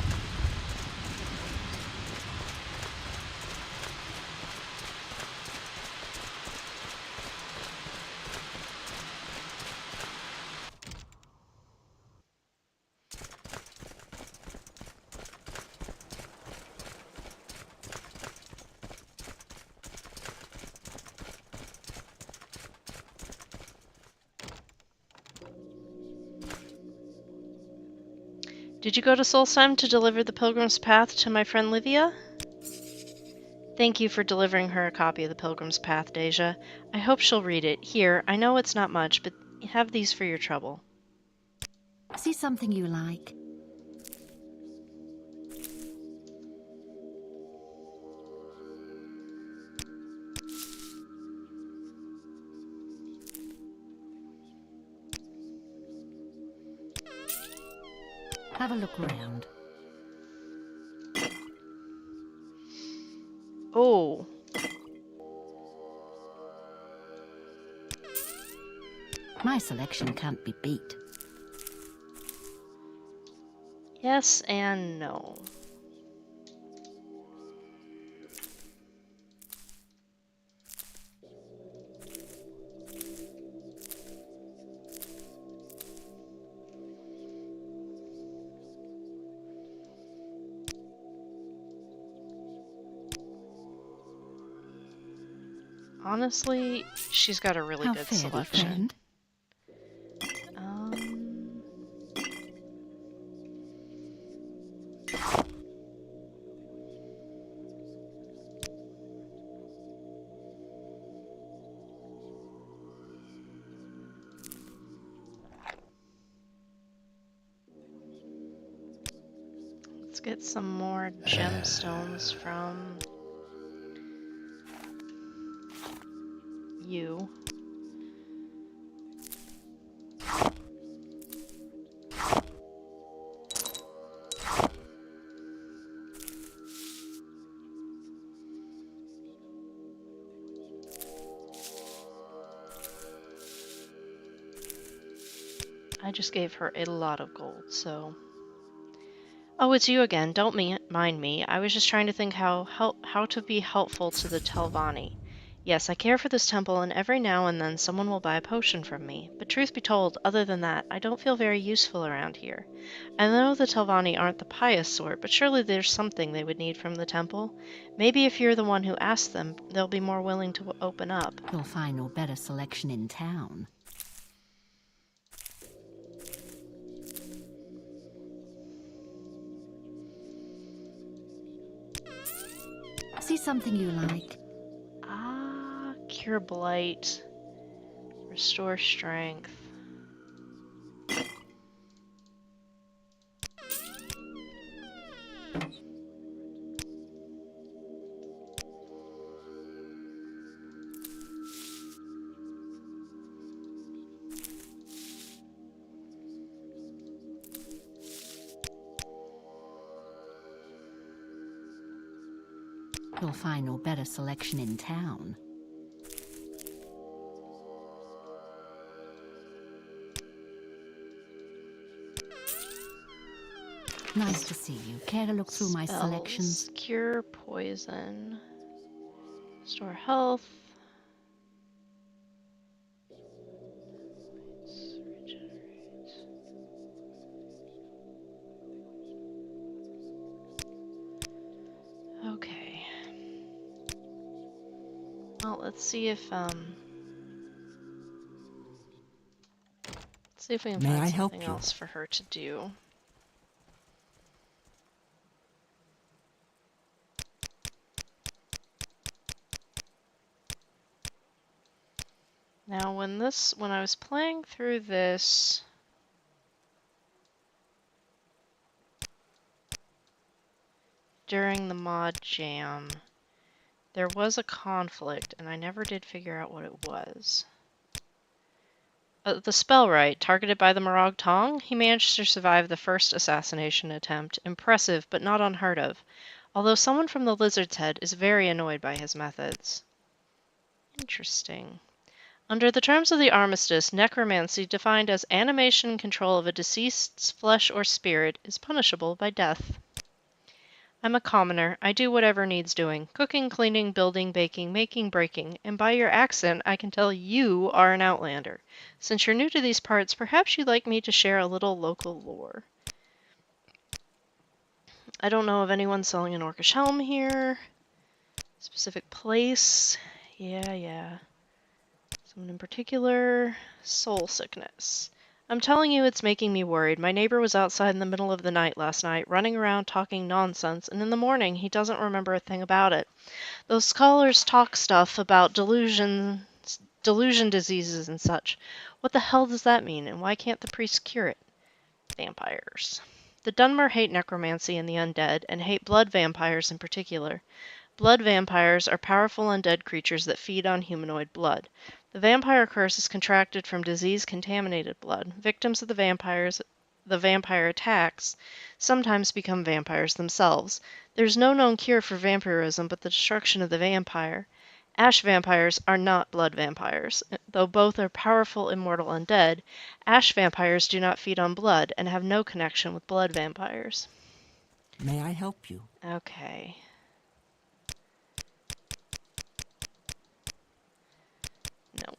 Did you go to Solstheim to deliver the Pilgrim's Path to my friend Livia? Thank you for delivering her a copy of the Pilgrim's Path, Dacia. I hope she'll read it. Here, I know it's not much, but have these for your trouble. See something you like? Have a look around. Oh. My selection can't be beat. Yes and no. Honestly, she's got a really good selection. Let's Let's get some more gemstones from you. I just gave her a lot of gold, so... Oh, it's you again. Don't mind me. I was just trying to think how to be helpful to the Telvanni. Yes, I care for this temple, and every now and then someone will buy a potion from me. But truth be told, other than that, I don't feel very useful around here. I know the Telvanni aren't the pious sort, but surely there's something they would need from the temple. Maybe if you're the one who asks them, they'll be more willing to open up. You'll find no better selection in town. See something you like? Ah, cure blight. Restore strength. You'll find no better selection in town. Nice to see you. Care to look through my selections? Cure poison. Restore health. Okay. Well, let's see if we can find something else for her to do. Now, when I was playing through this, during the mod jam, there was a conflict, and I never did figure out what it was. The Spellwright, targeted by the Morag Tong, he managed to survive the first assassination attempt. Impressive, but not unheard of. Although someone from the Lizard's Head is very annoyed by his methods. Interesting. Under the terms of the armistice, necromancy, defined as animation and control of a deceased's flesh or spirit, is punishable by death. I'm a commoner. I do whatever needs doing. Cooking, cleaning, building, baking, making, breaking. And by your accent, I can tell you are an outlander. Since you're new to these parts, perhaps you'd like me to share a little local lore. I don't know of anyone selling an orcish helm here. Specific place. Yeah. Someone in particular. Soul sickness. I'm telling you, it's making me worried. My neighbor was outside in the middle of the night last night, running around talking nonsense, and in the morning he doesn't remember a thing about it. Those scholars talk stuff about delusion diseases and such. What the hell does that mean, and why can't the priest cure it? Vampires. The Dunmer hate necromancy and the undead, and hate blood vampires in particular. Blood vampires are powerful undead creatures that feed on humanoid blood. The vampire curse is contracted from disease-contaminated blood. Victims of the vampire attacks sometimes become vampires themselves. There's no known cure for vampirism but the destruction of the vampire. Ash vampires are not blood vampires. Though both are powerful immortal undead, ash vampires do not feed on blood and have no connection with blood vampires. May I help you? Okay. Nope.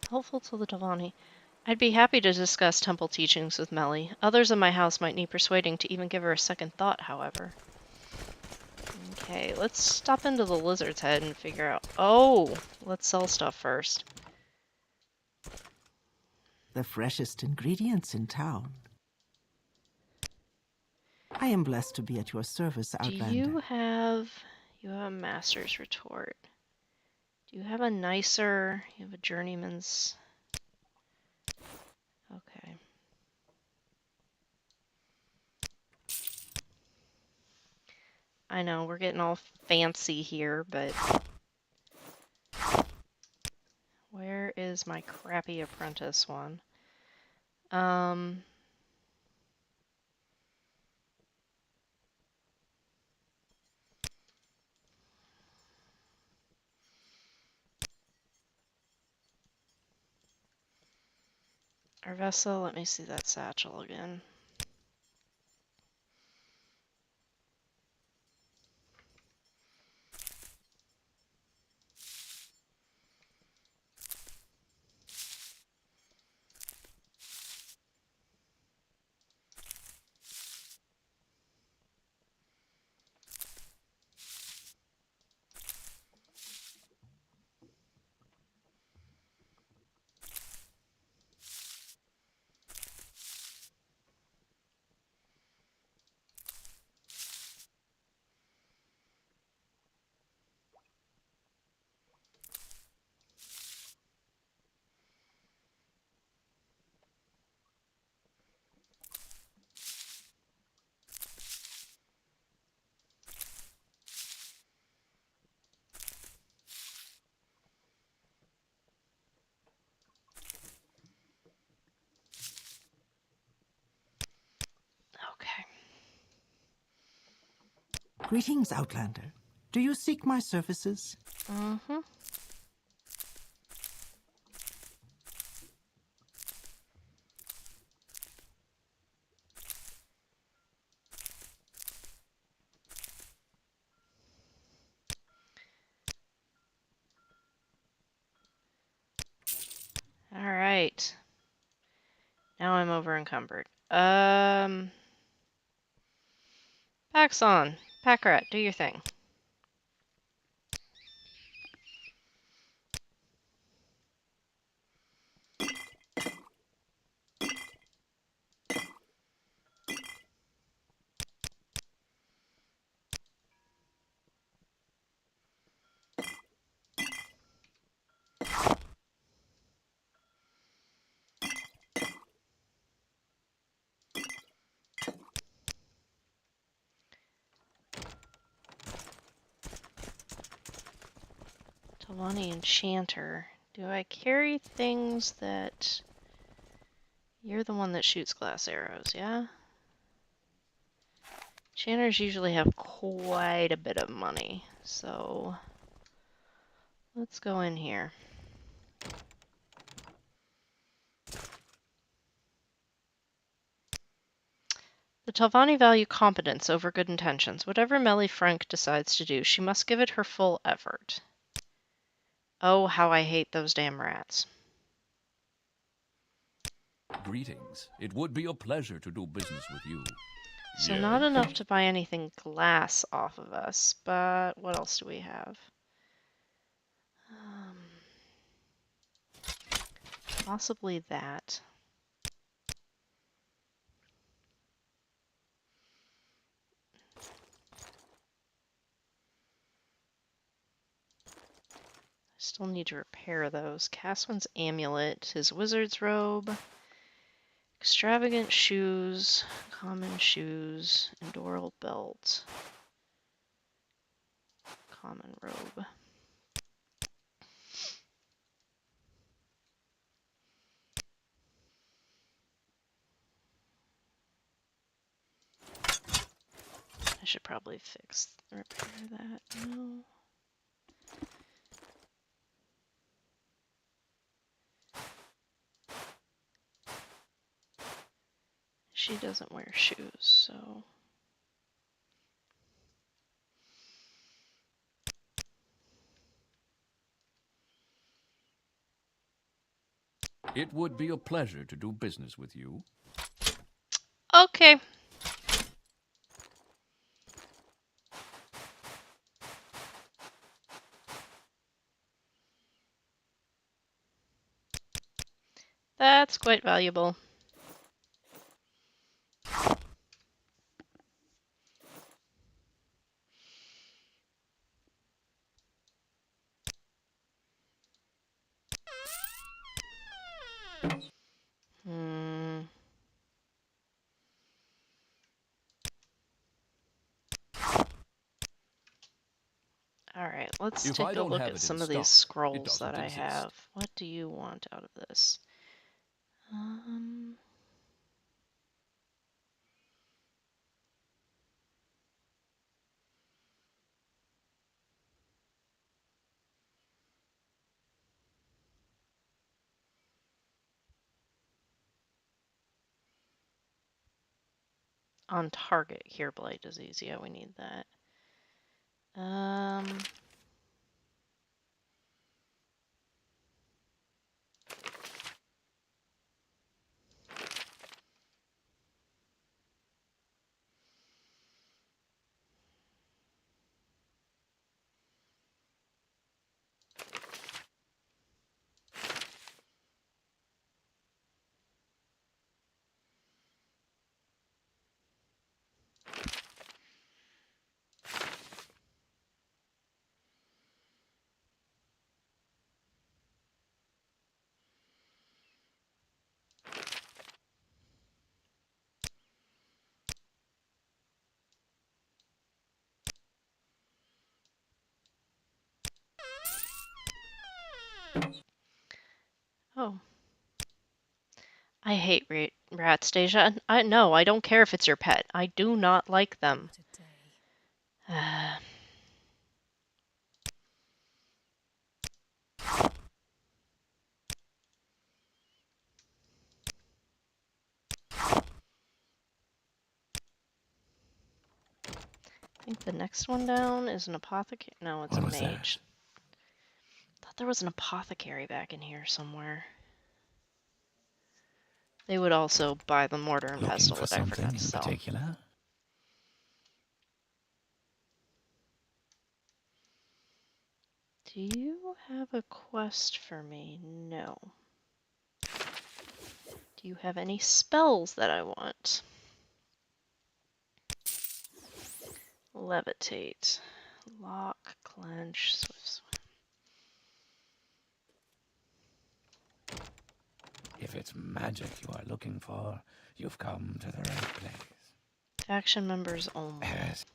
Helpful to the Telvanni. I'd be happy to discuss temple teachings with Melly. Others in my house might need persuading to even give her a second thought, however. Okay, let's stop into the Lizard's Head and figure out... Oh! Let's sell stuff first. The freshest ingredients in town. I am blessed to be at your service, Do Outlander. you have a master's retort? Do you have a nicer? You have a journeyman's. Okay. I know we're getting all fancy here, but where is my crappy apprentice one? Arvesa, let me see that satchel again. Okay. Greetings, Outlander. Do you seek my services? Mm-hmm. All right. Now I'm over encumbered. Paxon, Packrat, do your thing. Talani Enchanter. Do I carry things that... You're the one that shoots glass arrows, yeah? Enchanters usually have quite a bit of money, so... Let's go in here. The Talvani value competence over good intentions. Whatever Melly Frank decides to do, she must give it her full effort. Oh, how I hate those damn rats. Greetings. It would be a pleasure to do business with you. So not enough to buy anything glass off of us, but what else do we have? Possibly that. Still need to repair those. Caswin's amulet, his wizard's robe, extravagant shoes, common shoes, endoral belt, common robe. I should probably repair that. No. She doesn't wear shoes, so... It would be a pleasure to do business with you. Okay. That's quite valuable. Hmm. Alright, let's If I take a don't look have at it some in of these stock, it scrolls doesn't that I exist. have. What do you want out of this? On target cure blight disease. Yeah, we need that. Oh. I hate rats, Dacia. No, I don't care if it's your pet. I do not like them. I think the next one down is an apothecary. No, it's a mage. Thought there was an apothecary back in here somewhere. They would also buy the mortar and pestle that I forgot to sell. Particular? Do you have a quest for me? No. Do you have any spells that I want? Levitate. Lock, clench, swift swim. If it's magic you are looking for, you've come to the right place. Faction members only. Yes.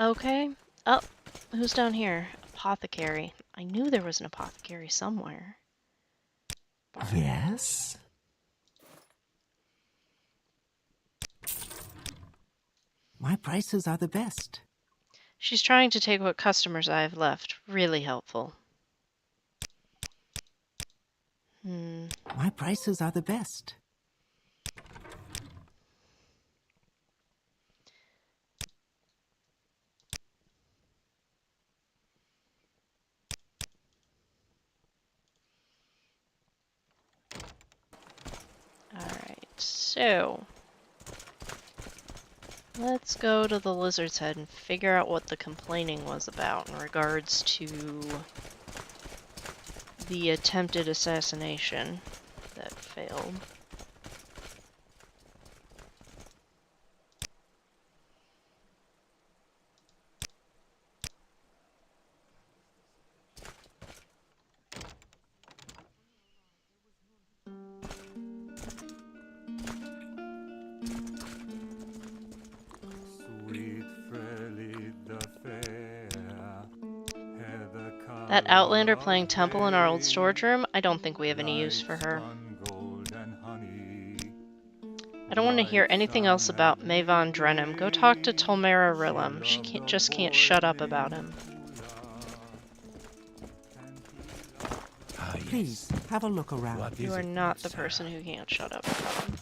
Okay. Oh, who's down here? Apothecary. I knew there was an apothecary somewhere. Yes? My prices are the best. She's trying to take what customers I have left. Really helpful. My prices are the best. Alright, so let's go to the Lizard's Head and figure out what the complaining was about in regards to the attempted assassination that failed. That Outlander playing Temple in our old storage room, I don't think we have any use for her. I don't want to hear anything else about Mavan Drenham. Go talk to Tolmera Rillam. She just can't shut up about him. Please, have a look around. You are not the person who can't shut up about him.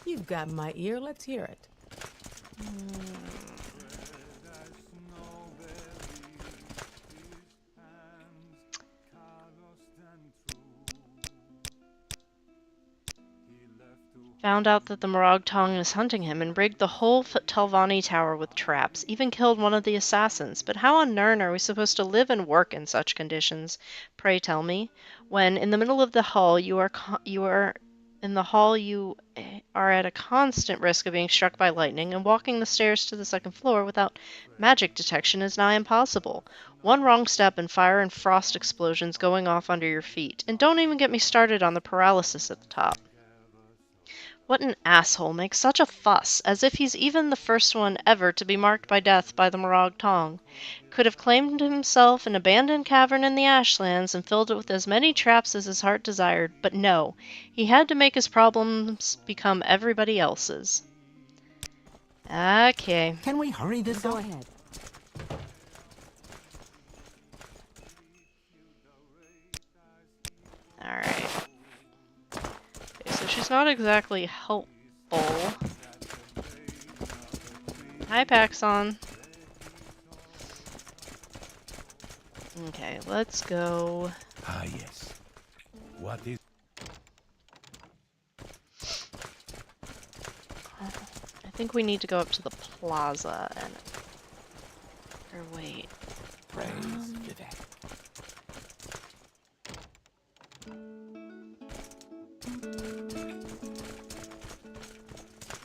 You've got my ear. Let's hear it. Found out that the Morag Tong is hunting him and rigged the whole Telvanni Tower with traps, even killed one of the assassins. But how on Nirn are we supposed to live and work in such conditions, pray tell me, when in the middle of the hull you are In the hall, you are at a constant risk of being struck by lightning, and walking the stairs to the second floor without magic detection is nigh impossible. One wrong step and fire and frost explosions going off under your feet. And don't even get me started on the paralysis at the top. What an asshole makes such a fuss, as if he's even the first one ever to be marked by death by the Morag Tong. Could have claimed himself an abandoned cavern in the Ashlands and filled it with as many traps as his heart desired, but no, he had to make his problems become everybody else's. Okay. Can we hurry this up? Go ahead. Alright. Okay, so she's not exactly helpful. Hi, Paxon. Okay, let's go. Ah, yes. What is... I think we need to go up to the plaza and... Or wait. Praise Vivec.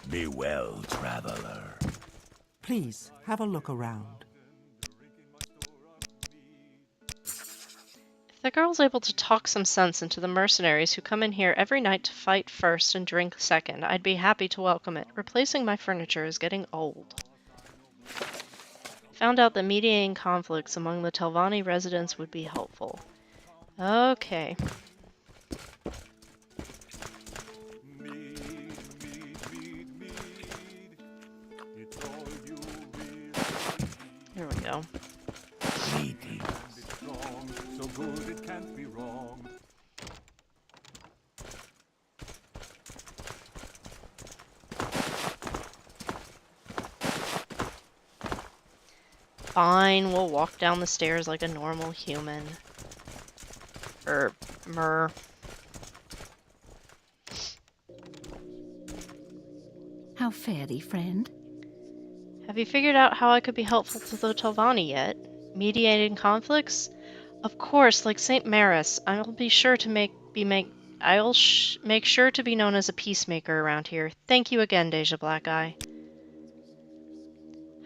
Be well, traveler. Please, have a look around. If the girl's able to talk some sense into the mercenaries who come in here every night to fight first and drink second, I'd be happy to welcome it. Replacing my furniture is getting old. Found out that mediating conflicts among the Telvanni residents would be helpful. Okay. Here we go. So good it can't be wrong. Fine, we'll walk down the stairs like a normal human. Mer. How fare thee, friend? Have you figured out how I could be helpful to the Telvanni yet? Mediating conflicts? Of course, like Saint Maris, I'll be sure to make sure to be known as a peacemaker around here. Thank you again, Dacia Blackeye.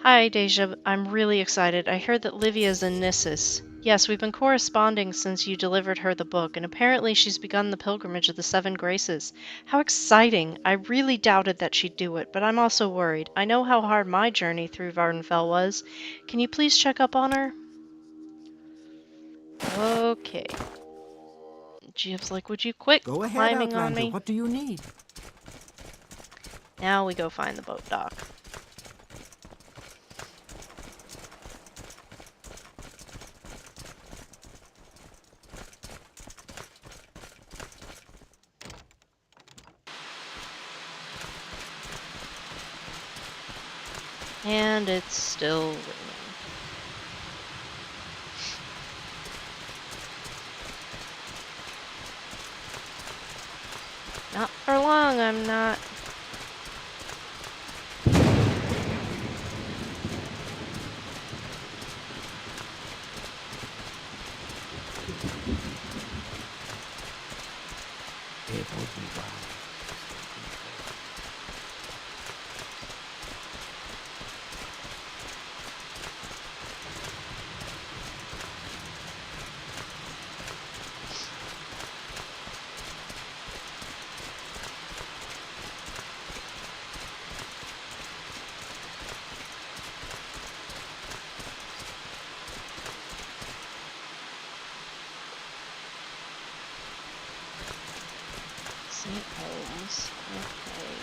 Hi, Dacia. I'm really excited. I heard that Livia's in Nissus. Yes, we've been corresponding since you delivered her the book, and apparently she's begun the pilgrimage of the Seven Graces. How exciting! I really doubted that she'd do it, but I'm also worried. I know how hard my journey through Vardenfell was. Can you please check up on her? Okay. Jiub's like, would you quit Go ahead, climbing on Outlander. me? What do you need? Now we go find the boat dock. And it's still raining. Not for long, I'm not. It would be wise. St. Holmes. Okay.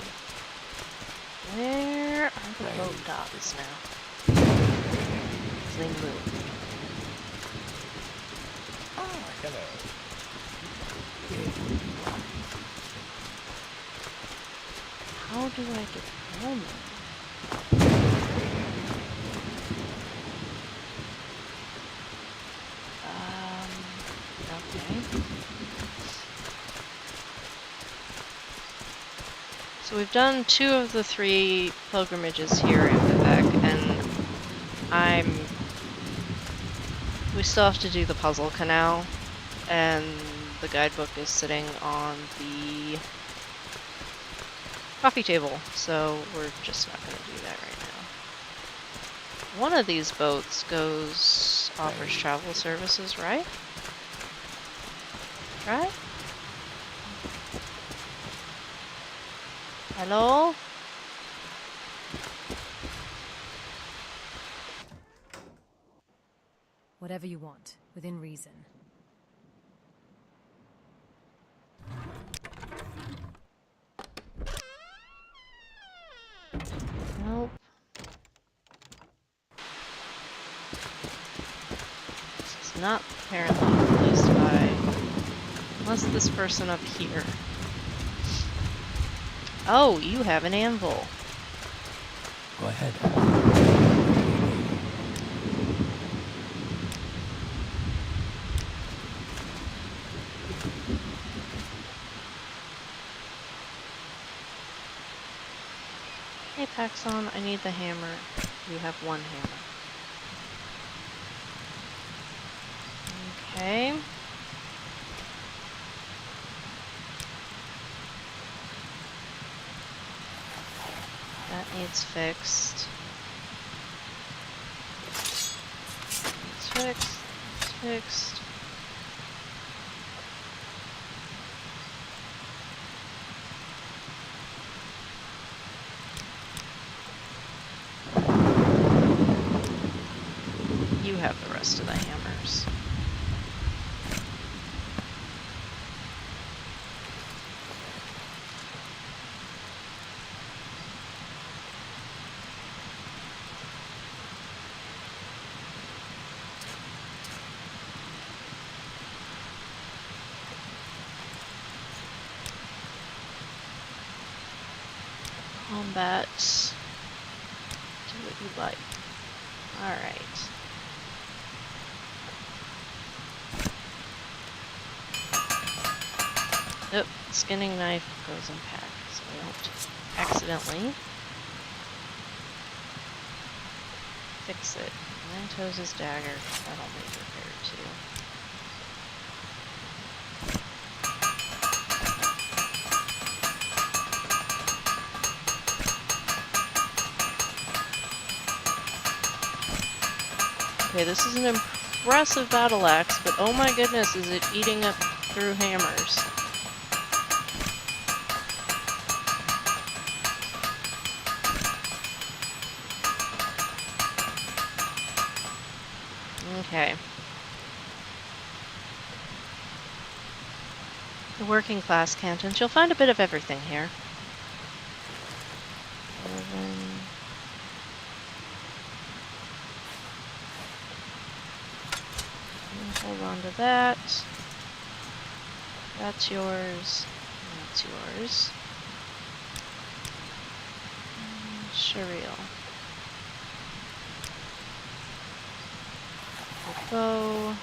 Where are the boat docks now? They move. Ah, hello. How do I get home? Okay. So we've done 2 of the 3 pilgrimages here in Vivec, and we still have to do the puzzle canal, and the guidebook is sitting on the coffee table, so we're just not going to do that right now. One of these boats offers travel services, right? Right? Hello? Whatever you want, within reason. Nope. This is not apparently replaced by... Unless this person up here. Oh, you have an anvil. Go ahead. Hey, Paxon, I need the hammer. You have one hammer. Okay. That needs fixed. It's fixed. It's fixed. You have the rest of the hammers. Combat. Do what you like. Alright. Nope, skinning knife goes in pack, so I don't accidentally fix it. Nine toes is dagger. That'll need repaired too. Okay, this is an impressive battle axe, but oh my goodness, is it eating up through hammers. Okay. The working class cantons. You'll find a bit of everything here. 11. Hold on to that. That's yours. That's yours. And Shareel. Bow,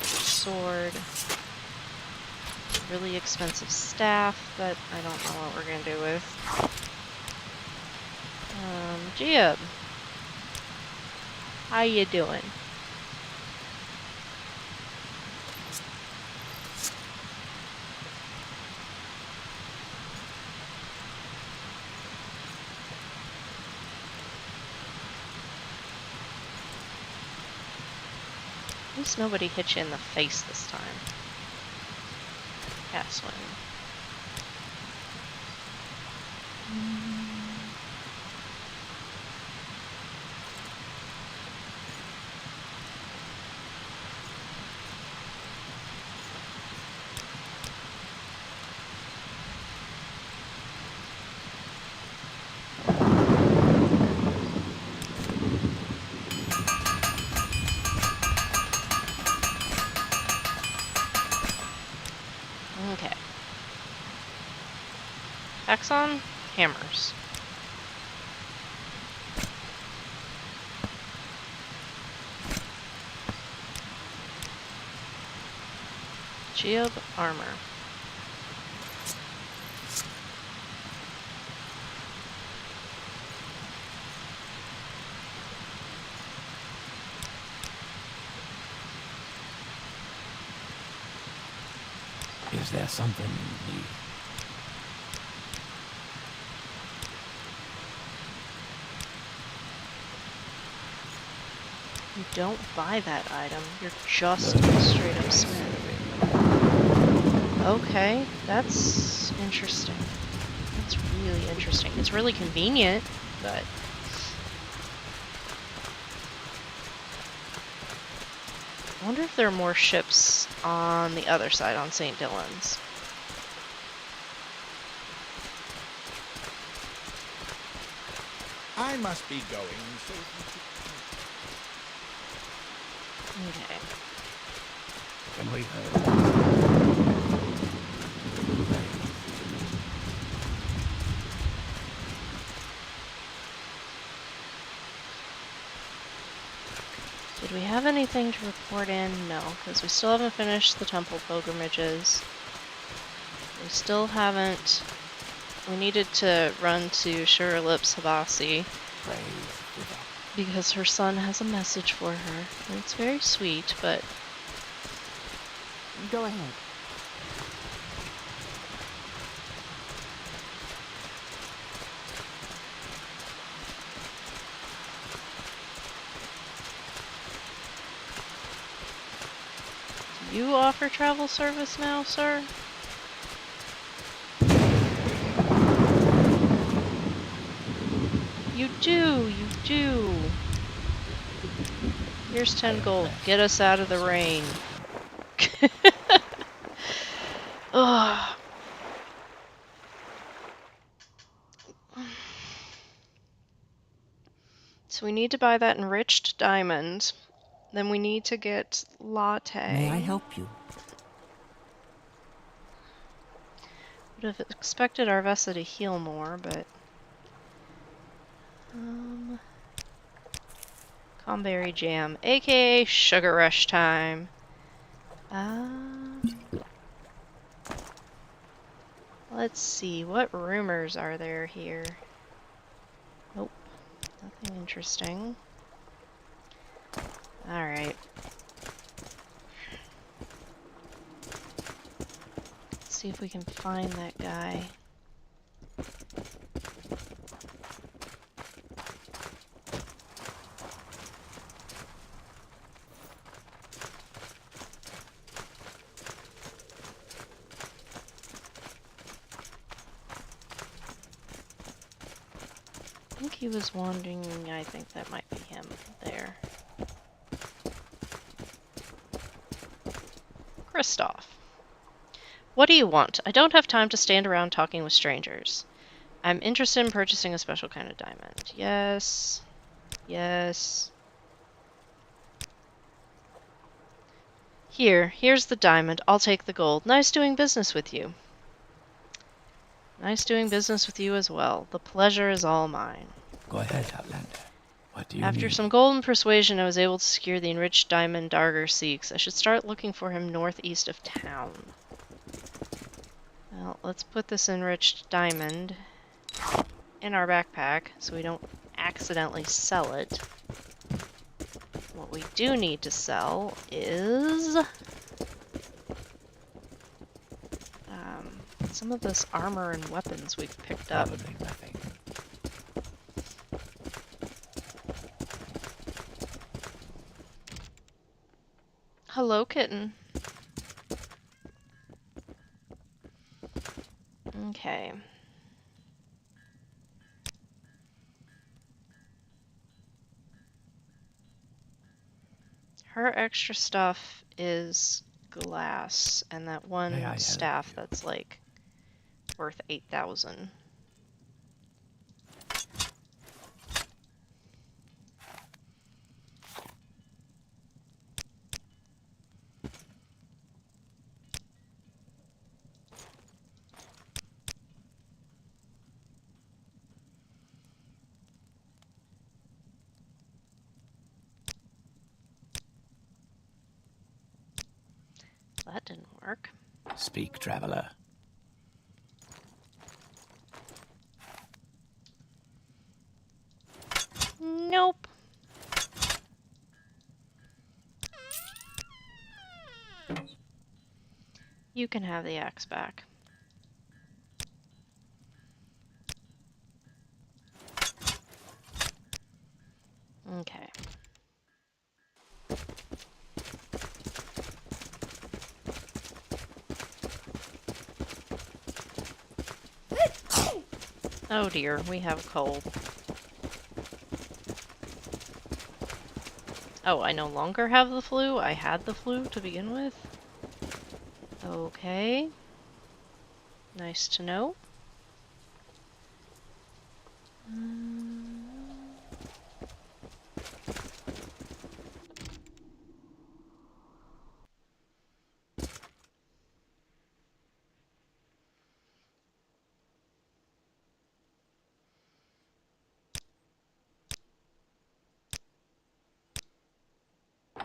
sword, really expensive staff that I don't know what we're gonna do with. Jiub, how you doing? At least nobody hit you in the face this time. Caswin. Okay. Paxon, hammers. Jiub, armor. Is there something you need? don't buy that item. You're just a straight up smith. Okay, that's interesting. That's really interesting. It's really convenient, but... I wonder if there are more ships on the other side, on St. Dylan's. I must be going, so... Okay. Can we Did we have anything to report in? No, because we still haven't finished the temple pilgrimages. We still haven't... We needed to run to Shareel's Habasi because her son has a message for her. And it's very sweet, but... Go ahead. Do you offer travel service now, sir? You do, you do. Here's 10 gold. Get us out of the rain. Ugh. So we need to buy that enriched diamond. Then we need to get Latte. May I help you? Would have expected Arvesa to heal more, but... Comberry jam, aka sugar rush time. Let's see, what rumors are there here? Nope, nothing interesting. Alright. Let's see if we can find that guy. I think he was wandering. I think that might be him there. Kristoff. What do you want? I don't have time to stand around talking with strangers. I'm interested in purchasing a special kind of diamond. Yes. Yes. Here's the diamond. I'll take the gold. Nice doing business with you. Nice doing business with you as well. The pleasure is all mine. Go ahead, Outlander. What do you After need? some golden persuasion, I was able to secure the enriched diamond Darger seeks. I should start looking for him northeast of town. Well, let's put this enriched diamond in our backpack so we don't accidentally sell it. What we do need to sell is... some of this armor and weapons we've picked up. Probably nothing. Hello, kitten. Okay. Her extra stuff is glass, and that one staff that's like worth 8,000. That didn't work. Speak, traveler. Nope. You can have the axe back. Okay. Oh dear, we have coal. Oh, I no longer have the flu? I had the flu to begin with? Okay. Nice to know.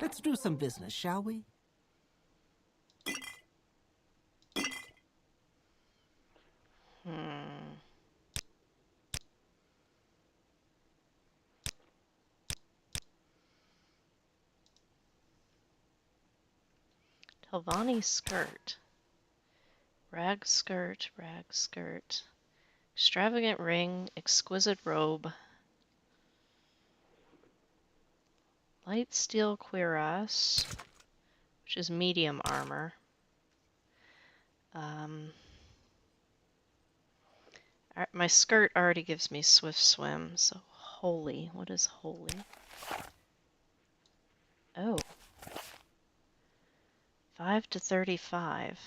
Let's do some business, shall we? Telvani skirt. Rag skirt, rag skirt. Extravagant ring, exquisite robe. Light steel cuirass, which is medium armor. My skirt already gives me swift swim, so holy. What is holy? Oh. 5 to 35.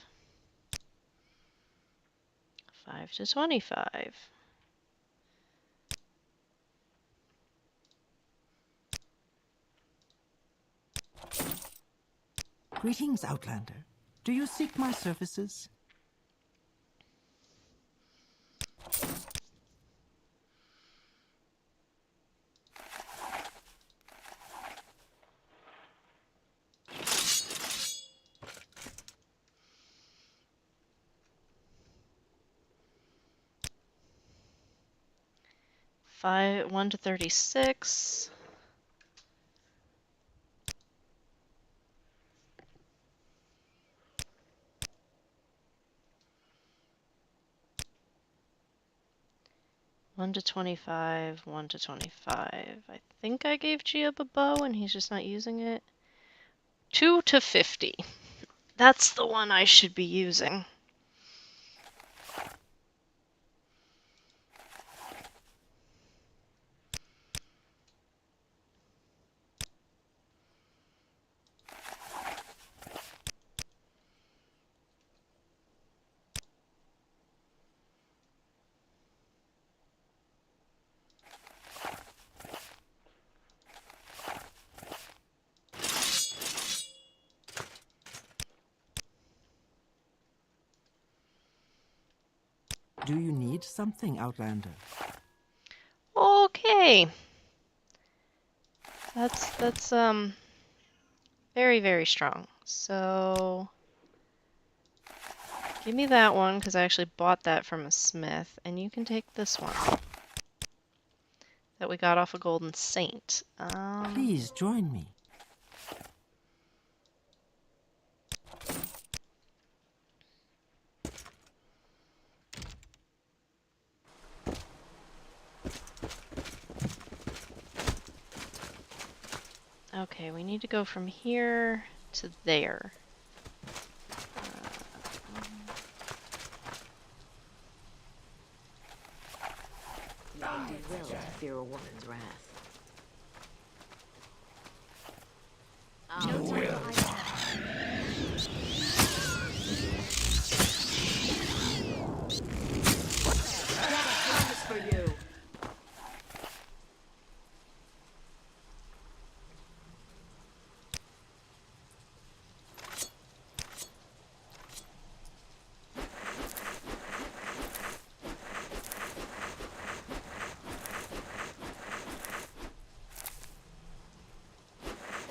5 to 25. Greetings, Outlander. Do you seek my services? Five, 1 to 36. One to 25, 1 to 25. I think I gave Jiub a bow and he's just not using it. 2 to 50. That's the one I should be using. Do you need something, Outlander? Okay. That's very, very strong. So give me that one because I actually bought that from a smith, and you can take this one that we got off a Golden Saint. Please join me. Okay, we need to go from here to there. You would do well to fear a woman's wrath. No time to hide. For you.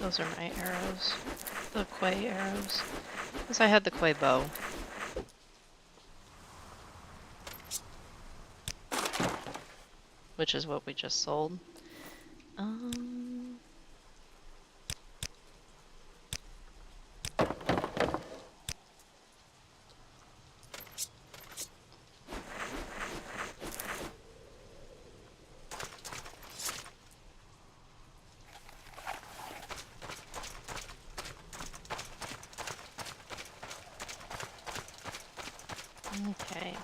Those are my arrows. The Quay arrows. Because I had the Quay bow. Which is what we just sold. Okay.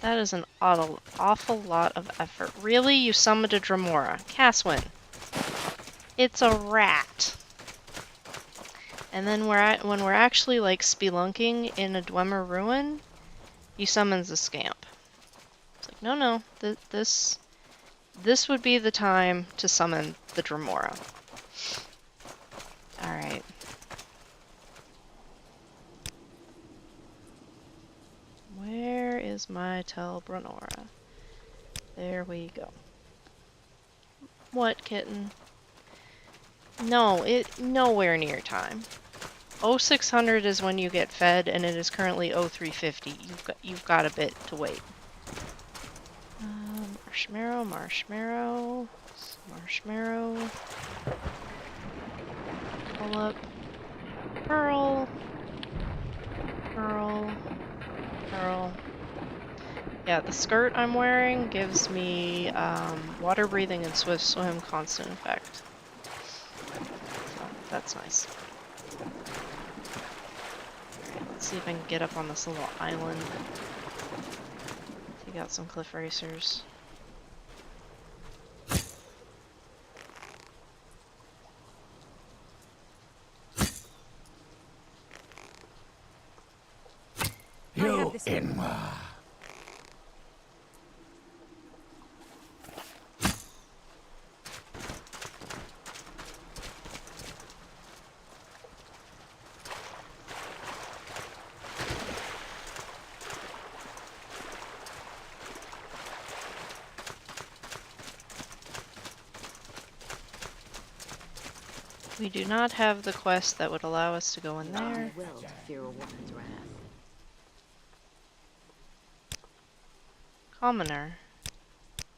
That is an awful lot of effort. Really? You summoned a Dremora. Caswin. It's a rat. And then when we're actually like spelunking in a Dwemer ruin, he summons a scamp. It's like, no, this would be the time to summon the Dremora. Alright. Where is my Telbranora? There we go. What, kitten? No, nowhere near time. 0600 is when you get fed, and it is currently 0350. You've got a bit to wait. Marshmallow. Pull up. Pearl. Yeah, the skirt I'm wearing gives me water breathing and swift swim constant effect. So that's nice. Alright, let's see if I can get up on this little island. Take out some cliff racers. We do not have the quest that would allow us to go in there. Well to fear a woman's wrath. Commoner.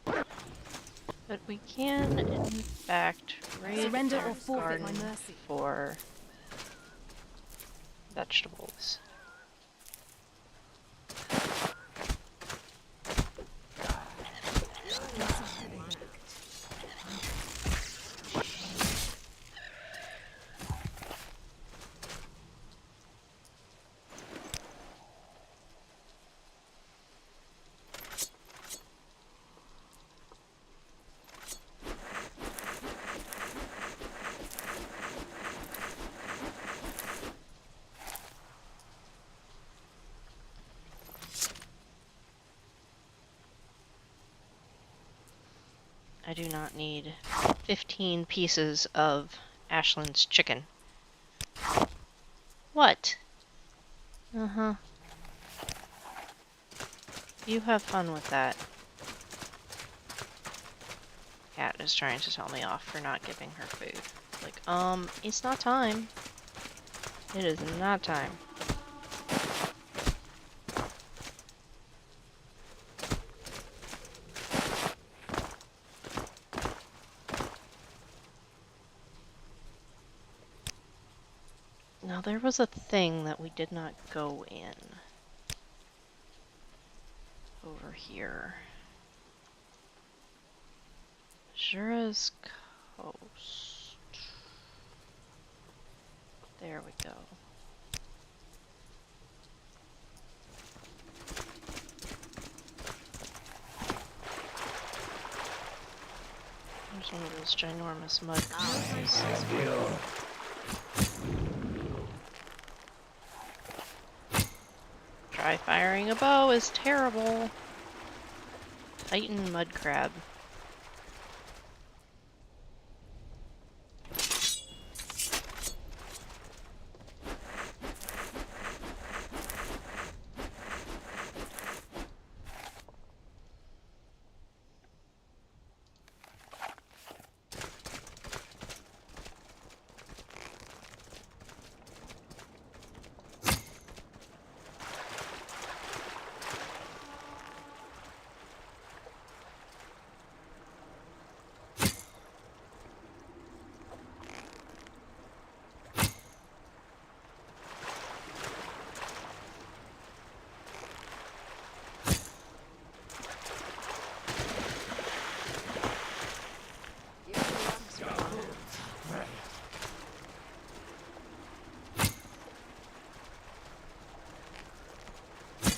But we can, in fact, raid Surrender their or forfeit garden my mercy. for vegetables. I do not need 15 pieces of Ashland's chicken. What? Uh-huh. You have fun with that. Cat is trying to tell me off for not giving her food. Like, it's not time. It is not time. Now there was a thing that we did not go in. Over here. Azura's Coast. There we go. There's one of those ginormous mud crabs. Try firing a bow is terrible. Titan mud crab.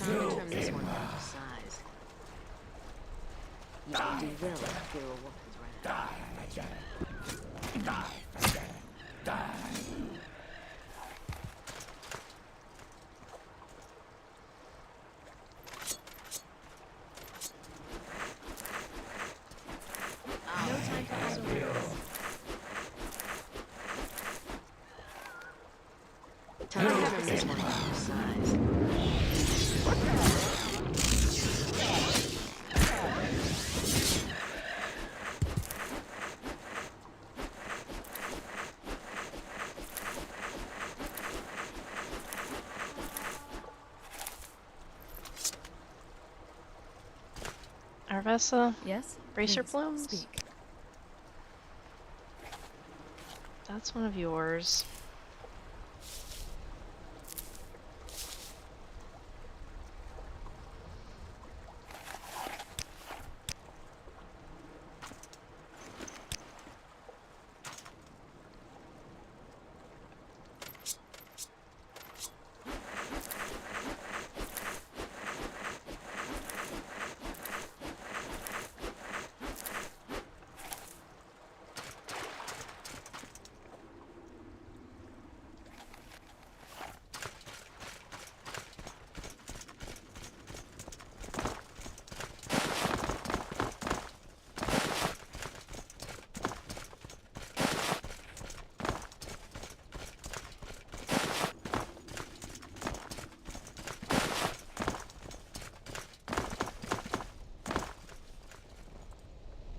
Trim this one down to size. You will do well to fear a woman's wrath. No time for Azura. Time to trim this one down to size. Arvesa, Yes? bracer Please, plumes? speak. That's one of yours.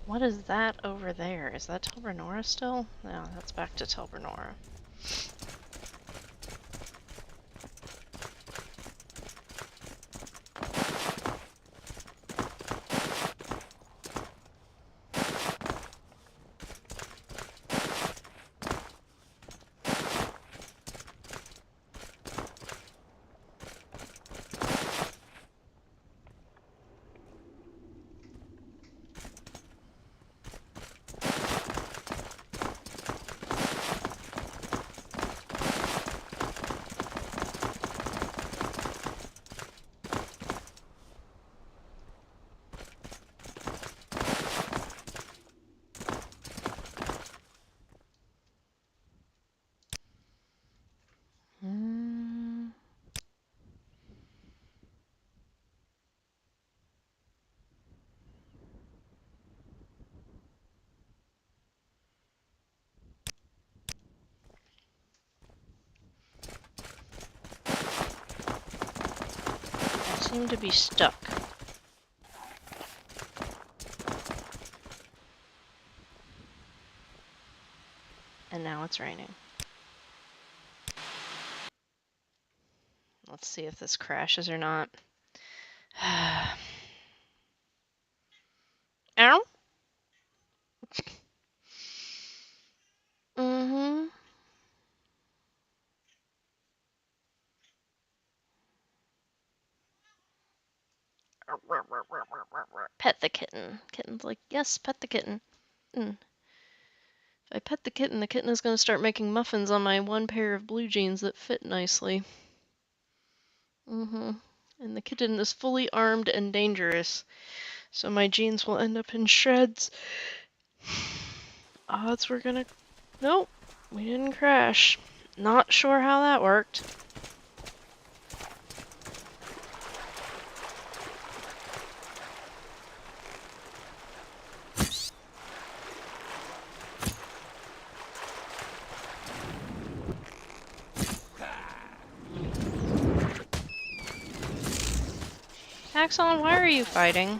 What is that over there? Is that Telbernora still? No, that's back to Telbernora. I seem to be stuck. And now it's raining. Let's see if this crashes or not. Ow? Mm-hmm. Pet the kitten. Kitten's like, yes, pet the kitten. If I pet the kitten is going to start making muffins on my one pair of blue jeans that fit nicely. And the kitten is fully armed and dangerous, so my jeans will end up in shreds. Odds we're gonna... Nope, we didn't crash. Not sure how that worked. Paxon, why are you fighting?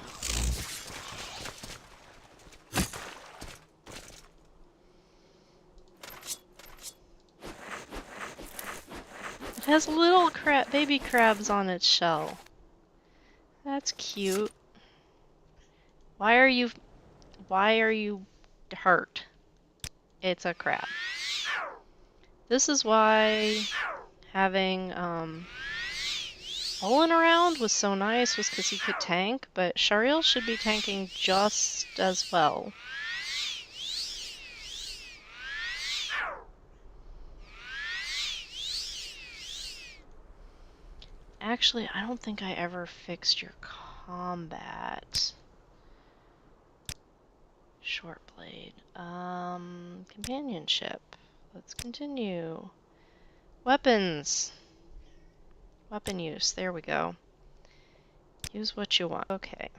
It has little baby crabs on its shell. That's cute. Why are you hurt? It's a crab. This is why having Olyn around was so nice, was because he could tank, but Shareel should be tanking just as well. Actually, I don't think I ever fixed your combat. Short blade. Companionship. Let's continue. Weapons. Weapon use. There we go. Use what you want. Okay.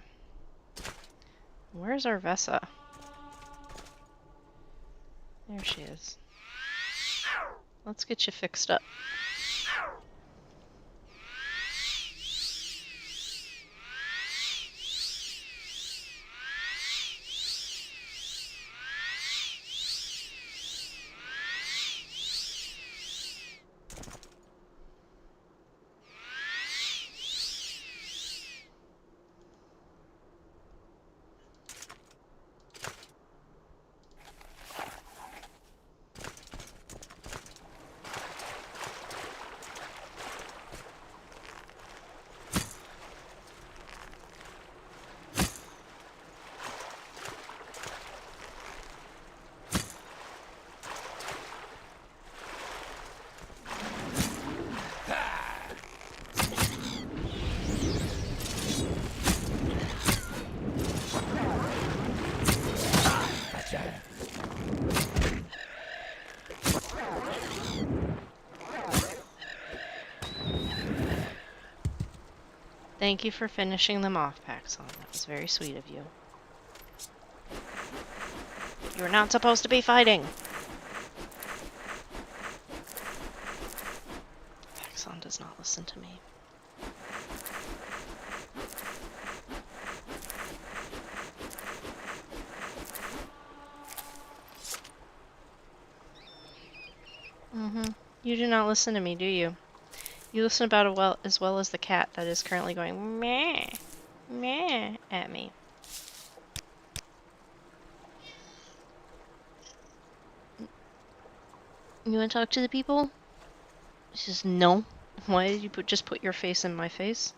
Where's Arvesa? There she is. Let's get you fixed up. Thank you for finishing them off, Paxon. That was very sweet of you. You're not supposed to be fighting! Paxon does not listen to me. You do not listen to me, do you? You listen about as well as the cat that is currently going meh, meh at me. You want to talk to the people? She says, no. Why did you just put your face in my face?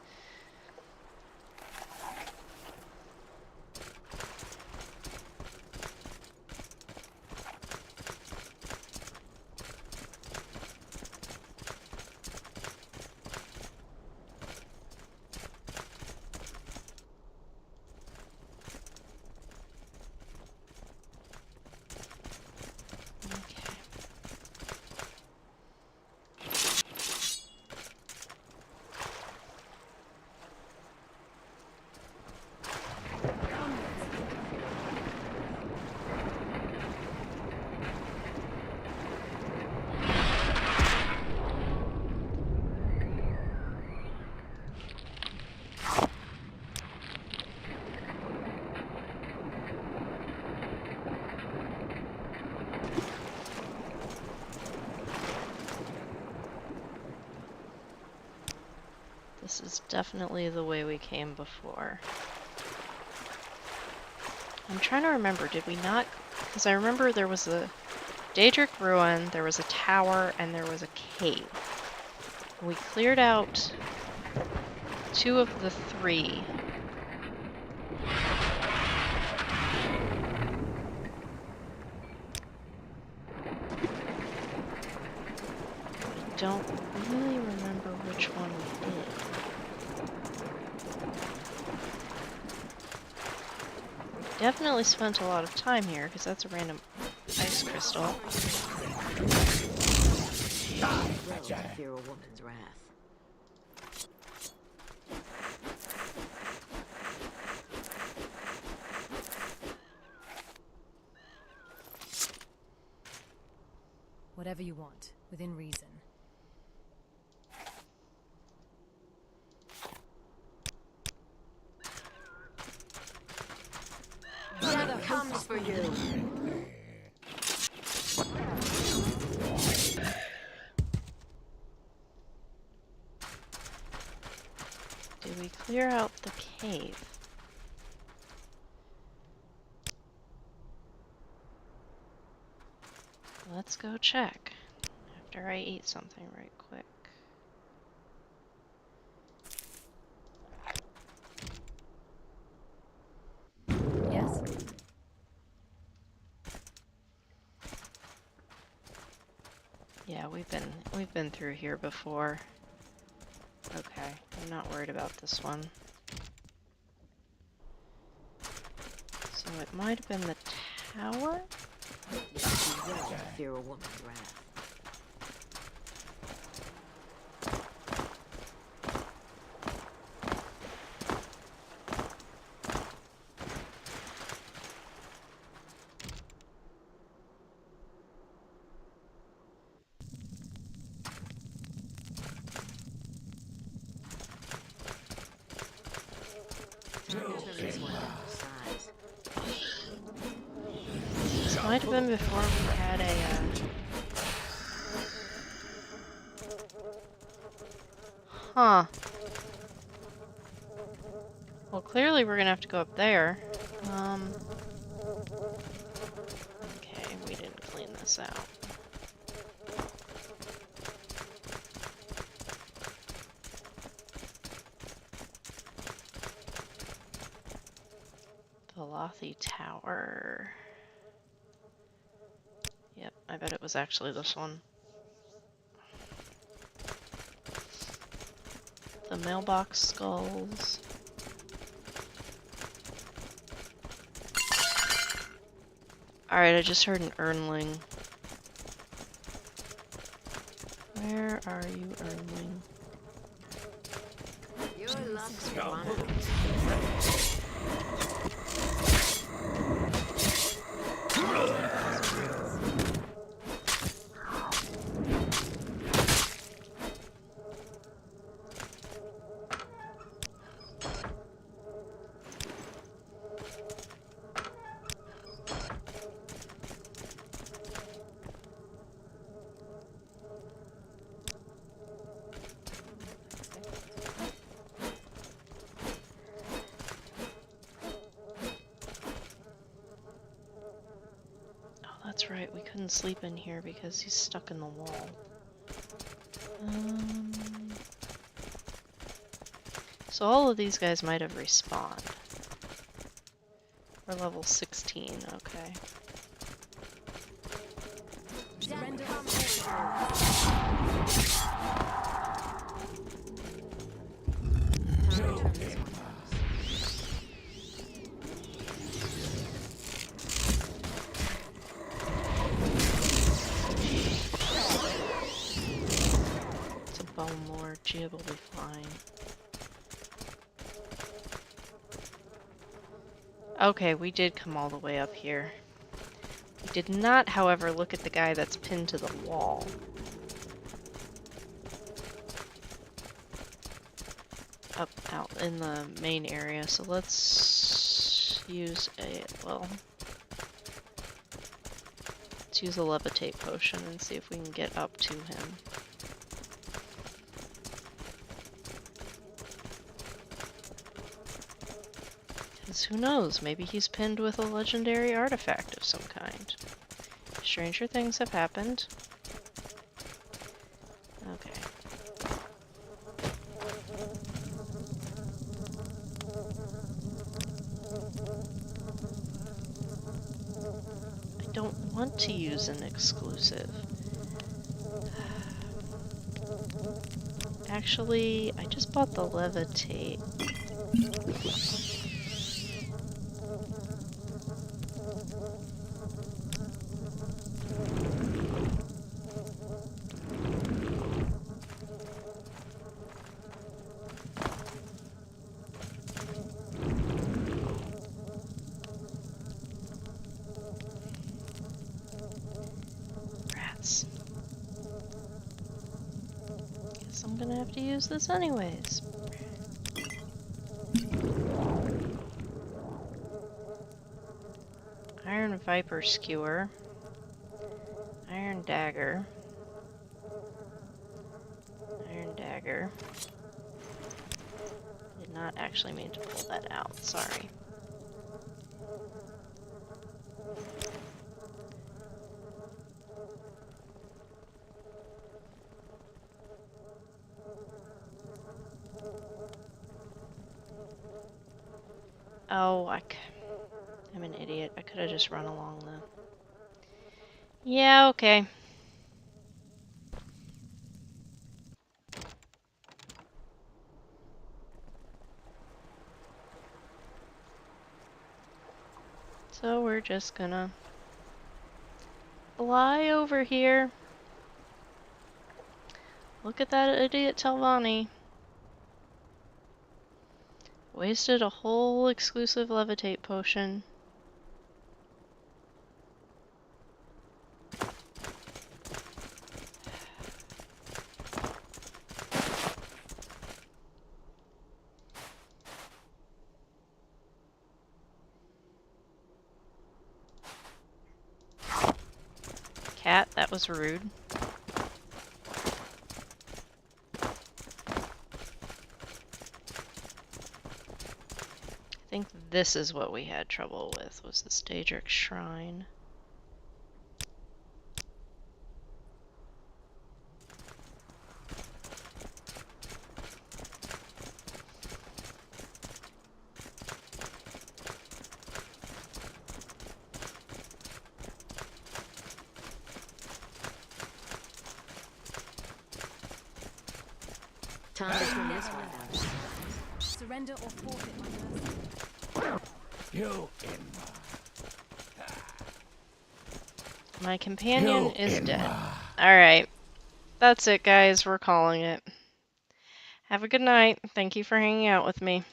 This is definitely the way we came before. I'm trying to remember, did we not... Because I remember there was a Daedric ruin, there was a tower, and there was a cave. We cleared out 2 of the 3. I don't really remember which one we did. Definitely spent a lot of time here, because that's a random ice crystal. Fear a woman's wrath. Whatever you want, within reason. Death comes for you. Did we clear out the cave? Let's go check after I eat something right quick. Yes? Yeah, we've been through here before. Okay. I'm not worried about this one. So it might have been the tower? You should be willing to fear a woman's wrath. This might have been before we had a, Huh. Well, clearly we're gonna have to go up there. Okay, we didn't clean this out. The Latte Tower. Yep, I bet it was actually this one. The mailbox skulls. Alright, I just heard an Urnling. Where are you, Urnling? Your luck's run out. That's right, we couldn't sleep in here because he's stuck in the wall. So all of these guys might have respawned. We're level 16, okay. Jiub will be fine. Okay, we did come all the way up here. We did not, however, look at the guy that's pinned to the wall. Up out in the main area, so let's use a, well, let's use a levitate potion and see if we can get up to him. Who knows, maybe he's pinned with a legendary artifact of some kind. Stranger things have happened. Okay. I don't want to use an exclusive. Actually, I just bought the levitate. To use this anyways. Iron Viper Skewer. Iron Dagger. Iron Dagger. Did not actually mean to pull that out, sorry. Oh, I'm an idiot. I could have just run along the... Yeah, okay. So we're just gonna fly over here. Look at that idiot Telvanni. Wasted a whole exclusive levitate potion. Cat, that was rude. I think this is what we had trouble with, was this Daedric Shrine. Time to turn this one down. Surrender or forfeit my mercy. You My companion is dead. Alright. That's it, guys. We're calling it. Have a good night. Thank you for hanging out with me.